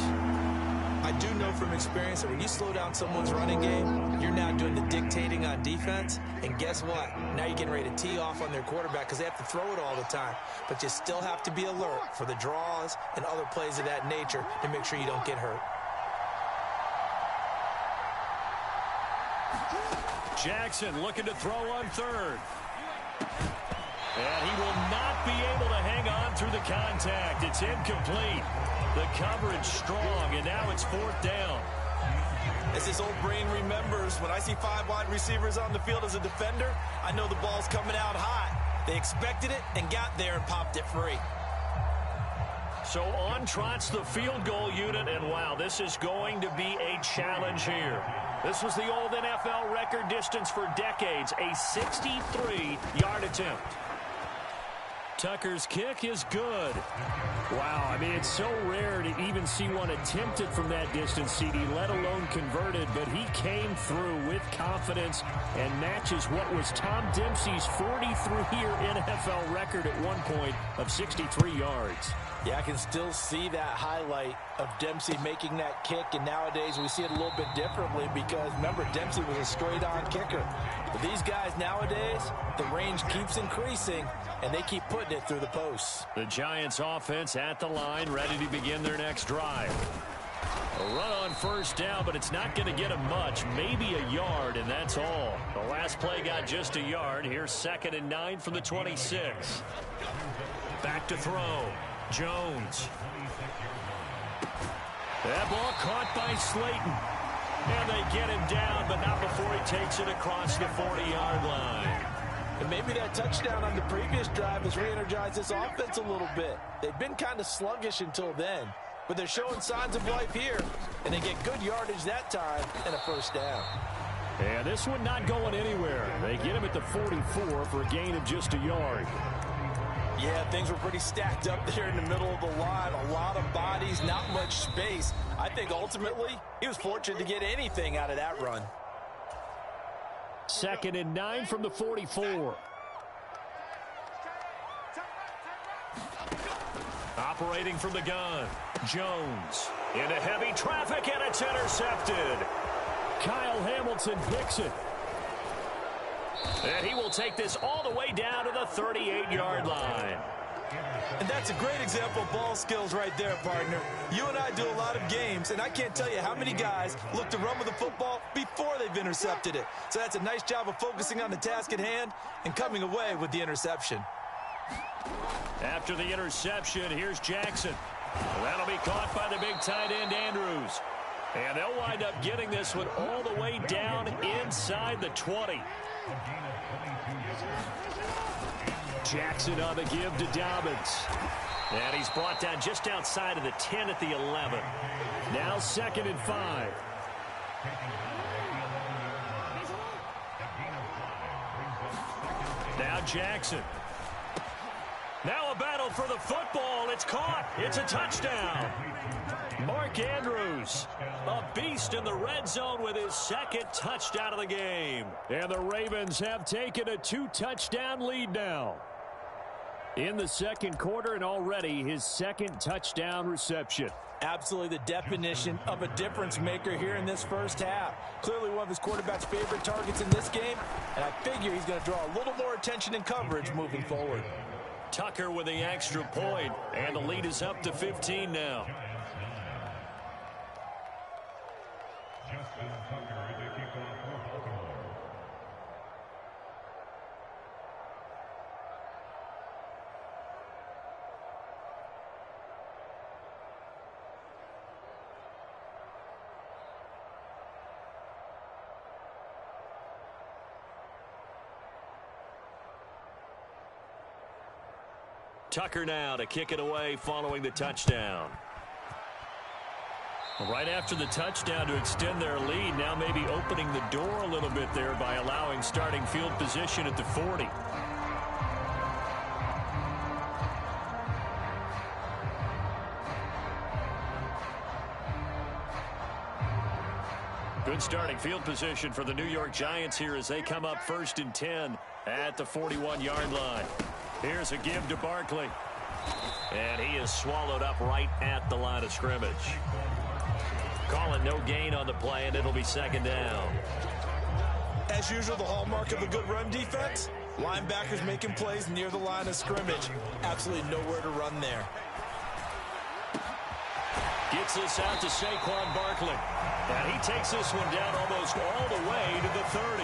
I do know from experience that when you slow down someone's running game, you're now doing the dictating on defense. And guess what? Now you're getting ready to tee off on their quarterback because they have to throw it all the time. But you still have to be alert for the draws and other plays of that nature to make sure you don't get hurt. Jackson looking to throw on 3rd. And he will not be able to hang on through the contact. It's incomplete. The coverage strong, and now it's 4th down. As this old brain remembers, when I see 5 wide receivers on the field as a defender, I know the ball's coming out hot. They expected it and got there and popped it free. So on trots the field goal unit, and wow, this is going to be a challenge here. This was the old NFL record distance for decades, a 63-yard attempt. Tucker's kick is good. Wow, I mean, it's so rare to even see one attempted from that distance, CD, let alone converted, but he came through with confidence and matches what was Tom Dempsey's 43-year NFL record at one point of 63 yards. Yeah, I can still see that highlight of Dempsey making that kick, and nowadays we see it a little bit differently because, remember, Dempsey was a straight-on kicker. But these guys nowadays, the range keeps increasing, and they keep putting it through the posts. The Giants offense at the line, ready to begin their next drive. A run on 1st down, but it's not going to get him much, maybe a yard, and that's all. The last play got just a yard. Here's 2nd and 9 from the 26. Back to throw. Jones. That ball caught by Slayton. And they get him down, but not before he takes it across the 40-yard line. And maybe that touchdown on the previous drive has re-energized this offense a little bit. They've been kind of sluggish until then, but they're showing signs of life here, and they get good yardage that time and a 1st down. And this one not going anywhere. They get him at the 44 for a gain of just a yard. Yeah, things were pretty stacked up there in the middle of the line. A lot of bodies, not much space. I think ultimately he was fortunate to get anything out of that run. 2nd and 9 from the 44. Operating from the gun. Jones into heavy traffic, and it's intercepted. Kyle Hamilton picks it. And he will take this all the way down to the 38-yard line. And that's a great example of ball skills right there, partner. You and I do a lot of games, and I can't tell you how many guys look to run with the football before they've intercepted it. So that's a nice job of focusing on the task at hand and coming away with the interception. After the interception, here's Jackson. That'll be caught by the big tight end, Andrews. And they'll wind up getting this one all the way down inside the 20. Jackson on the give to Dobbins. And he's brought down just outside of the 10 at the 11. Now 2nd and 5. Now Jackson. Now a battle for the football. It's caught. It's a touchdown. Mark Andrews, a beast in the red zone with his 2nd touchdown of the game. And the Ravens have taken a 2-touchdown lead now. in the second quarter, and already his second touchdown reception. Absolutely the definition of a difference maker here in this first half. Clearly one of his quarterback's favorite targets in this game, and I figure he's going to draw a little more attention and coverage moving forward. Tucker with the extra point, and the lead is up to 15 now. Tucker now to kick it away following the touchdown. Right after the touchdown to extend their lead, now maybe opening the door a little bit there by allowing starting field position at the 40. Good starting field position for the New York Giants here as they come up 1st and 10 at the 41-yard line. Here's a give to Barkley. And he is swallowed up right at the line of scrimmage. Calling no gain on the play, and it'll be 2nd down. As usual, the hallmark of a good run defense, linebackers making plays near the line of scrimmage. Absolutely nowhere to run there. Gets this out to Saquon Barkley. And he takes this one down almost all the way to the 30.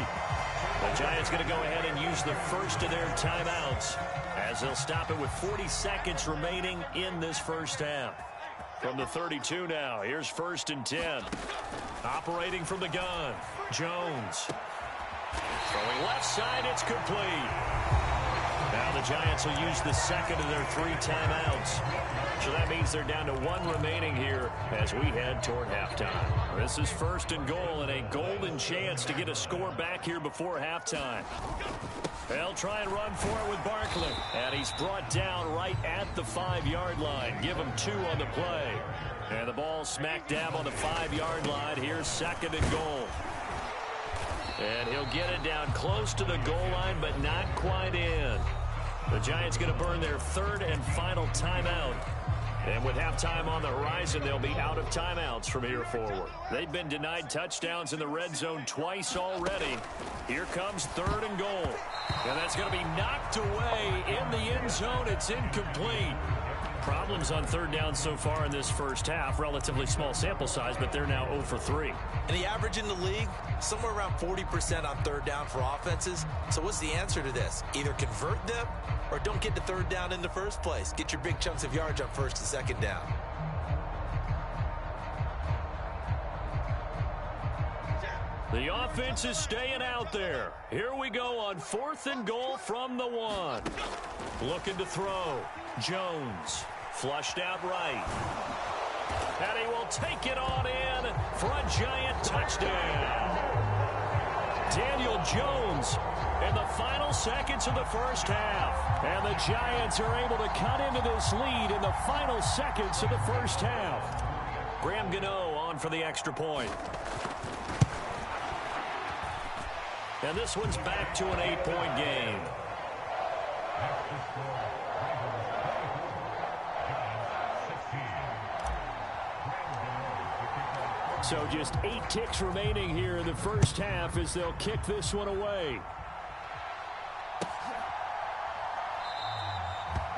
The Giants going to go ahead and use the first of their timeouts as they'll stop it with 40 seconds remaining in this first half. From the 32 now, here's 1st and 10. Operating from the gun, Jones. Throwing left side, it's complete. Now the Giants will use the second of their 3 timeouts. So that means they're down to 1 remaining here as we head toward halftime. This is 1st and goal and a golden chance to get a score back here before halftime. They'll try and run for it with Barkley. And he's brought down right at the 5-yard line. Give him 2 on the play. And the ball smack dab on the 5-yard line. Here's 2nd and goal. And he'll get it down close to the goal line, but not quite in. The Giants going to burn their 3rd and final timeout. And with halftime on the horizon, they'll be out of timeouts from here forward. They've been denied touchdowns in the red zone twice already. Here comes 3rd and goal. And that's going to be knocked away in the end zone. It's incomplete. Problems on 3rd down so far in this first half. Relatively small sample size, but they're now 0 for 3. And the average in the league, somewhere around 40% on 3rd down for offenses. So what's the answer to this? Either convert them or don't get to 3rd down in the first place. Get your big chunks of yards on 1st and 2nd down. The offense is staying out there. Here we go on 4th and goal from the 1. Looking to throw. Jones. Flushed out right. And he will take it on in for a Giant touchdown. Daniel Jones in the final seconds of the first half. And the Giants are able to cut into this lead in the final seconds of the first half. Graham Gano on for the extra point. And this one's back to an 8-point game. So just 8 ticks remaining here in the first half as they'll kick this one away.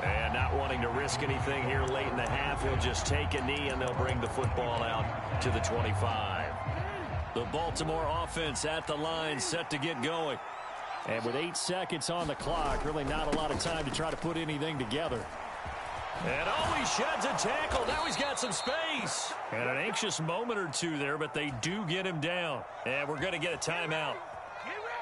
And not wanting to risk anything here late in the half, he'll just take a knee and they'll bring the football out to the 25. The Baltimore offense at the line set to get going. And with 8 seconds on the clock, really not a lot of time to try to put anything together. And oh, he sheds a tackle. Now he's got some space. And an anxious moment or two there, but they do get him down. And we're going to get a timeout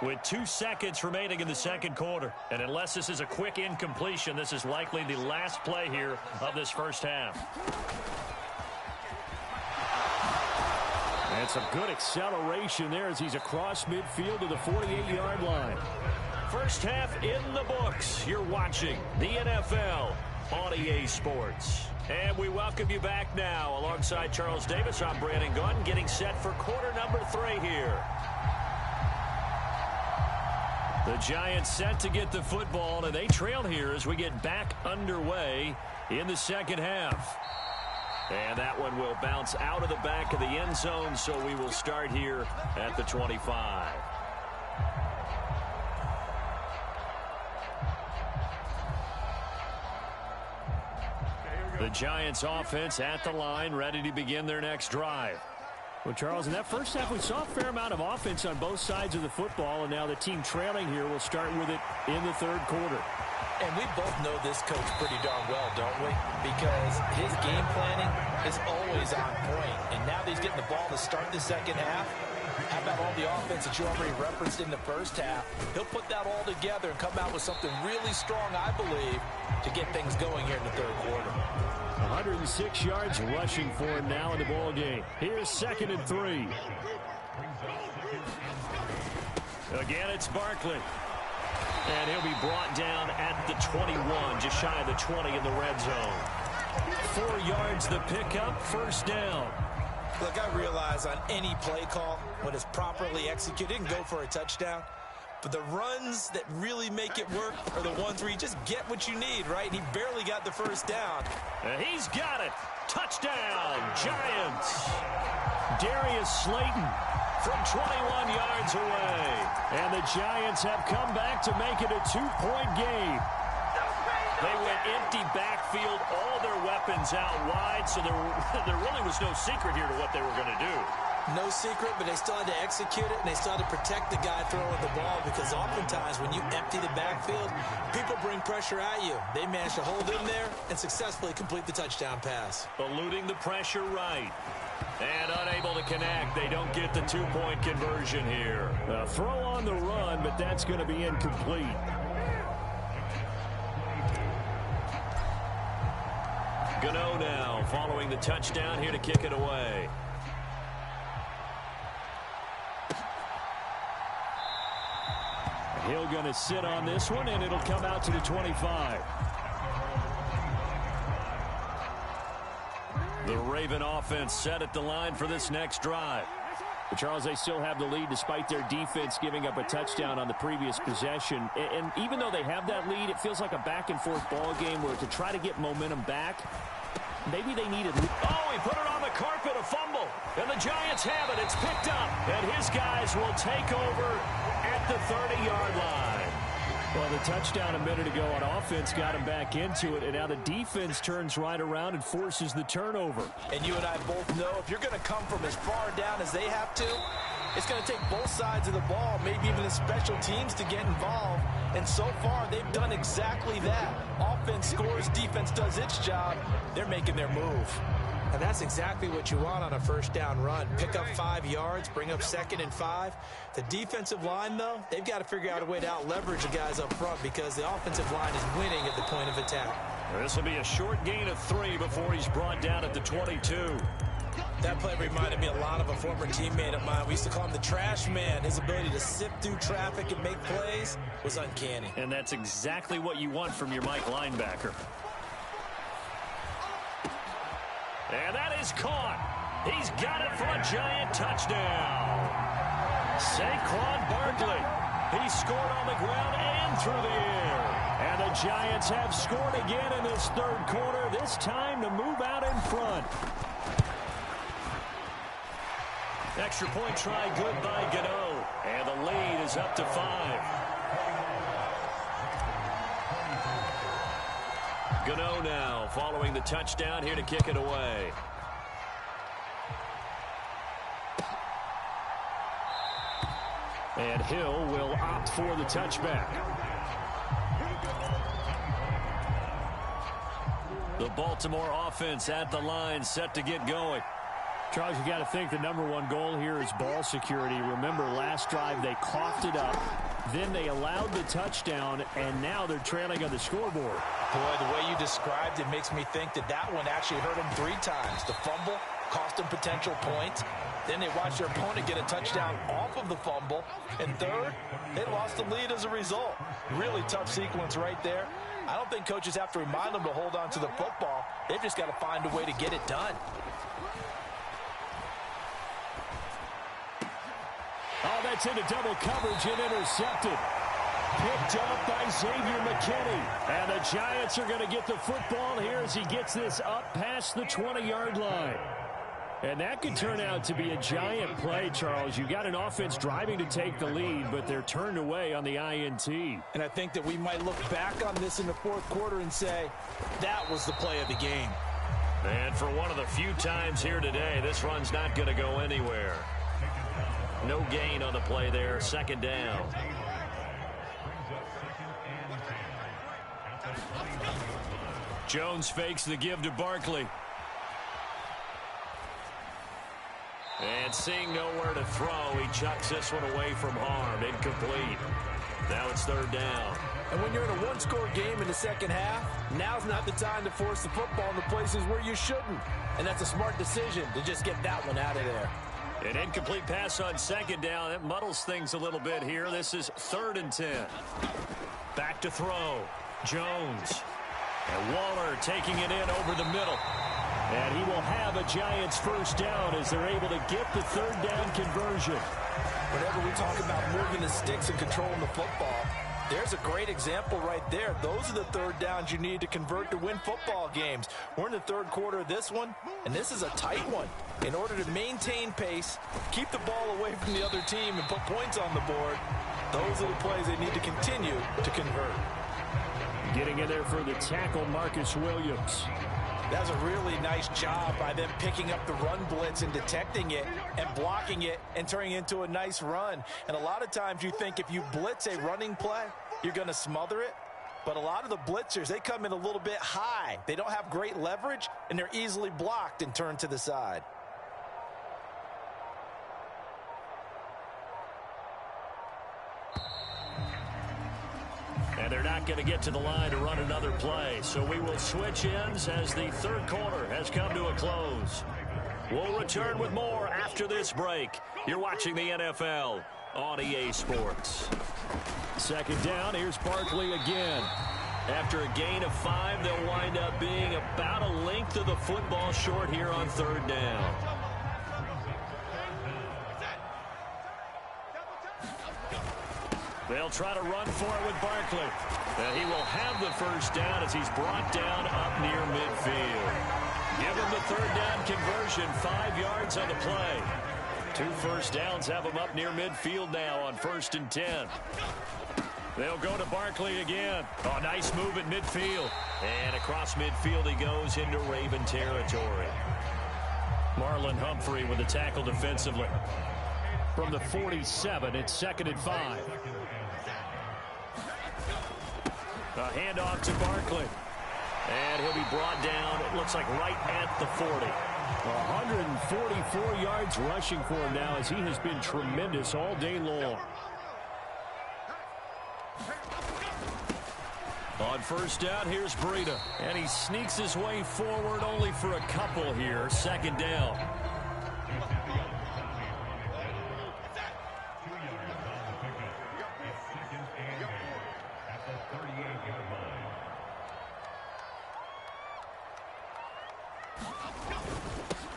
with 2 seconds remaining in the second quarter. And unless this is a quick incompletion, this is likely the last play here of this first half. And some good acceleration there as he's across midfield to the 48-yard line. First half in the books. You're watching the NFL on EA Sports. And we welcome you back now. Alongside Charles Davis, I'm Brandon Gunn, getting set for quarter number 3 here. The Giants set to get the football, and they trail here as we get back underway in the second half. And that one will bounce out of the back of the end zone, so we will start here at the 25. The Giants offense at the line, ready to begin their next drive. Well, Charles, in that first half, we saw a fair amount of offense on both sides of the football, and now the team trailing here will start with it in the third quarter. And we both know this coach pretty darn well, don't we? Because his game planning is always on point. And now that he's getting the ball to start the second half, how about all the offense that you already referenced in the first half? He'll put that all together and come out with something really strong, I believe, to get things going here in the third quarter. 106 yards rushing for him now in the ball game. Here's 2nd and 3. Again, it's Barkley. And he'll be brought down at the 21, just shy of the 20 in the red zone. 4 yards the pickup, first down. Look, I realize on any play call, when it's properly executed, it can go for a touchdown. But the runs that really make it work are the ones where you just get what you need, right? And he barely got the first down. He's got it. Touchdown, Giants. Darius Slayton from 21 yards away. And the Giants have come back to make it a 2-point game. They went empty backfield, all their weapons out wide, so there really was no secret here to what they were going to do. No secret, but they still had to execute it, and they still had to protect the guy throwing the ball, because oftentimes when you empty the backfield, people bring pressure at you. They managed to hold in there and successfully complete the touchdown pass. Eluding the pressure right. And unable to connect. They don't get the 2-point conversion here. A throw on the run, but that's going to be incomplete. Gano now following the touchdown here to kick it away. Hill going to sit on this one, and it'll come out to the 25. The Raven offense set at the line for this next drive. But Charles, they still have the lead despite their defense giving up a touchdown on the previous possession. And even though they have that lead, it feels like a back-and-forth ball game where to try to get momentum back, maybe they needed... Oh, he put it on the carpet, a fumble. And the Giants have it. It's picked up. And his guys will take over at the 30-yard line. Well, the touchdown a minute ago on offense got him back into it, and now the defense turns right around and forces the turnover. And you and I both know if you're going to come from as far down as they have to, it's going to take both sides of the ball, maybe even the special teams, to get involved. And so far, they've done exactly that. Offense scores, defense does its job. They're making their move. And that's exactly what you want on a first down run. Pick up 5 yards, bring up 2nd and 5. The defensive line, though, they've got to figure out a way to out-leverage the guys up front because the offensive line is winning at the point of attack. This will be a short gain of 3 before he's brought down at the 22. That play reminded me a lot of a former teammate of mine. We used to call him the trash man. His ability to sift through traffic and make plays was uncanny. And that's exactly what you want from your Mike linebacker. And that is caught. He's got it for a Giant touchdown. Saquon Barkley. He scored on the ground and through the air. And the Giants have scored again in this third quarter, this time to move out in front. Extra point try good by Gano. And the lead is up to 5. Gano now following the touchdown here to kick it away. And Hill will opt for the touchback. The Baltimore offense at the line set to get going. Charles, you got to think the #1 goal here is ball security. Remember, last drive they coughed it up. Then they allowed the touchdown, and now they're trailing on the scoreboard. Boy, the way you described it makes me think that one actually hurt them 3 times. The fumble cost them potential points. Then they watched their opponent get a touchdown off of the fumble. And third, they lost the lead as a result. Really tough sequence right there. I don't think coaches have to remind them to hold on to the football. They've just got to find a way to get it done. Oh, that's into double coverage and intercepted. Picked up by Xavier McKinney. And the Giants are going to get the football here as he gets this up past the 20-yard line. And that could turn out to be a giant play, Charles. You got an offense driving to take the lead, but they're turned away on the INT. And I think that we might look back on this in the fourth quarter and say, that was the play of the game. And for one of the few times here today, this run's not going to go anywhere. No gain on the play there, second down. Jones fakes the give to Barkley. And seeing nowhere to throw, he chucks this one away from harm. Incomplete. Now it's third down. And when you're in a one-score game in the second half, now's not the time to force the football in the places where you shouldn't. And that's a smart decision to just get that one out of there. An incomplete pass on second down. That muddles things a little bit here. This is 3rd and 10. Back to throw. Jones. And Waller taking it in over the middle. And he will have a Giants first down as they're able to get the third down conversion. Whenever we talk about moving the sticks and controlling the football, there's a great example right there. Those are the third downs you need to convert to win football games. We're in the third quarter of this one, and this is a tight one. In order to maintain pace, keep the ball away from the other team, and put points on the board, those are the plays they need to continue to convert. Getting in there for the tackle, Marcus Williams. That's a really nice job by them picking up the run blitz and detecting it and blocking it and turning it into a nice run. And a lot of times you think if you blitz a running play, you're going to smother it. But a lot of the blitzers, they come in a little bit high. They don't have great leverage, and they're easily blocked and turned to the side. And they're not going to get to the line to run another play. So we will switch ends as the third quarter has come to a close. We'll return with more after this break. You're watching the NFL on EA Sports. Second down, here's Barkley again. After a gain of 5, they'll wind up being about a length of the football short here on third down. They'll try to run for it with Barkley. And he will have the first down as he's brought down up near midfield. Give him the third down conversion, 5 yards on the play. 2 first downs have him up near midfield now on 1st and 10. They'll go to Barkley again. Oh, nice move at midfield. And across midfield he goes into Raven territory. Marlon Humphrey with the tackle defensively. From the 47, it's 2nd and 5. A handoff to Barkley. And he'll be brought down, it looks like right at the 40. 144 yards rushing for him now as he has been tremendous all day long. On first down, here's Breida. And he sneaks his way forward only for a couple here. 2nd down.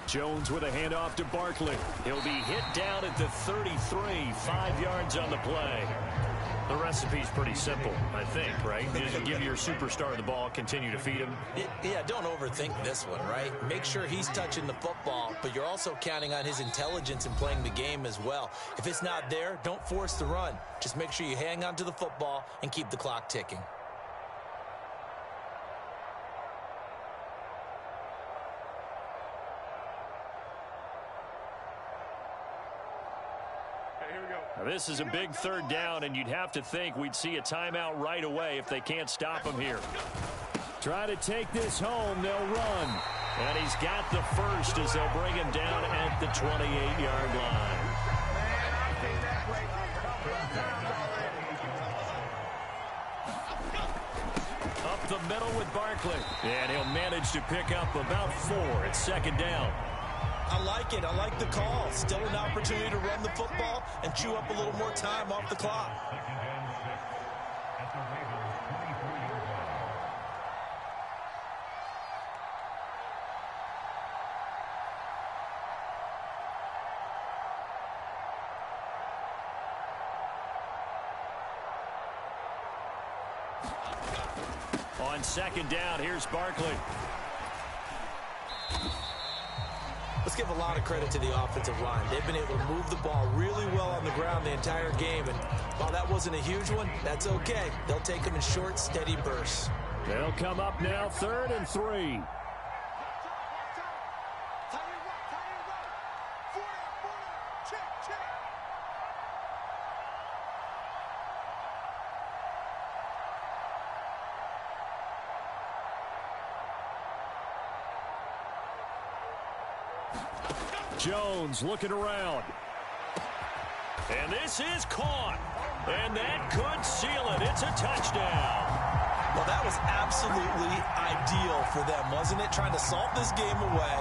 Jones with a handoff to Barkley. He'll be hit down at the 33, 5 yards on the play. The recipe's pretty simple, I think, right? Just give your superstar the ball, continue to feed him. Yeah, don't overthink this one, right? Make sure he's touching the football, but you're also counting on his intelligence in playing the game as well. If it's not there, don't force the run. Just make sure you hang on to the football and keep the clock ticking. Now, this is a big third down, and you'd have to think we'd see a timeout right away if they can't stop him here. Try to take this home, they'll run. And he's got the first as they'll bring him down at the 28-yard line. Up the middle with Barkley. And he'll manage to pick up about 4 at 2nd down. I like it. I like the call. Still an opportunity to run the football and chew up a little more time off the clock. On second down, here's Barkley. Let's give a lot of credit to the offensive line. They've been able to move the ball really well on the ground the entire game. And while that wasn't a huge one, that's okay. They'll take them in short, steady bursts. They'll come up now 3rd and 3. Jones looking around. And this is caught. And that could seal it. It's a touchdown. Well, that was absolutely ideal for them, wasn't it? Trying to salt this game away.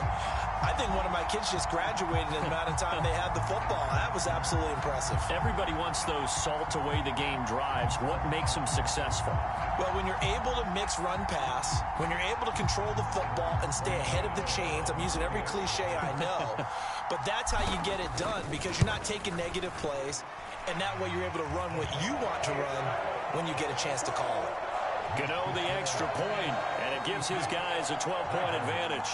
I think one of my kids just graduated in the amount of time they had the football. That was absolutely impressive. Everybody wants those salt away the game drives. What makes them successful? Well, when you're able to mix run-pass, when you're able to control the football and stay ahead of the chains, I'm using every cliche I know, but that's how you get it done because you're not taking negative plays, and that way you're able to run what you want to run when you get a chance to call it. Gano the extra point, and it gives his guys a 12-point advantage.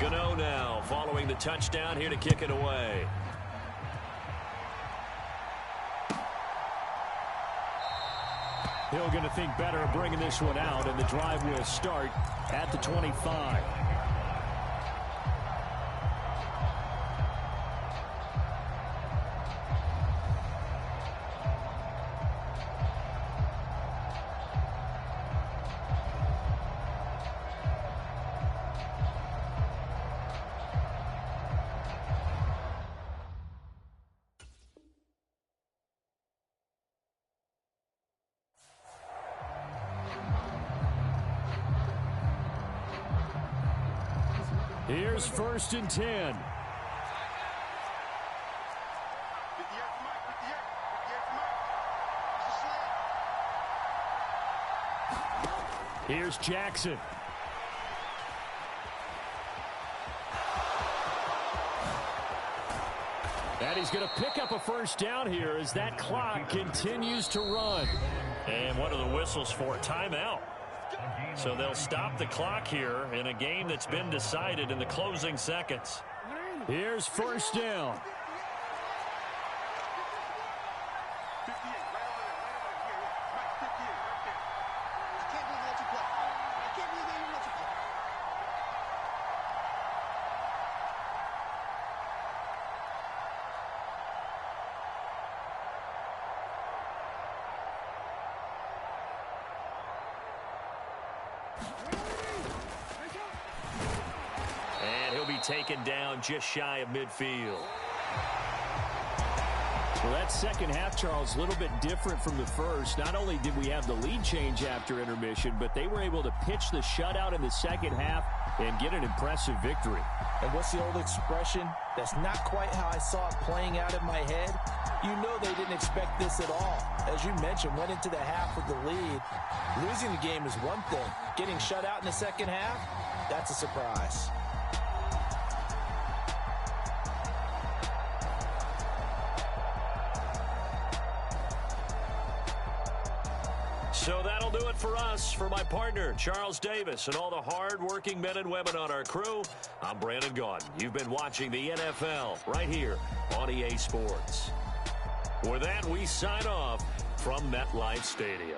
Gano now following the touchdown here to kick it away. Hill going to think better of bringing this one out, and the drive will start at the 25. Here's 1st and 10. Here's Jackson. And he's going to pick up a 1st down here as that clock continues to run. And what are the whistles for? Timeout. So they'll stop the clock here in a game that's been decided in the closing seconds. Here's 1st down. And he'll be taken down just shy of midfield. Well, that second half, Charles, a little bit different from the first. Not only did we have the lead change after intermission, but they were able to pitch the shutout in the second half and get an impressive victory. And what's the old expression? That's not quite how I saw it playing out in my head. You know they didn't expect this at all. As you mentioned, went into the half with the lead. Losing the game is one thing. Getting shut out in the second half, that's a surprise. So that'll do it for us. For my partner, Charles Davis, and all the hard-working men and women on our crew, I'm Brandon Gaudin. You've been watching the NFL right here on EA Sports. With that, we sign off from MetLife Stadium.